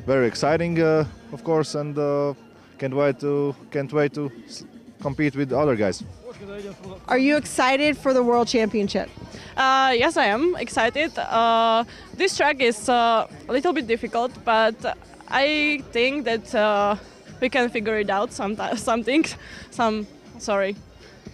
very exciting, of course, and can't wait to compete with other guys. Are you excited for the World Championship? Yes, I am excited. This track is a little bit difficult, but I think that we can figure it out.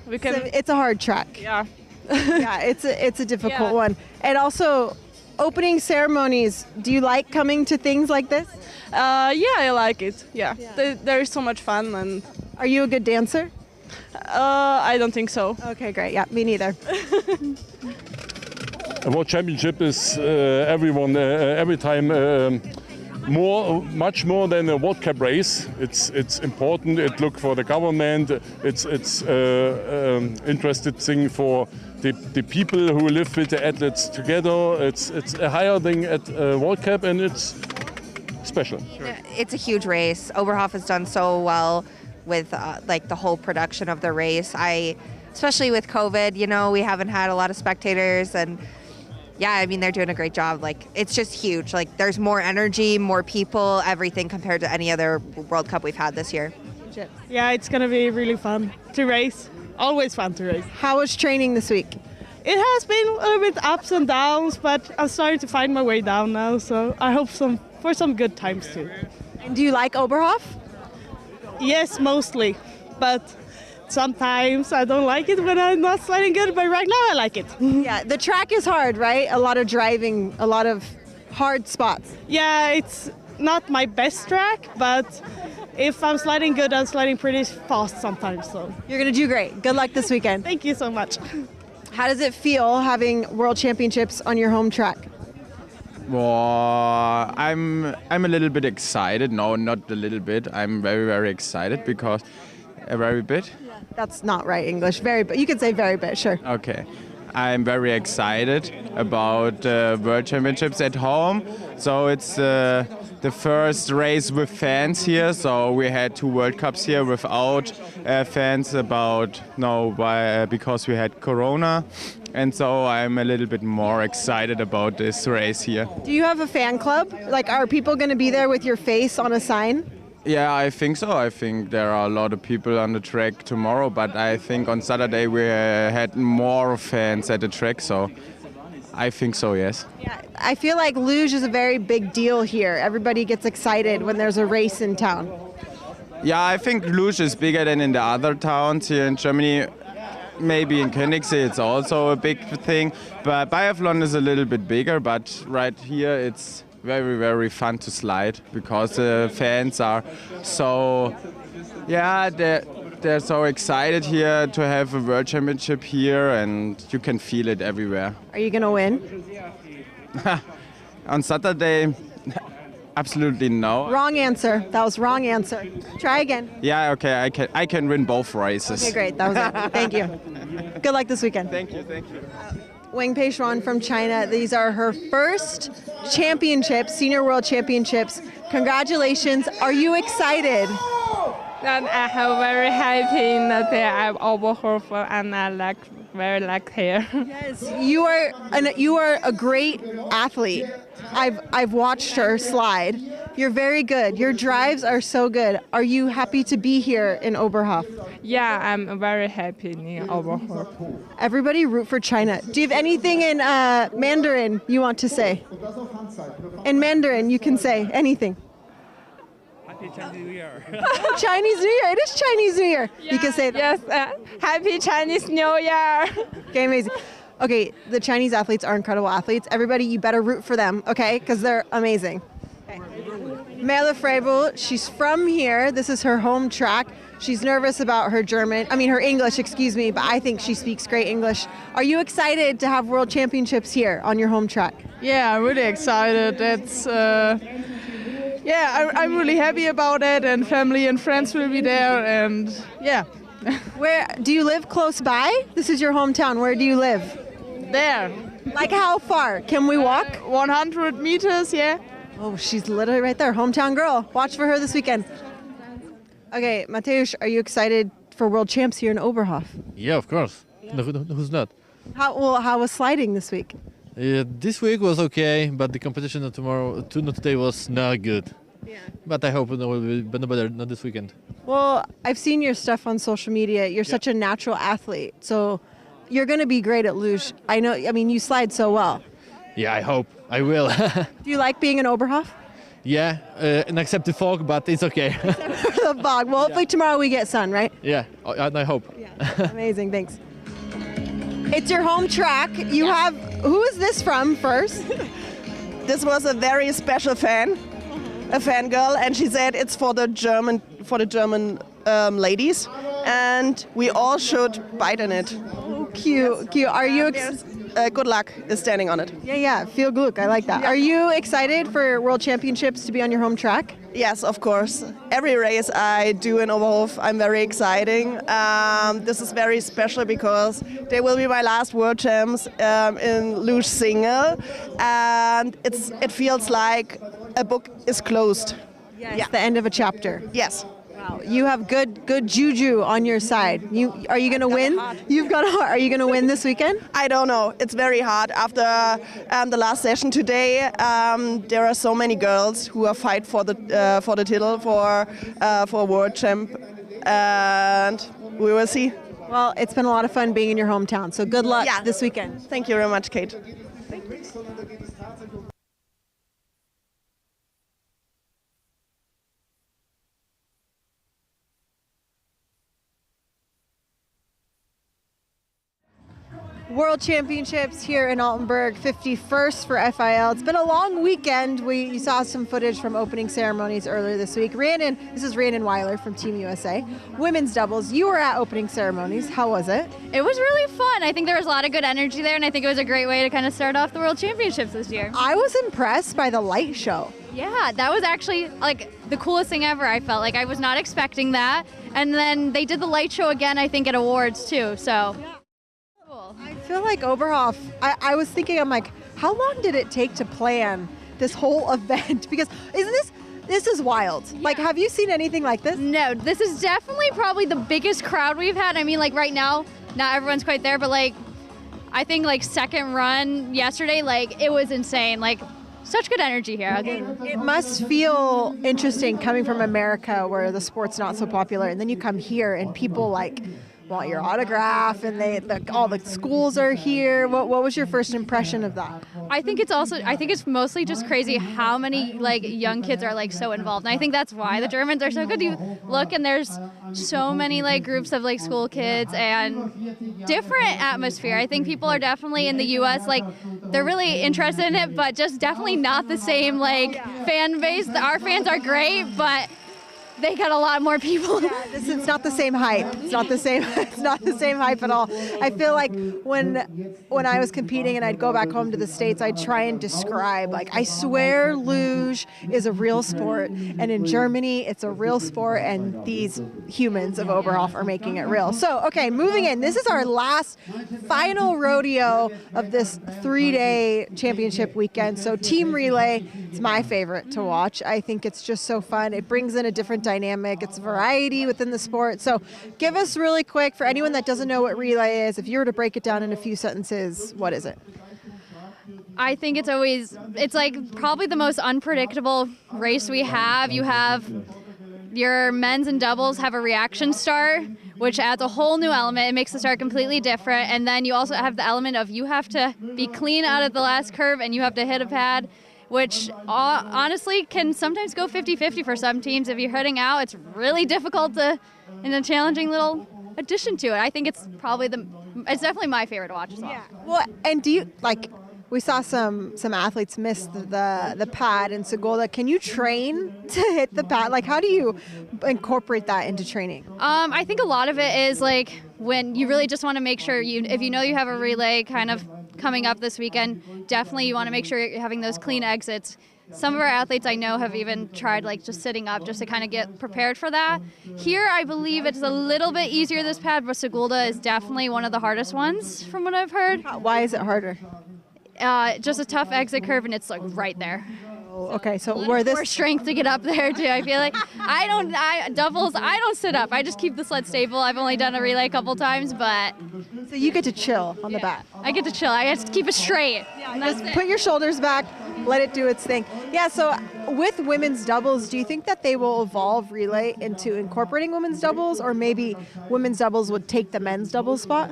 We can. It's a hard track. Yeah. Yeah, it's a difficult one. And also, opening ceremonies. Do you like coming to things like this? Yeah, I like it. Yeah. There is so much fun. And are you a good dancer? I don't think so. Okay, great. Yeah, me neither. A World Championship is every time much more than a World Cup race. It's important. It look for the government. It's interesting thing for the people who live with the athletes together. It's a higher thing at World Cup, and it's special. It's a huge race. Oberhof has done so well with like the whole production of the race. Especially with COVID, we haven't had a lot of spectators, and yeah, I mean, they're doing a great job. Like, it's just huge. Like, there's more energy, more people, everything compared to any other World Cup we've had this year. Yeah, it's going to be really fun to race. Always fun to race. How was training this week? It has been a little bit ups and downs, but I'm starting to find my way down now, so I hope for some good times too. And do you like Oberhof? Yes, mostly, but sometimes I don't like it when I'm not sliding good, but right now I like it. Yeah, the track is hard, right? A lot of driving, a lot of hard spots. Yeah, it's not my best track, but if I'm sliding good, I'm sliding pretty fast sometimes. So you're going to do great. Good luck this weekend. Thank you so much. How does it feel having World Championships on your home track? Well, I'm a little bit excited. No, not a little bit. I'm very, very excited because a very bit. Yeah, that's not right English. Very bit. You can say very bit, sure. Okay. I'm very excited about World Championships at home. So it's the first race with fans here. So we had 2 World Cups here without fans because we had Corona. And so I'm a little bit more excited about this race here. Do you have a fan club? Like, are people going to be there with your face on a sign? Yeah, I think so. I think there are a lot of people on the track tomorrow, but I think on Saturday we had more fans at the track, so I think so, yes. Yeah, I feel like Luge is a very big deal here. Everybody gets excited when there's a race in town. Yeah, I think Luge is bigger than in the other towns here in Germany. Maybe in Königssee it's also a big thing, but biathlon is a little bit bigger, but right here it's very, very fun to slide because the fans are so, they're so excited here to have a World Championship here, and you can feel it everywhere. Are you going to win? On Saturday, absolutely no. Wrong answer. That was wrong answer. Try again. Yeah, okay, I can win both races. Okay, great. That was it. Thank you. Good luck this weekend. Thank you. Wang Pei-Xuan from China. These are her first championships, Senior World Championships. Congratulations. Are you excited? And I am very happy that I am Oberhof and I like very lucky here. Yes, you are a great athlete. I've watched her slide. You're very good. Your drives are so good. Are you happy to be here in Oberhof? Yeah, I'm very happy in Oberhof. Everybody root for China. Do you have anything in Mandarin you want to say? In Mandarin, you can say anything. Happy Chinese New Year. Chinese New Year. It is Chinese New Year. Yeah, you can say that. Yes, Happy Chinese New Year. Okay, amazing. Okay, the Chinese athletes are incredible athletes. Everybody, you better root for them, okay? Because they're amazing. Okay. Merle Freibel, she's from here. This is her home track. She's nervous about her her English, excuse me, but I think she speaks great English. Are you excited to have World Championships here on your home track? Yeah, I'm really excited. It's I'm really happy about it, and family and friends will be there, and yeah. Where do you live? Close by? This is your hometown. Where do you live? There. Like how far? Can we walk? 100 meters, yeah. Oh, she's literally right there. Hometown girl. Watch for her this weekend. Okay, Mateusz, are you excited for World Champs here in Oberhof? Yeah, of course. Yeah. No, who's not? How was sliding this week? This week was okay, but the competition today was not good. Yeah. But I hope it will be better, not this weekend. Well, I've seen your stuff on social media. You're such a natural athlete, so you're going to be great at luge. I know. I mean, you slide so well. Yeah, I hope. I will. Do you like being in Oberhof? Yeah, and except the fog, but it's okay. The fog. Well, hopefully tomorrow we get sun, right? Yeah, and I hope. Yeah. Amazing. Thanks. It's your home track. You have. Who is this from first? This was a very special fan, a fangirl, and she said it's for the German ladies, and we all should bite in it. Oh, cute, cute. Are you? Good luck is standing on it. Yeah. Feel good. I like that. Yeah. Are you excited for World Championships to be on your home track? Yes, of course. Every race I do in Oberhof, I'm very exciting. This is very special because they will be my last World Champs in luge single, and it feels like a book is closed. Yes, yeah. The end of a chapter. Yes. Wow, you have good juju on your side. Are you going to win? You've got a heart. Are you going to win this weekend? I don't know. It's very hard. After the last session today, there are so many girls who are fight for the title for World Champ, and we will see. Well, it's been a lot of fun being in your hometown. So good luck this weekend. Thank you very much, Kate. World Championships here in Altenburg, 51st for FIL. It's been a long weekend. You saw some footage from opening ceremonies earlier this week. This is Rhiannon Weiler from Team USA. Women's doubles, you were at opening ceremonies. How was it? It was really fun. I think there was a lot of good energy there, and I think it was a great way to kind of start off the World Championships this year. I was impressed by the light show. Yeah, that was actually like the coolest thing ever. I felt like I was not expecting that. And then they did the light show again, I think, at awards too. So. Yeah. I feel like Oberhof, I was thinking, I'm like, how long did it take to plan this whole event? Because this is wild. Yeah. Like, have you seen anything like this? No, this is definitely probably the biggest crowd we've had. I mean, like right now, not everyone's quite there, but like, I think like second run yesterday, like it was insane. Like such good energy here. It must feel interesting coming from America where the sport's not so popular, and then you come here and people like want your autograph, and all the schools are here. What was your first impression of that? I think it's mostly just crazy how many like young kids are like so involved, and I think that's why the Germans are so good. You look and there's so many like groups of like school kids and different atmosphere. I think people are definitely in the US like they're really interested in it, but just definitely not the same like fan base. Our fans are great, but they got a lot more people. Yeah, it's not the same hype. It's not the same hype at all. I feel like when I was competing and I'd go back home to the States, I'd try and describe, like, I swear luge is a real sport, and in Germany it's a real sport, and these humans of Oberhof are making it real. So, okay, moving in. This is our last final rodeo of this 3-day championship weekend. So team relay is my favorite to watch. I think it's just so fun. It brings in a different dynamic. It's variety within the sport. So give us really quick, for anyone that doesn't know what relay is, if you were to break it down in a few sentences, what is it? I think it's like probably the most unpredictable race we have. You have your men's and doubles have a reaction start, which adds a whole new element. It makes the start completely different. And then you also have the element of you have to be clean out of the last curve and you have to hit a pad, which honestly can sometimes go 50-50 for some teams. If you're heading out, it's really difficult and a challenging little addition to it. I think it's probably it's definitely my favorite to watch as well. Yeah. Well, and do you, we saw some athletes miss the pad in Segulda. Can you train to hit the pad? How do you incorporate that into training? I think a lot of it is when you really just want to make sure if you know you have a relay kind of coming up this weekend, definitely you want to make sure you're having those clean exits. Some of our athletes I know have even tried just sitting up just to kind of get prepared for that. Here I believe it's a little bit easier this pad, but Segulda is definitely one of the hardest ones from what I've heard. Why is it harder? Just a tough exit curve, and it's right there. Okay, so more strength to get up there too. I feel like I don't sit up. I just keep the sled stable. I've only done a relay a couple times, but so you get to chill on the back. I get to chill. I just keep it straight. Just put your shoulders back, let it do its thing. Yeah. So with women's doubles, do you think that they will evolve relay into incorporating women's doubles, or maybe women's doubles would take the men's doubles spot?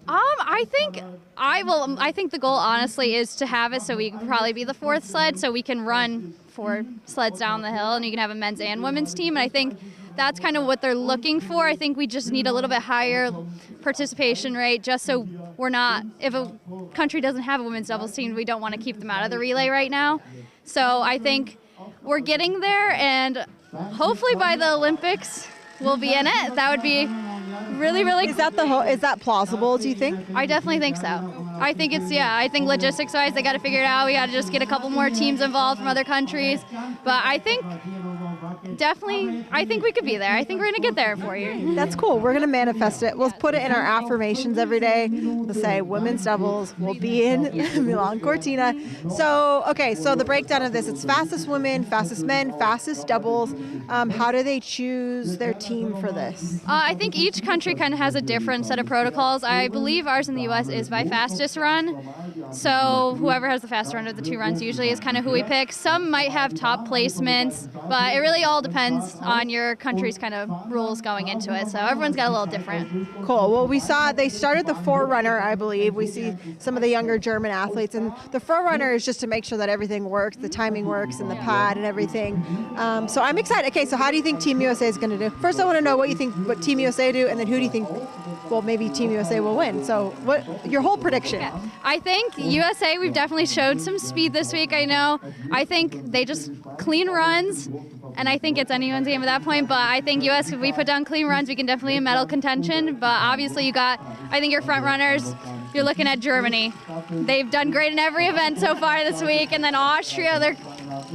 I think the goal honestly is to have it so we can probably be the fourth sled, so we can run 4 sleds down the hill and you can have a men's and women's team. And I think that's kind of what they're looking for. I think we just need a little bit higher participation rate, just so we're not, if a country doesn't have a women's doubles team, we don't want to keep them out of the relay right now. So I think we're getting there, and hopefully by the Olympics we'll be in it. That would be really, really cool. Is that plausible, do you think? I definitely think so. I think I think logistics-wise, they got to figure it out. We got to just get a couple more teams involved from other countries. But I think we could be there. I think we're going to get there for you. That's cool. We're going to manifest it. We'll put it in our affirmations every day. We'll say women's doubles will be in Milan Cortina. So the breakdown of this, it's fastest women, fastest men, fastest doubles. How do they choose their team for this? I think each country kind of has a different set of protocols. I believe ours in the U.S. is by fastest run. So whoever has the fastest run of the 2 runs usually is kind of who we pick. Some might have top placements, but it really all depends on your country's kind of rules going into it. So everyone's got a little different. Cool. Well, we saw they started the forerunner, I believe. We see some of the younger German athletes, and the forerunner is just to make sure that everything works, the timing works, and the pad and everything. So I'm excited. Okay, so how do you think Team USA is going to do? First, I want to know what Team USA do, and then who do you think, maybe Team USA will win. So what your whole prediction? Yeah. I think USA, we've definitely showed some speed this week, I know. I think they just clean runs, and I think it's anyone's game at that point. But I think US, if we put down clean runs, we can definitely in medal contention. But obviously I think your front runners, you're looking at Germany. They've done great in every event so far this week. And then Austria, they're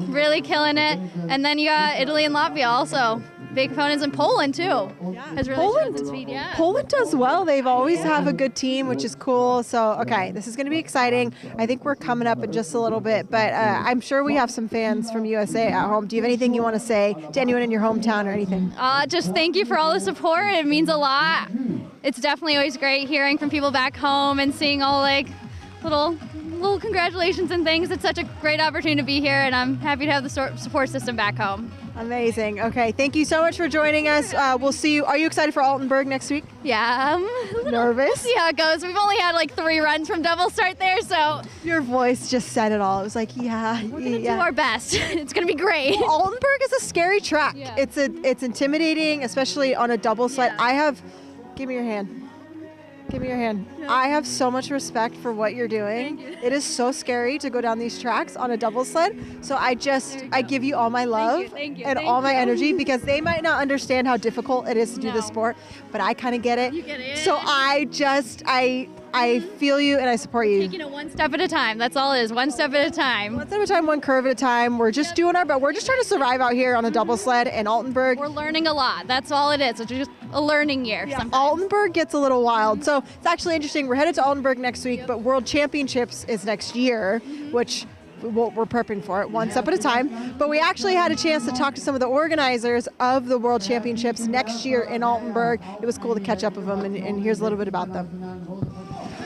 really killing it. And then you got Italy and Latvia also. Big opponents, in Poland too. Has really shown some speed. Yeah. Poland does well. They've always have a good team, which is cool. So, okay, this is going to be exciting. I think we're coming up in just a little bit, but I'm sure we have some fans from USA at home. Do you have anything you want to say to anyone in your hometown or anything? Just thank you for all the support. It means a lot. It's definitely always great hearing from people back home and seeing all little congratulations and things. It's such a great opportunity to be here, and I'm happy to have the support system back home. Amazing. Okay, thank you so much for joining us. We'll see you. Are you excited for Altenburg next week? Yeah, I'm a little nervous. See how it goes. We've only had 3 runs from double start there, so your voice just said it all. It was like, yeah, we're gonna do our best. It's gonna be great. Altenburg is a scary track. Yeah. It's intimidating, especially on a double sled. Yeah. Give me your hand. Give me your hand. Yeah. I have so much respect for what you're doing. Thank you. It is so scary to go down these tracks on a double sled. So I give you all my love and all my energy, because they might not understand how difficult it is to do this sport, but I kind of get it. You get it. So I feel you and I support you. Taking it one step at a time. That's all it is. One step at a time. One step at a time, one curve at a time. We're just doing our best. We're just trying to survive out here on a double sled in Altenburg. We're learning a lot. That's all it is. It's just a learning year. Yeah, Altenburg gets a little wild. So it's actually interesting. We're headed to Altenburg next week, but World Championships is next year, which we're prepping for it one step at a time. But we actually had a chance to talk to some of the organizers of the World Championships next year in Altenburg. It was cool to catch up with them, and here's a little bit about them.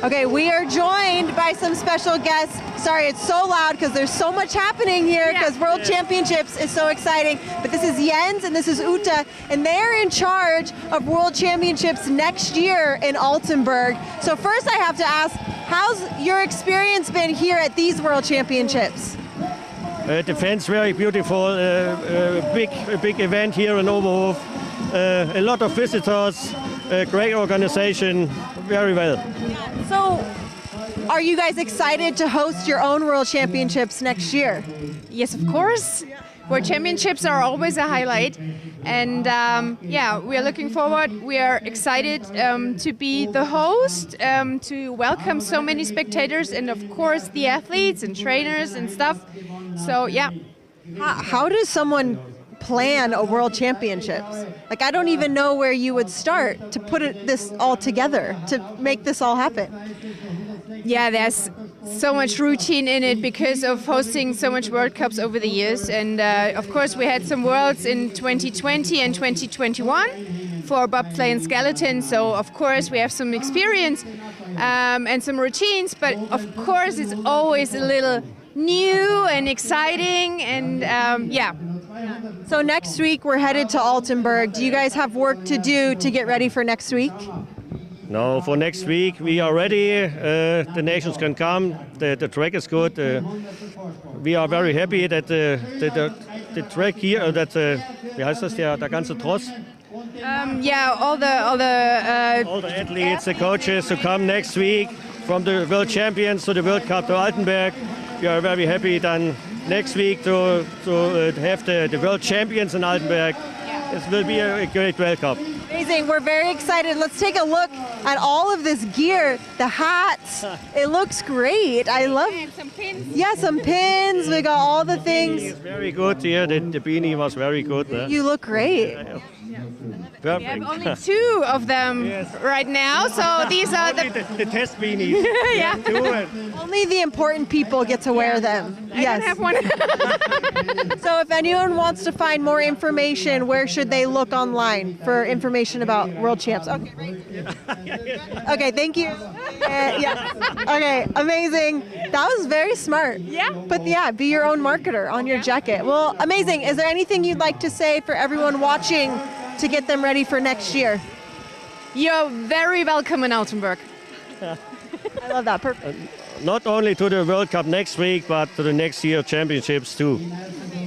Okay, we are joined by some special guests. Sorry, it's so loud because there's so much happening here because World Championships is so exciting. But this is Jens and this is Uta, and they're in charge of World Championships next year in Altenburg. So first I have to ask, how's your experience been here at these World Championships? The fans very beautiful, a big event here in Oberhof, a lot of visitors, great organization, very well. So, are you guys excited to host your own World Championships next year? Yes, of course. World Championships are always a highlight, and yeah, we are looking forward. We are excited to be the host, to welcome so many spectators, and of course the athletes and trainers and stuff. So yeah. How does someone plan a World Championships? Like, I don't even know where you would start to put this all together, to make this all happen. Yeah, there's so much routine in it because of hosting so much World Cups over the years. And of course, we had some Worlds in 2020 and 2021 for bobsleigh and skeleton. So of course, we have some experience and some routines. But of course, it's always a little new and exciting, and yeah. So next week we're headed to Altenburg. Do you guys have work to do to get ready for next week? No, for next week we are ready. The nations can come. The track is good. We are very happy that the track here, wie heißt das, der ganze Tross? Yeah, all the athletes, the coaches to come next week from the World Champions to the World Cup to Altenburg. We are very happy then next week to have the World Champions in Altenburg. This will be a great World Cup. Amazing. We're very excited. Let's take a look at all of this gear, the hats. It looks great. I love it. Some pins. Yeah, some pins. We got all the things. It's very good here. The beanie was very good. You look great. Perfect. We have only 2 of them right now, so these are the test beanies. Yeah. Only the important people get to wear them. I don't have one. So if anyone wants to find more information, where should they look online for information about World Champs? Okay, great. Okay, thank you. Yeah. Okay, amazing. That was very smart. Yeah. But yeah, be your own marketer on your jacket. Well, amazing. Is there anything you'd like to say for everyone watching to get them ready for next year? You're very welcome in Altenburg. I love that. Perfect. Not only to the World Cup next week, but to the next year championships too.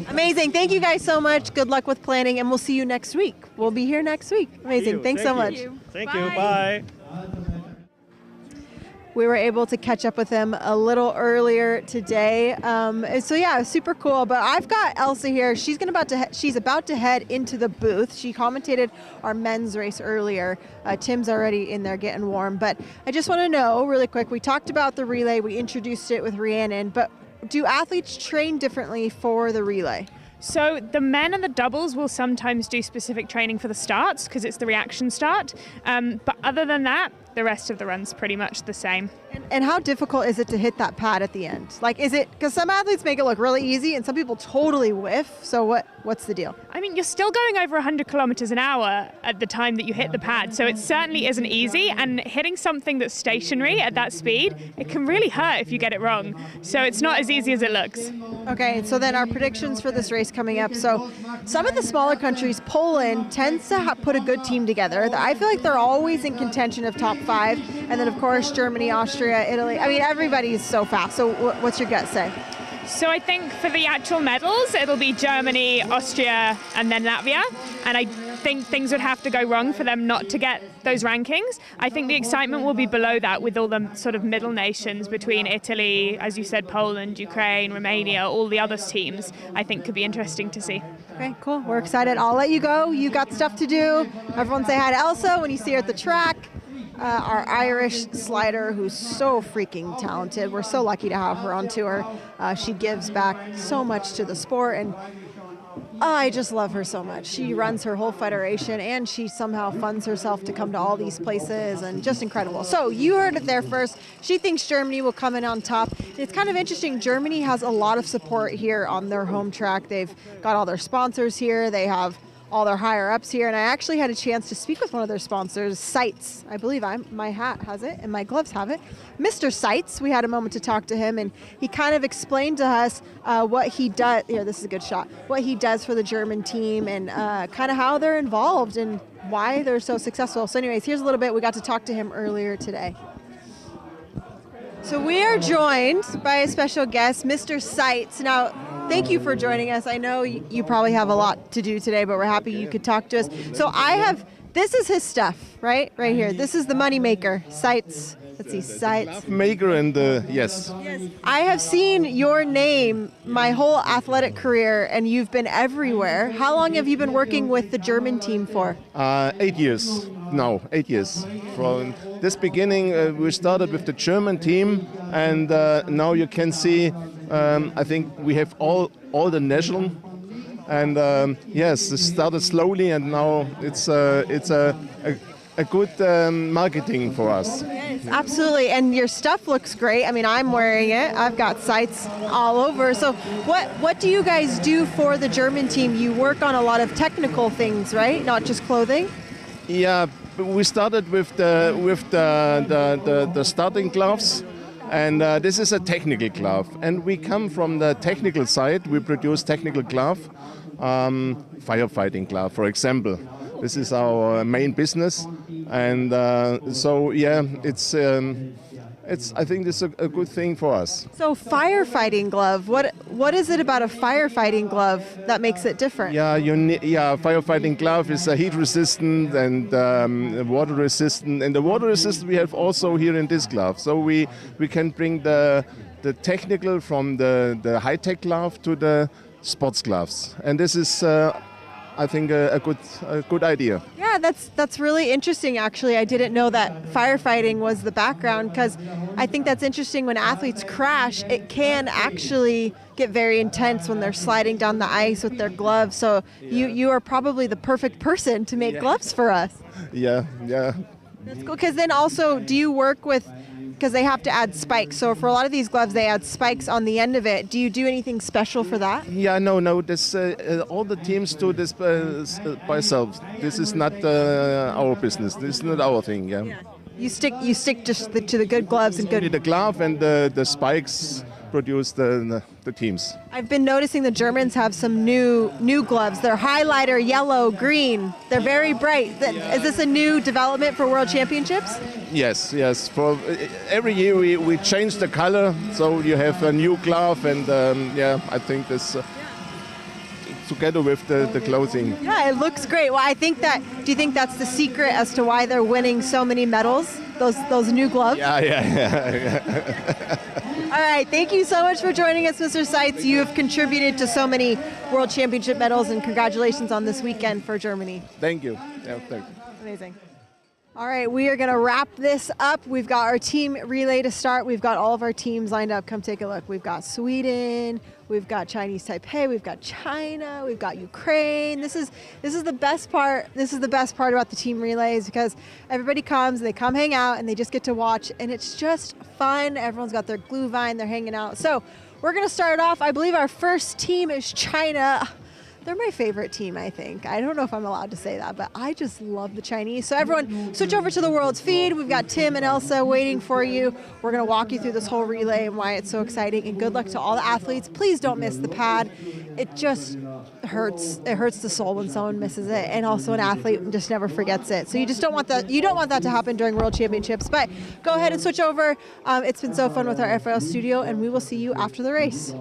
Amazing. Thank you guys so much. Good luck with planning, and we'll see you next week. We'll be here next week. Amazing. Thanks so much. Thank you. Bye. We were able to catch up with them a little earlier today. So yeah, super cool. But I've got Elsa here. She's about to head into the booth. She commentated our men's race earlier. Tim's already in there getting warm. But I just want to know really quick, we talked about the relay. We introduced it with Rhiannon. But do athletes train differently for the relay? So the men and the doubles will sometimes do specific training for the starts because it's the reaction start. But other than that, the rest of the run's pretty much the same. And how difficult is it to hit that pad at the end? Like, is it, because some athletes make it look really easy and some people totally whiff. So what's the deal? I mean, you're still going over 100 kilometers an hour at the time that you hit the pad. So it certainly isn't easy. And hitting something that's stationary at that speed, it can really hurt if you get it wrong. So it's not as easy as it looks. Okay, so then our predictions for this race coming up. So some of the smaller countries, Poland tends to put a good team together. I feel like they're always in contention of top 5. And then, of course, Germany, Austria, Italy. I mean, everybody's so fast. So what's your gut say? So I think for the actual medals, it'll be Germany, Austria, and then Latvia. And I think things would have to go wrong for them not to get those rankings. I think the excitement will be below that with all the sort of middle nations between Italy, as you said, Poland, Ukraine, Romania, all the other teams, I think could be interesting to see. Okay, cool. We're excited. I'll let you go. You got stuff to do. Everyone say hi to Elsa when you see her at the track. Our Irish slider, who's so freaking talented. We're so lucky to have her on tour. She gives back so much to the sport, and I just love her so much. She runs her whole federation, and she somehow funds herself to come to all these places, and just incredible. So you heard it there first. She thinks Germany will come in on top. It's kind of interesting. Germany has a lot of support here on their home track. They've got all their sponsors here. They have all their higher ups here, and I actually had a chance to speak with one of their sponsors, Seitz. I believe my hat has it and my gloves have it. Mr. Seitz, we had a moment to talk to him, and he kind of explained to us what he does. Here, this is a good shot. What he does for the German team, and kind of how they're involved and why they're so successful. So anyways, here's a little bit. We got to talk to him earlier today. So we are joined by a special guest, Mr. Seitz. Now, thank you for joining us. I know you probably have a lot to do today, but we're happy you could talk to us. So this is his stuff, right here. This is the money maker, Seitz. Let's see, Seitz. Maker and yes. I have seen your name my whole athletic career, and you've been everywhere. How long have you been working with the German team for? 8 years now, 8 years. From this beginning, we started with the German team, and now you can see, I think we have all the national. And yes, it started slowly, and now it's a good marketing for us. Yes, absolutely. And your stuff looks great. I mean, I'm wearing it. I've got Seitz all over. So what do you guys do for the German team? You work on a lot of technical things, right? Not just clothing? Yeah, we started with the starting gloves. And this is a technical glove. And we come from the technical side. We produce technical glove, firefighting glove, for example. This is our main business, and so yeah, it's. I think this is a good thing for us. So firefighting glove. What is it about a firefighting glove that makes it different? Yeah, firefighting glove is heat resistant and water resistant, and the water resistant we have also here in this glove. So we can bring the technical from the high tech glove to the sports gloves, and this is. I think a good idea. Yeah, that's really interesting. Actually, I didn't know that firefighting was the background, because I think that's interesting. When athletes crash, it can actually get very intense when they're sliding down the ice with their gloves. So you are probably the perfect person to make gloves for us. Yeah. That's cool. Because then also, do you work with? Because they have to add spikes. So for a lot of these gloves, they add spikes on the end of it. Do you do anything special for that? Yeah, no. This all the teams do this by themselves. This is not our business. This is not our thing. Yeah. You stick just to the good gloves and good. The glove and the spikes produce the teams. I've been noticing the Germans have some new gloves. They're highlighter yellow, green. They're very bright. Is this a new development for World Championships? Yes. For every year we change the color, so you have a new glove, and I think this together with the clothing. Yeah, it looks great. Well, do you think that's the secret as to why they're winning so many medals? Those new gloves? Yeah. All right, thank you so much for joining us, Mr. Seitz. You have contributed to so many World Championship medals, and congratulations on this weekend for Germany. Thank you. Yeah, thank you. Amazing. All right, we are going to wrap this up. We've got our team relay to start. We've got all of our teams lined up. Come take a look. We've got Sweden, we've got Chinese Taipei, we've got China, we've got Ukraine. This is the best part. This is the best part about the team relays, because everybody comes, they come hang out, and they just get to watch, and it's just fun. Everyone's got their Glühwein, they're hanging out. So we're going to start off. I believe our first team is China. They're my favorite team, I think. I don't know if I'm allowed to say that, but I just love the Chinese. So everyone, switch over to the world's feed. We've got Tim and Elsa waiting for you. We're going to walk you through this whole relay and why it's so exciting. And good luck to all the athletes. Please don't miss the pad. It just hurts. It hurts the soul when someone misses it. And also an athlete just never forgets it. So you just don't want that. You don't want that to happen during World Championships. But go ahead and switch over. It's been so fun with our FIL studio, and we will see you after the race.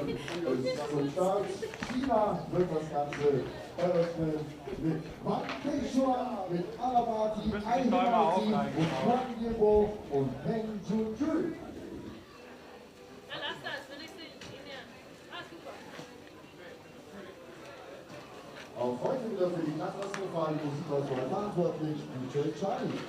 Zum Start. China wird das Ganze eröffnen mit Wang mit Alabati, Aihimati und Huang Yebo und Peng Junju. Auch heute wieder für die katastrophale Musikauswahl verantwortlich, DJ Charlie.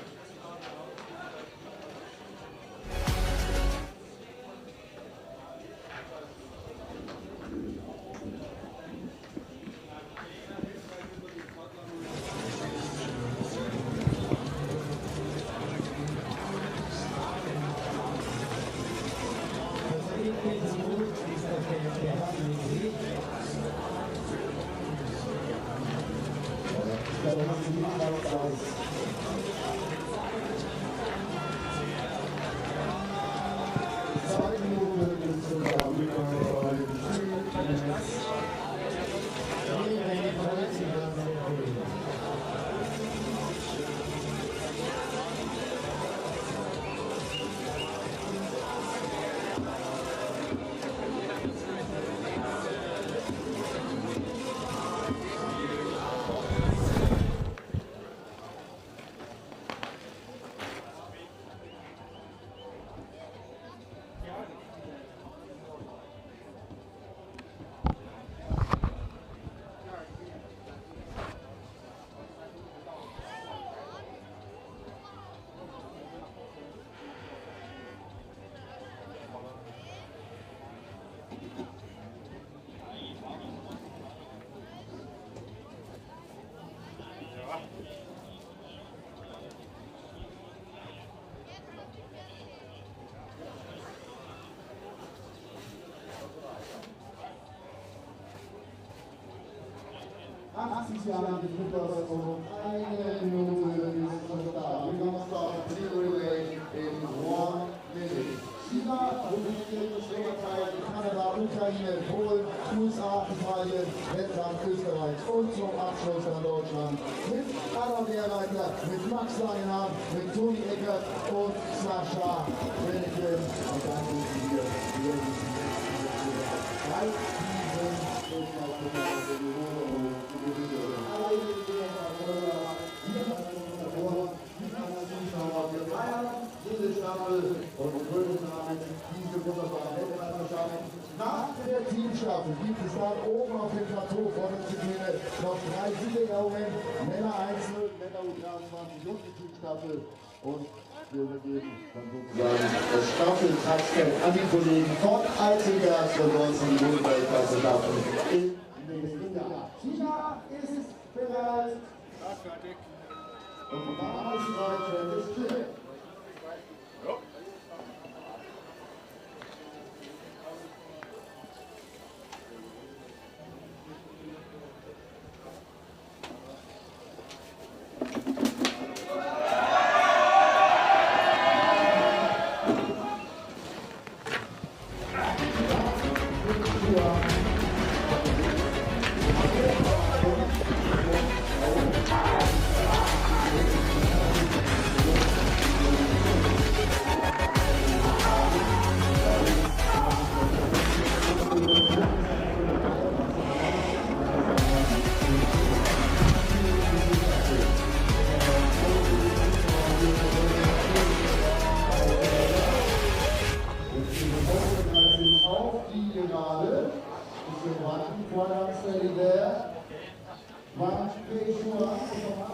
Jahre die Gruppe und 1 Minute ist schon da. We gonna start the relay in 1 minute. China, Rumänien, Slowakei, Kanada, Ukraine, Polen, USA, Italien, Lettland, Österreich und zum Abschluss dann Deutschland mit Adam Lehrleiter, mit Max Leinhardt, mit Toni Eckert und Sascha Renneken. Und dann sind wir nach der Teamstaffel gibt es dann oben auf dem Plateau vor der Tribüne noch 3 Siegerehrungen, Männer Einzel, Männer U23 und die Teamstaffel. Und wir übergeben dann sozusagen das Staffeltaxgeld an die Kollegen von Altenberg für 19 Jugendweltklasse im nächsten Jahr. China ist bereit. Und von da aus bereit, ist still.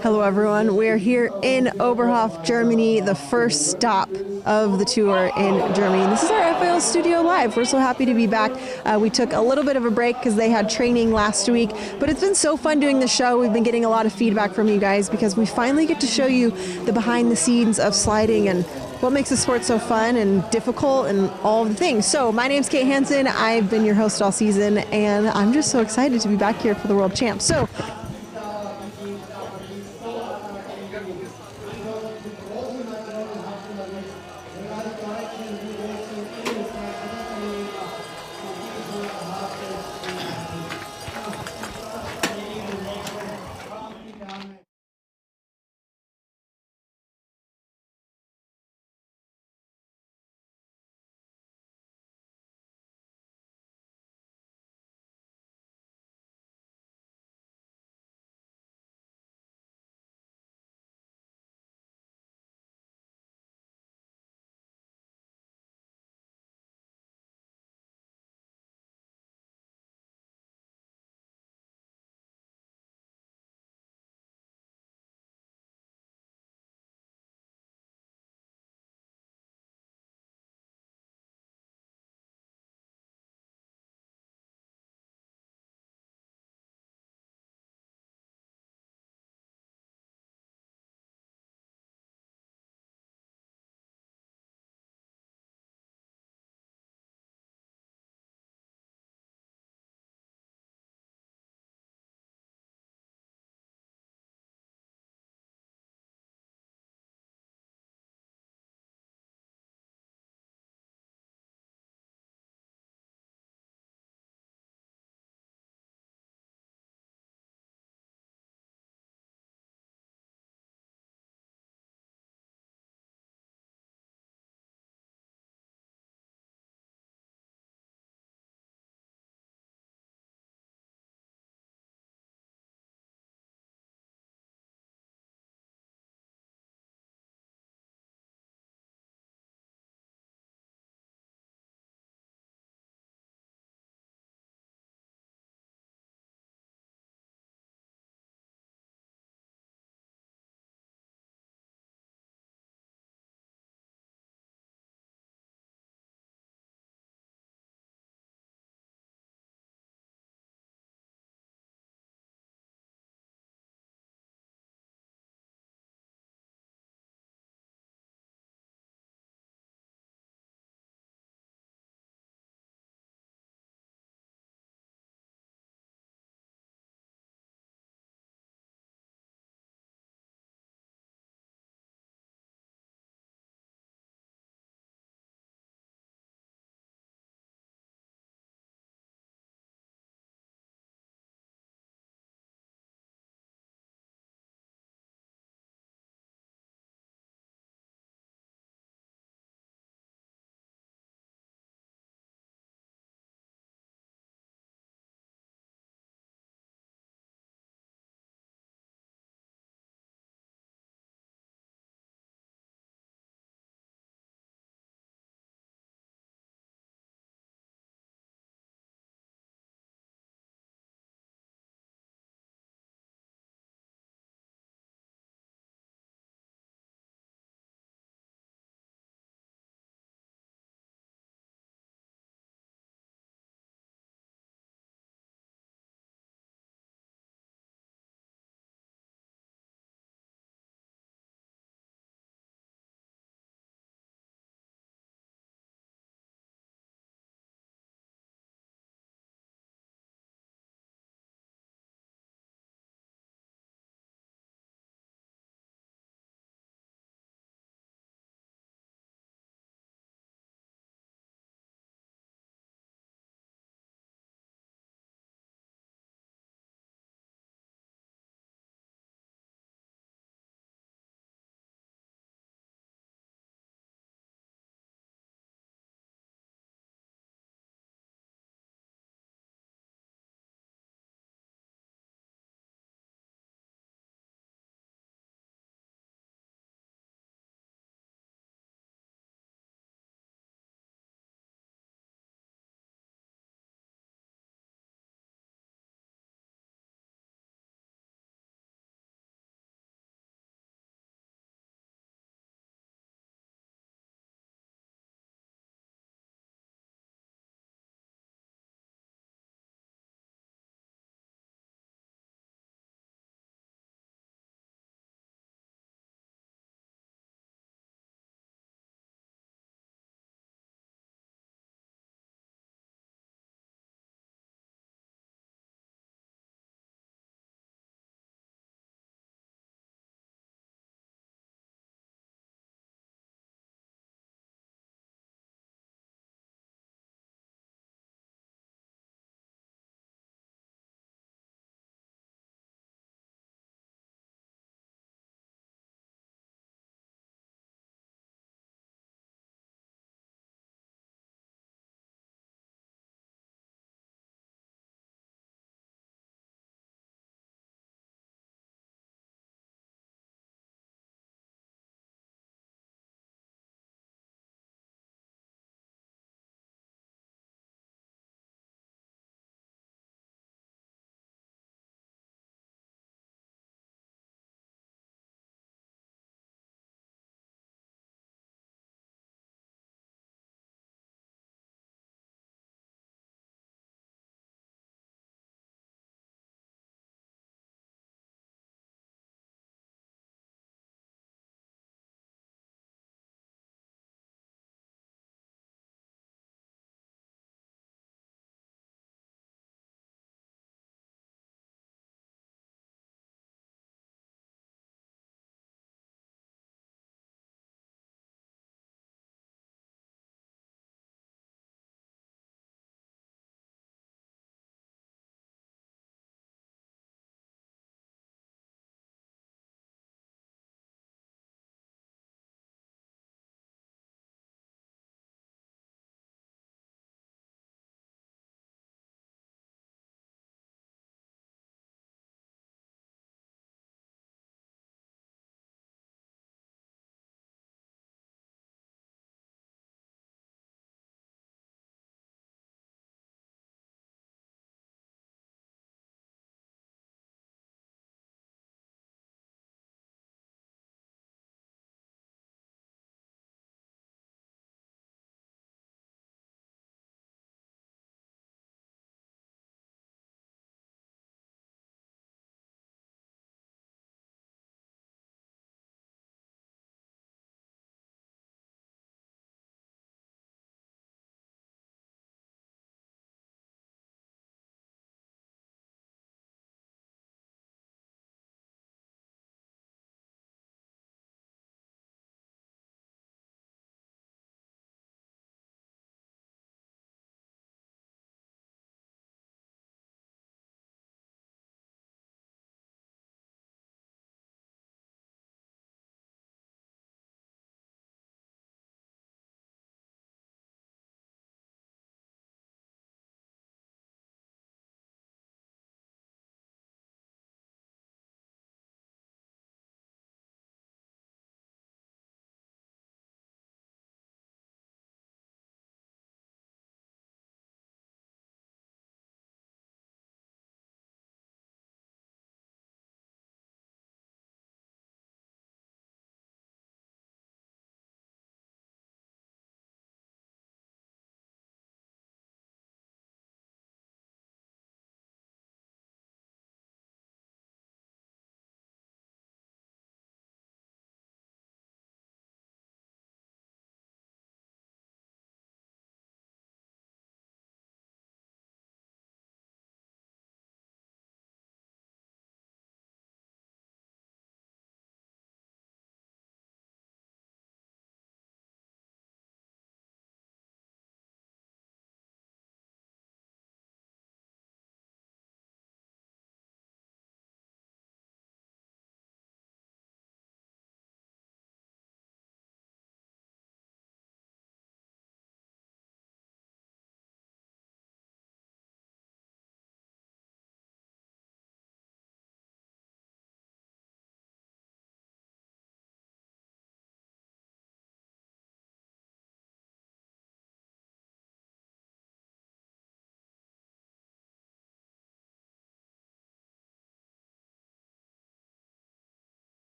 Hello everyone, we're here in Oberhof, Germany, the first stop of the tour in Germany. This is our FIL Studio Live. We're so happy to be back. We took a little bit of a break because they had training last week, but it's been so fun doing the show. We've been getting a lot of feedback from you guys because we finally get to show you the behind the scenes of sliding and what makes the sport so fun and difficult and all of the things. So my name's Kate Hansen. I've been your host all season and I'm just so excited to be back here for the World Champs. So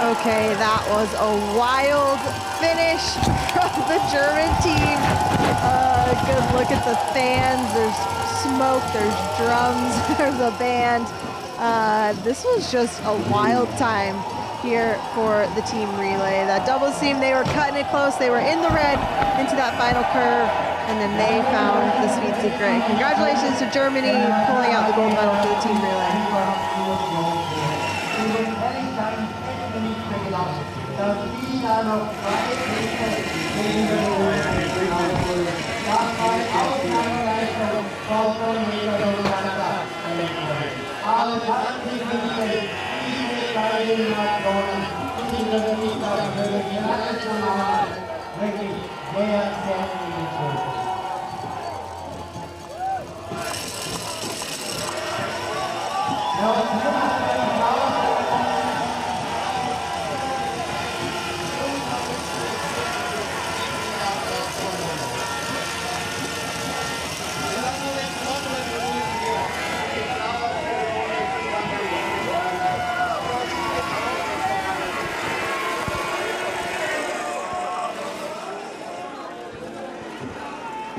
Okay, that was a wild finish from the German team. Good look at the fans. There's smoke, there's drums, there's a band. This was just a wild time here for the team relay. That doubles team, they were cutting it close. They were in the red into that final curve, and then they found the sweet secret. Congratulations to Germany pulling out the gold medal for the team relay.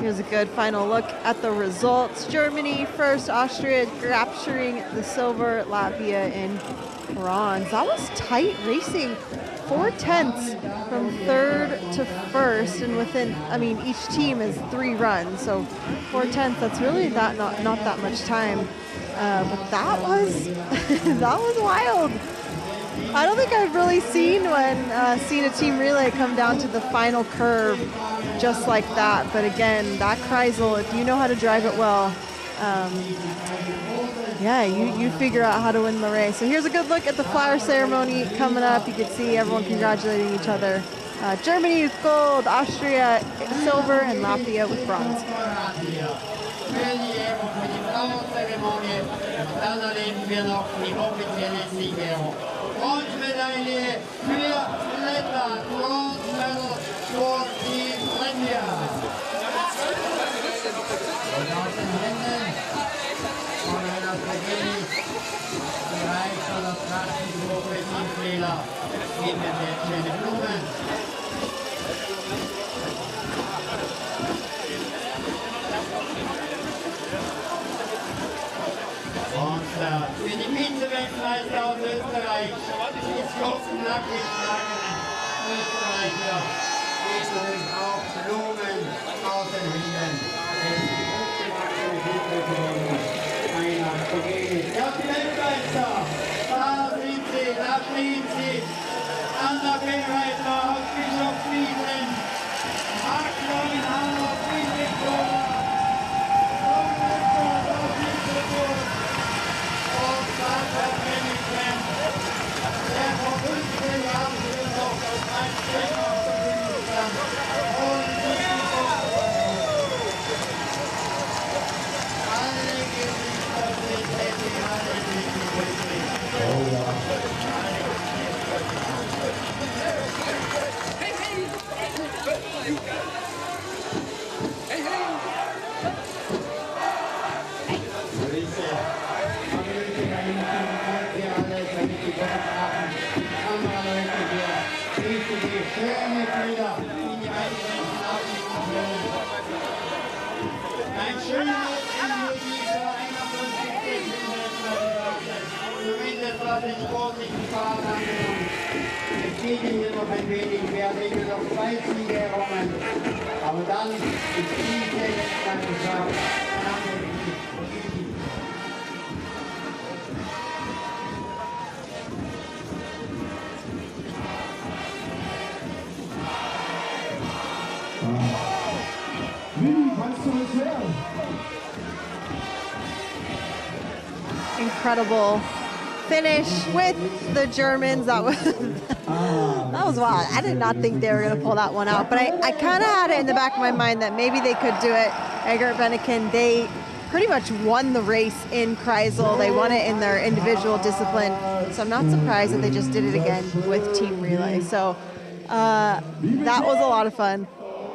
Here's a good final look at the results. Germany first, Austria capturing the silver, Latvia in bronze. That was tight racing, 4/10 from third to first, and within, I mean, each team is 3 runs, so 4/10, that's really not that much time. But that was that was wild. I don't think I've really seen a team relay come down to the final curve just like that. But again, that Kreisel, if you know how to drive it well, yeah, you figure out how to win the race. So here's a good look at the flower ceremony coming up. You can see everyone congratulating each other. Germany with gold, Austria silver, and Latvia with bronze. Bronzemedaille für Lettland, Bronze Medal for Team Latvia. Und aus den Händen von einer Tragödie gereicht von der Praxisgruppe Teamfehler geben wir schöne Blumen. Und für die Vize-Weltmeister aus Österreich ist Jochen Nackig Österreicher. Geht uns auch Blumen aus den Händen. Einer Tragödie. Ja, die Weltmeister, da sind sie, da stehen sie. Anna Bellreiter aus Bischofswiesen. 8-9 Hamburg, Wien-Victoria. Ein schönes Ende dieser 51. Zumindest was den sportlichen Part anbelangt. Es geht hier noch ein wenig, wer hier noch 2 Siege errungen. Aber dann ist diese Weltmeisterschaft Incredible finish with the Germans. That was wild. I did not think they were going to pull that one out, but I kind of had it in the back of my mind that maybe they could do it. Egert Beneken, they pretty much won the race in Kreisel. They won it in their individual discipline. So I'm not surprised that they just did it again with team relay. So that was a lot of fun.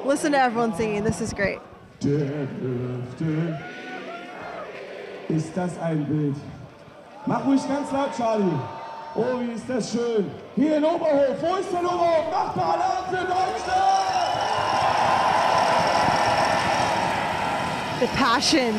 Listen to everyone singing. This is great. Ist das ein Bild? Mach ruhig ganz laut, Charlie. Oh, wie ist das schön. Hier in Oberhof. Wo ist denn Oberhof? Macht mal Alarm für Deutschland! The passion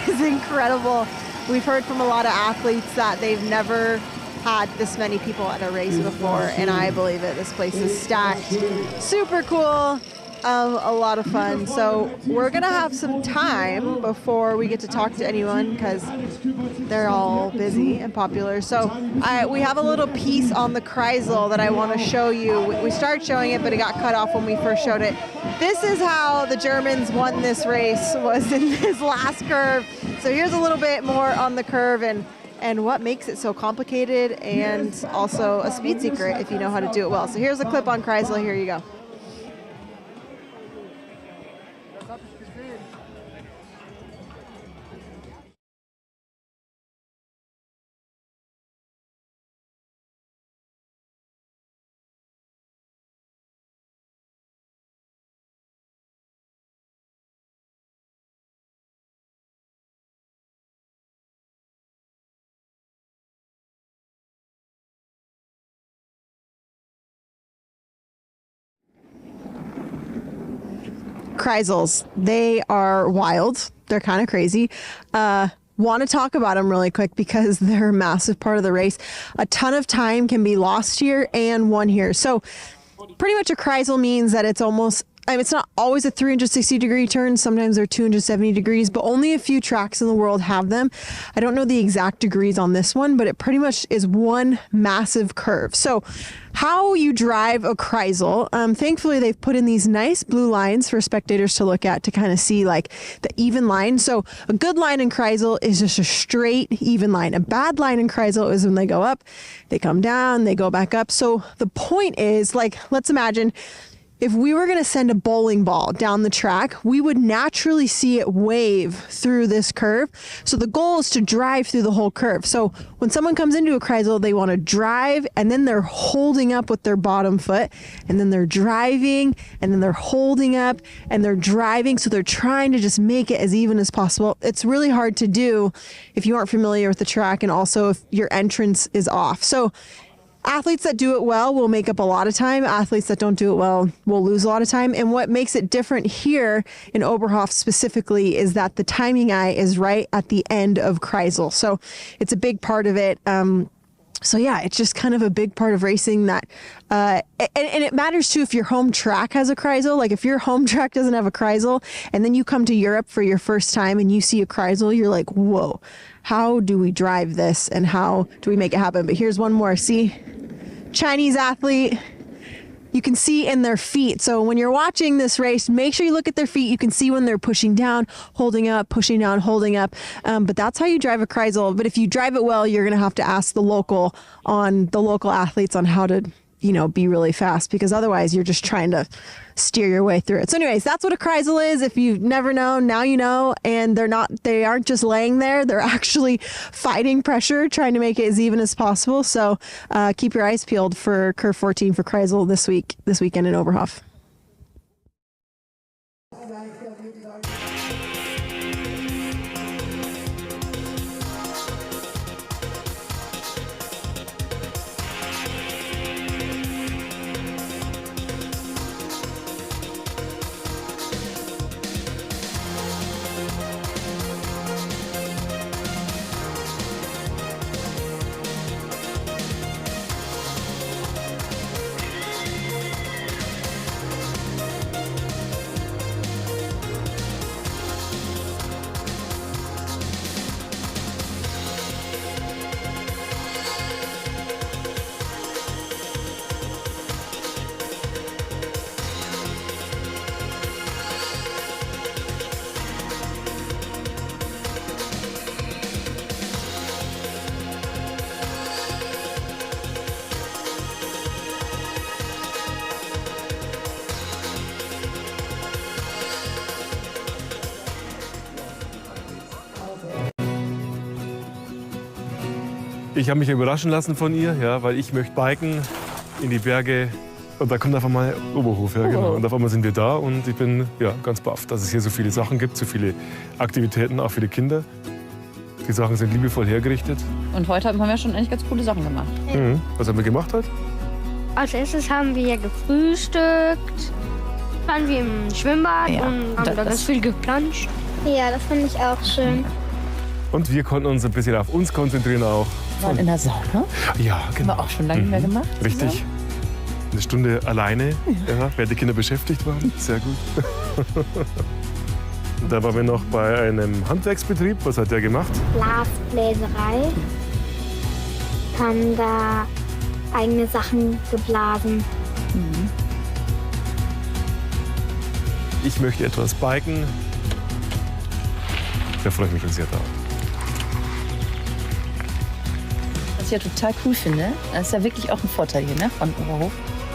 is incredible. We've heard from a lot of athletes that they've never had this many people at a race before, and I believe it. This place is stacked. Super cool. A lot of fun. So we're gonna have some time before we get to talk to anyone because they're all busy and popular. So we have a little piece on the Kreisel that I want to show you. We started showing it, but it got cut off when we first showed it. This is how the Germans won this race, was in this last curve. So here's a little bit more on the curve and what makes it so complicated, and also a speed secret if you know how to do it well. So here's a clip on Kreisel. Here you go. Kreisels, they are wild. They're kind of crazy. Want to talk about them really quick because they're a massive part of the race. A ton of time can be lost here and won here. So pretty much a Kreisel means that it's almost, it's not always a 360-degree turn. Sometimes they're 270 degrees, but only a few tracks in the world have them. I don't know the exact degrees on this one, but it pretty much is one massive curve. So how you drive a Kreisel, thankfully they've put in these nice blue lines for spectators to look at to kind of see like the even line. So a good line in Kreisel is just a straight even line. A bad line in Kreisel is when they go up, they come down, they go back up. So the point is, like, let's imagine if we were going to send a bowling ball down the track, we would naturally see it wave through this curve. So the goal is to drive through the whole curve. So when someone comes into a Kreisel, they want to drive, and then they're holding up with their bottom foot, and then they're driving, and then they're holding up, and they're driving. So they're trying to just make it as even as possible. It's really hard to do if you aren't familiar with the track, and also if your entrance is off. So athletes that do it well will make up a lot of time. Athletes that don't do it well will lose a lot of time. And what makes it different here in Oberhof specifically is that the timing eye is right at the end of Kreisel. So it's a big part of it. So yeah, it's just kind of a big part of racing that, and it matters too if your home track has a Kreisel. Like if your home track doesn't have a Kreisel and then you come to Europe for your first time and you see a Kreisel, you're like, whoa, how do we drive this and how do we make it happen? But here's one more. See, Chinese athlete, you can see in their feet. So when you're watching this race, make sure you look at their feet. You can see when they're pushing down, holding up, pushing down, holding up. But that's how you drive a Kreisel. But if you drive it well, you're going to have to ask the local athletes on how to, be really fast, because otherwise you're just trying to steer your way through it. So anyways, that's what a Kreisel is. If you've never known, now you know. And they aren't just laying there. They're actually fighting pressure, trying to make it as even as possible. So keep your eyes peeled for Curve 14 for Kreisel this weekend in Oberhof. Ich habe mich überraschen lassen von ihr, ja, weil ich möchte biken in die Berge. Und da kommt einfach mal Oberhof, ja, genau. Und auf einmal sind wir da und ich bin ganz baff, dass es hier so viele Sachen gibt, so viele Aktivitäten, auch für die Kinder. Die Sachen sind liebevoll hergerichtet. Und heute haben wir schon eigentlich ganz coole Sachen gemacht. Mhm. Was haben wir gemacht heute? Als erstes haben wir gefrühstückt, waren wir im Schwimmbad und haben da ganz viel geplanscht. Ja, das finde ich auch schön. Und wir konnten uns ein bisschen auf uns konzentrieren auch. Waren in der Sauna? Ja, genau. Haben wir auch schon lange nicht mehr gemacht. Richtig. Eine Stunde alleine, während die Kinder beschäftigt waren. Sehr gut. Da waren wir noch bei einem Handwerksbetrieb. Was hat der gemacht? Blasbläserei. Haben da eigene Sachen geblasen. Ich möchte etwas biken. Da freue ich mich schon sehr drauf. Was ich ja total cool finde, das ist ja wirklich auch ein Vorteil hier, ne, von Oberhof,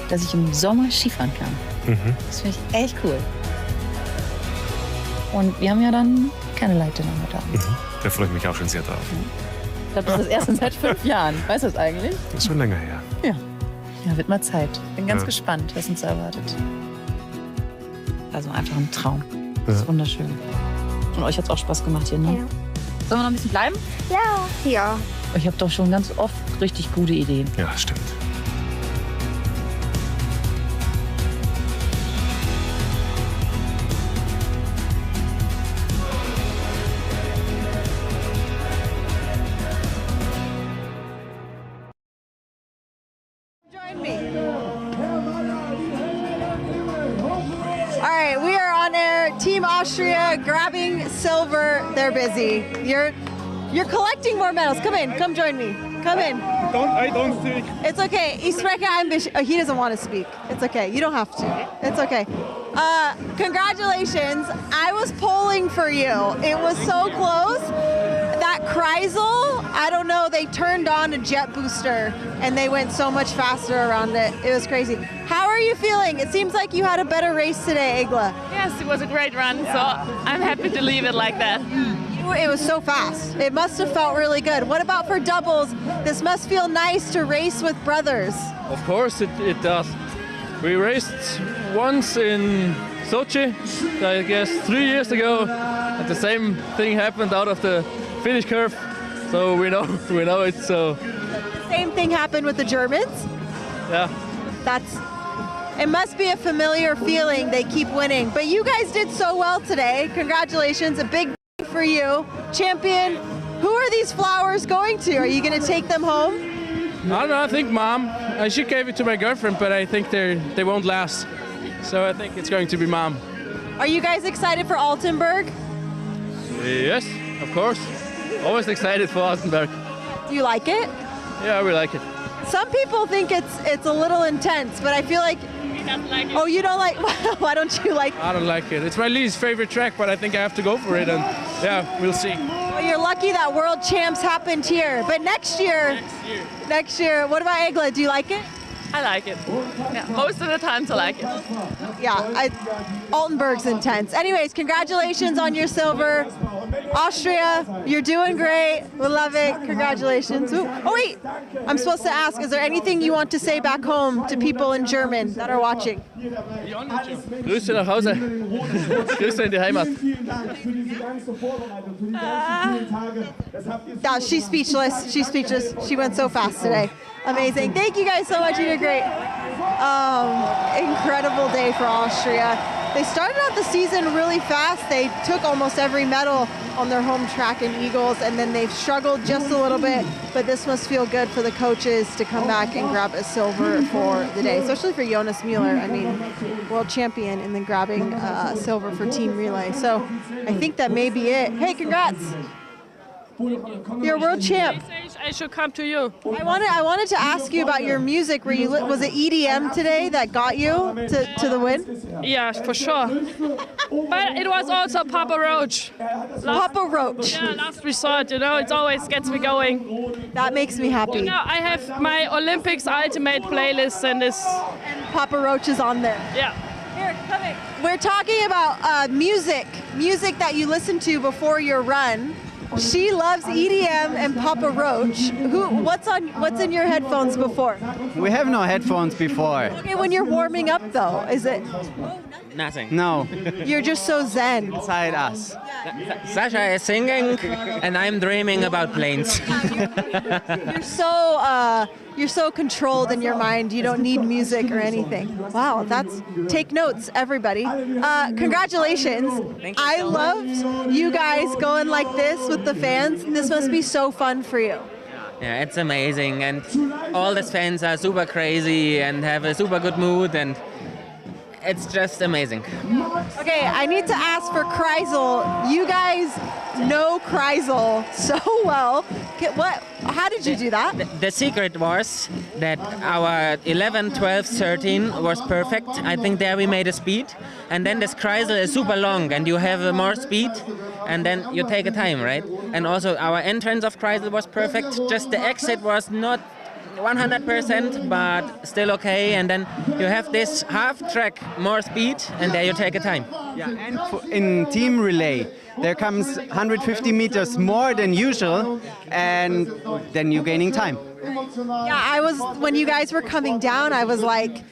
dass ich im Sommer Skifahren kann. Mhm. Das finde ich echt cool. Und wir haben ja dann keine Leitungen mehr da. Da freue ich mich auch schon sehr drauf. Ich glaube, das ist das erste seit 5 Jahren. Weißt du das eigentlich? Das ist schon länger her. Ja. Ja, wird mal Zeit. Bin ganz Ja. gespannt, was uns erwartet. Also einfach ein Traum. Das ist wunderschön. Und euch hat es auch Spaß gemacht hier, ne? Ja. Sollen wir noch ein bisschen bleiben? Ja. Ja. Ich habe doch schon ganz oft richtig gute Ideen. Ja, stimmt. All right, we are on air. Team Austria grabbing silver. They're busy. You're collecting more medals. Come in. Come join me. Come in. I don't speak. It's okay. Ich spreche ein bisschen. Oh, he doesn't want to speak. It's okay. You don't have to. It's okay. Congratulations. I was polling for you. It was so close. That Kreisel, I don't know, they turned on a jet booster and they went so much faster around it. It was crazy. How are you feeling? It seems like you had a better race today, Egla. Yes, it was a great run, so I'm happy to leave it like that. It was so fast. It must have felt really good. What about for doubles? This must feel nice to race with brothers. Of course it does. We raced once in Sochi, I guess 3 years ago, and the same thing happened out of the finish curve. So we know it. So Same thing happened with the Germans. yeah. It must be a familiar feeling. They keep winning. But you guys did so well today. Congratulations. A big for you. Champion. Who are these flowers going to? Are you going to take them home? I don't know. I think Mom. She gave it to my girlfriend, but I think they won't last. So I think it's going to be Mom. Are you guys excited for Altenburg? Yes, of course. Always excited for Altenburg. Do you like it? Yeah, we like it. Some people think it's a little intense, but I feel like Like oh, you don't like? Why don't you like? I don't like it. It's my least favorite track, but I think I have to go for it. And yeah, we'll see. Well, you're lucky that World Champs happened here. But next year. What about Egla? Do you like it? I like it. Yeah, most of the times I like it. Yeah, Altenburg's intense. Anyways, congratulations on your silver. Austria, you're doing great. We love it. Congratulations. Ooh. Oh wait, I'm supposed to ask, is there anything you want to say back home to people in German that are watching? Grüße nach Hause. Grüße in die Heimat. Yeah, she's speechless. She's speechless. She went so fast today. Amazing. Thank you guys so much. You did great. Incredible day for Austria. They started out the season really fast. They took almost every medal on their home track in Eagles, and then they've struggled just a little bit. But this must feel good for the coaches to come back and grab a silver for the day, especially for Jonas Müller. I mean, world champion, and then grabbing silver for team relay. So I think that may be it. Hey, congrats. You're a world champ. I should come to you. I wanted to ask you about your music. Was it EDM today that got you to the win? Yeah, for sure. But it was also Papa Roach. Papa Roach. Yeah, last resort. You know, it always gets me going. That makes me happy. You know, I have my Olympics Ultimate playlist, and Papa Roach is on there. Yeah. Here, come in. We're talking about music that you listen to before your run. She loves EDM and Papa Roach. What's in your headphones before? We have no headphones before. Okay, when you're warming up though, is it? Nothing. No. You're just so zen. Inside us. Sasha is singing and I'm dreaming about planes. You're so controlled in your mind. You don't need music or anything. Wow, take notes, everybody. Congratulations. Thank you I so loved you guys going like this with the fans. This must be so fun for you. Yeah, it's amazing, and all the fans are super crazy and have a super good mood, and it's just amazing. Okay, I need to ask for Kreisel. You guys know Kreisel so well. How did you do that? The secret was that our 11, 12, 13 was perfect. I think there we made a speed, and then this Kreisel is super long, and you have more speed, and then you take a time, right? And also our entrance of Kreisel was perfect. Just the exit was not 100%, but still okay. And then you have this half track more speed, and there you take a time. Yeah, and in team relay, there comes 150 meters more than usual, and then you're gaining time. Yeah, when you guys were coming down, I was like,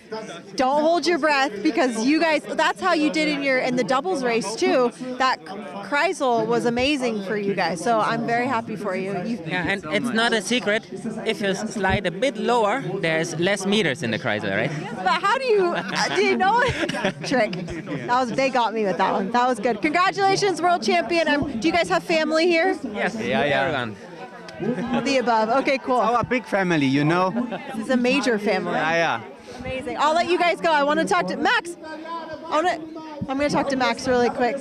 don't hold your breath, because you guys, that's how you did in the doubles race too. That Kreisel was amazing for you guys, so I'm very happy for you. Yeah, and it's not a secret. If you slide a bit lower, there's less meters in the Kreisel, right? Yes, but how do you know it? Trick. They got me with that one. That was good. Congratulations, world champion. Do you guys have family here? Yes, Yeah. The above. Okay, cool. It's our big family, you know. This is a major family. Yeah. Amazing. I'll let you guys go. I want to talk to Max. I'm going to talk to Max really quick.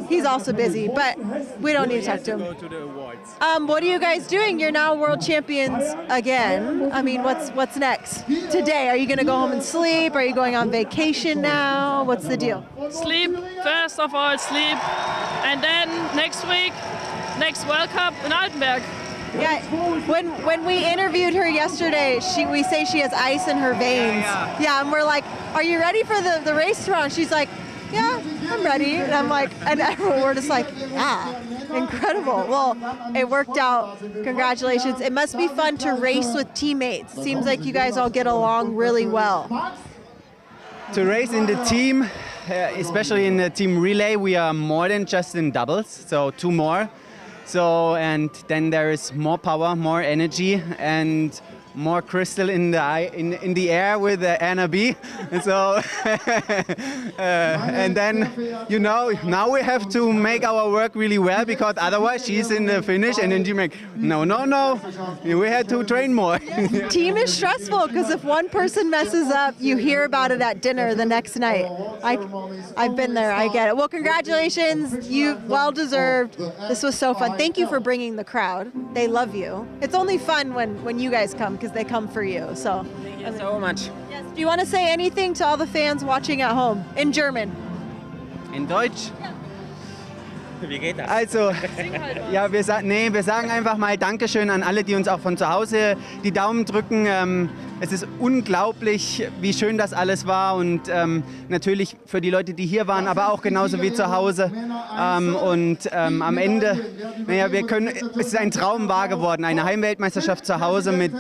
He's also busy, but we don't need to talk to him. What are you guys doing? You're now world champions again. I mean, what's next? Today, are you going to go home and sleep? Are you going on vacation now? What's the deal? Sleep, first of all, sleep. And then next week, next World Cup in Altenberg. Yeah, when we interviewed her yesterday, we say she has ice in her veins. Yeah, and we're like, are you ready for the race tomorrow? And she's like, yeah, I'm ready. And I'm like, and everyone, we're just like, yeah, incredible. Well, it worked out. Congratulations. It must be fun to race with teammates. Seems like you guys all get along really well. To race in the team, especially in the team relay, we are more than just in doubles, so 2 more. So, and then there is more power, more energy, and more crystal in the air with Anna B. And so, and then, now we have to make our work really well, because otherwise she's in the finish, and then she make, no, we had to train more. Team is stressful, because if one person messes up, you hear about it at dinner the next night. I've been there, I get it. Well, congratulations, you well deserved. This was so fun. Thank you for bringing the crowd. They love you. It's only fun when you guys come, because they come for you. So thank you so much. Yes. Do you want to say anything to all the fans watching at home in German? In Deutsch? Ja. Wie geht das? Also, ja, wir sagen einfach mal Dankeschön an alle, die uns auch von zu Hause die Daumen drücken. Es ist unglaublich, wie schön das alles war, und natürlich für die Leute, die hier waren, aber auch genauso wie zu Hause. Am Ende, es ist ein Traum wahr geworden, eine Heimweltmeisterschaft zu Hause mit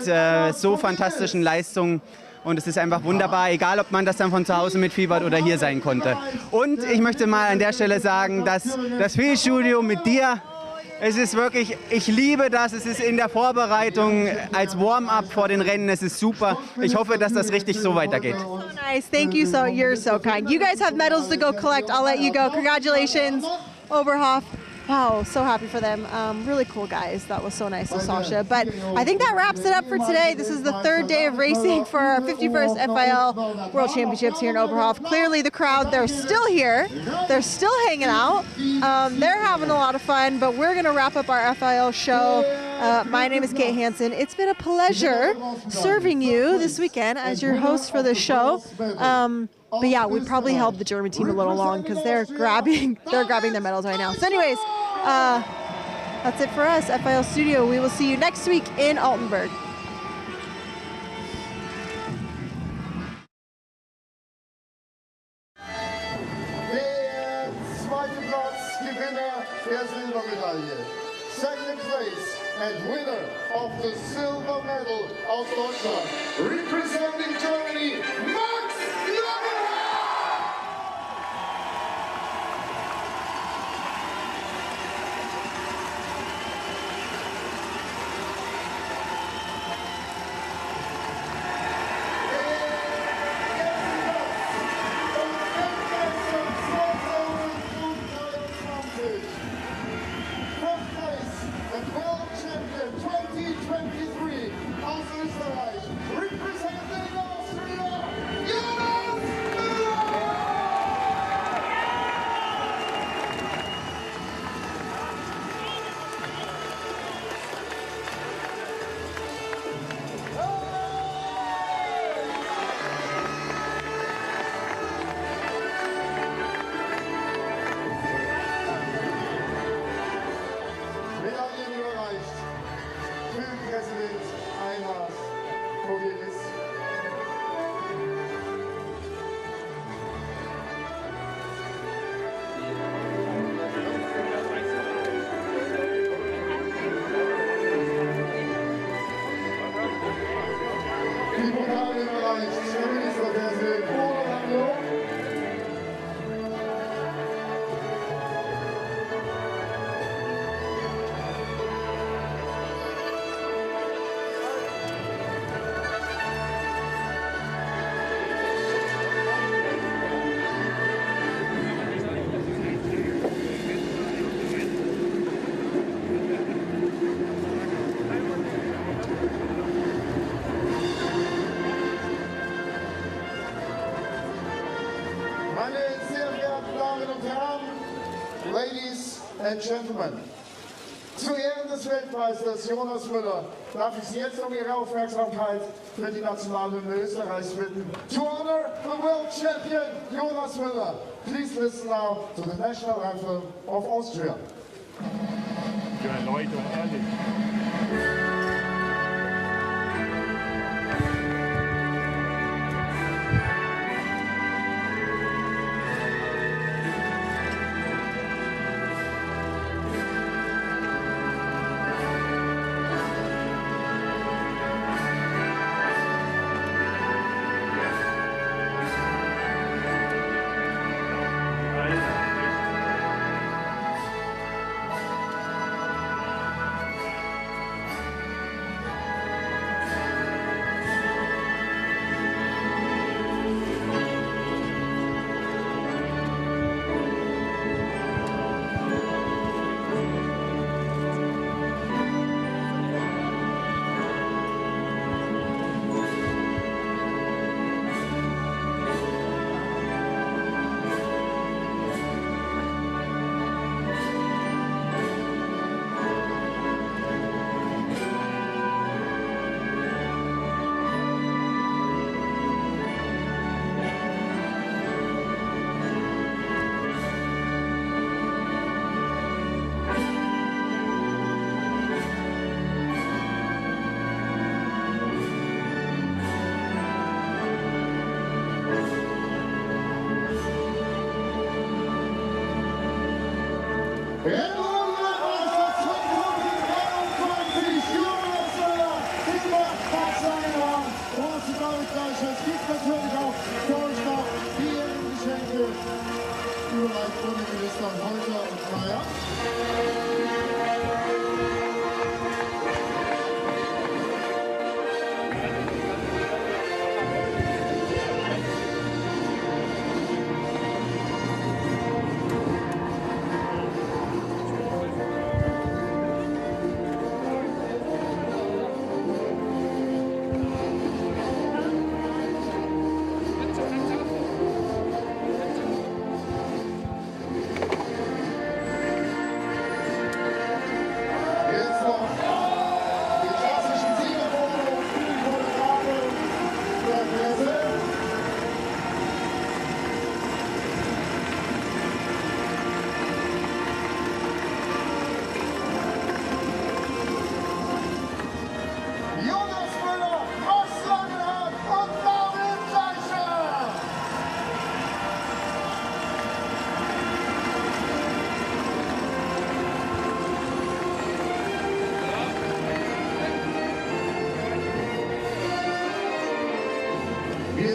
so fantastischen Leistungen. Und es ist einfach wunderbar, egal ob man das dann von zu Hause mitfiebert oder hier sein konnte. Und ich möchte mal an der Stelle sagen, dass das FIL-Studio mit dir, es ist wirklich, ich liebe das, es ist in der Vorbereitung als Warm-up vor den Rennen, es ist super. Ich hoffe, dass das richtig so weitergeht. So nice, thank you, you're so kind. You guys have medals to go collect, I'll let you go. Congratulations, Oberhof. Wow, so happy for them. Really cool guys. That was so nice of Sasha. But I think that wraps it up for today. This is the 3rd day of racing for our 51st FIL World Championships here in Oberhof. Clearly the crowd, they're still here. They're still hanging out. They're having a lot of fun, but we're going to wrap up our FIL show. My name is Kate Hansen. It's been a pleasure serving you this weekend as your host for the show. But yeah, we probably helped the German team a little long, because they're grabbing their medals right now. So anyways, that's it for us, FIL Studio. We will see you next week in Altenberg. Der zweite Platz, Gewinner der Silbermedaille. second place and winner of the silver medal aus Deutschland, representing Germany, Max Oberhof! Ladies and Gentlemen, zu Ehren des Weltmeisters Jonas Müller darf ich Sie jetzt um Ihre Aufmerksamkeit für die Nationalhymne Österreichs bitten. To honor the world champion Jonas Müller, please listen now to the national anthem of Austria. Für Erläuterung ehrlich.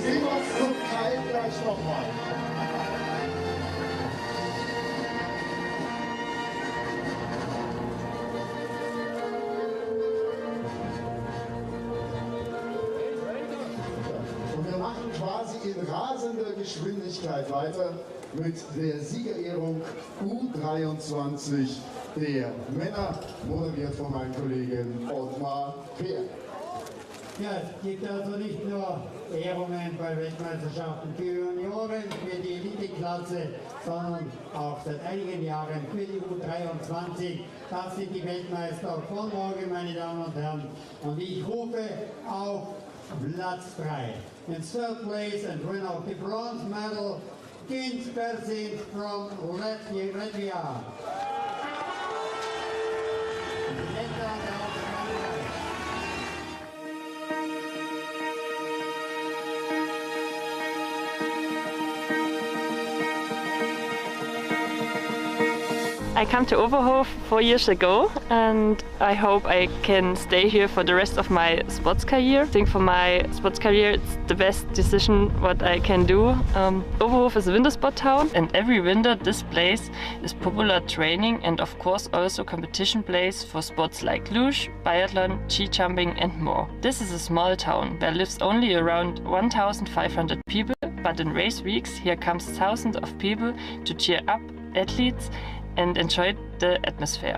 sehen wir uns zum Teil gleich nochmal. Und wir machen quasi in rasender Geschwindigkeit weiter mit der Siegerehrung U23 der Männer, moderiert von meinem Kollegen Ottmar Peer. Ja, es gibt also nicht nur Ehrungen bei Weltmeisterschaften für Junioren, für die Eliteklasse, sondern auch seit einigen Jahren für die U23. Das sind die Weltmeister von morgen, meine Damen und Herren. Und ich rufe auf Platz 3. In third place and winner of the bronze medal, Gins Persin from Latvia. I came to Oberhof 4 years ago and I hope I can stay here for the rest of my sports career. I think for my sports career it's the best decision what I can do. Oberhof is a winter sport town and every winter this place is popular training and of course also competition place for sports like luge, biathlon, ski jumping and more. This is a small town where lives only around 1,500 people, but in race weeks here comes thousands of people to cheer up athletes and enjoy the atmosphere.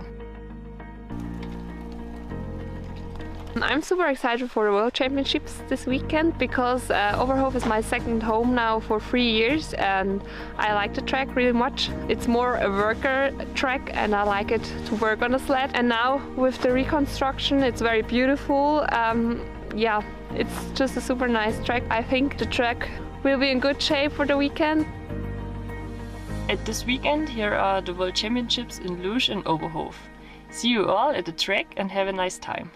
I'm super excited for the World Championships this weekend because Oberhof is my second home now for 3 years and I like the track really much. It's more a worker track and I like it to work on a sled. And now with the reconstruction it's very beautiful. Yeah, it's just a super nice track. I think the track will be in good shape for the weekend. At this weekend, here are the World Championships in Luge and Oberhof. See you all at the track and have a nice time.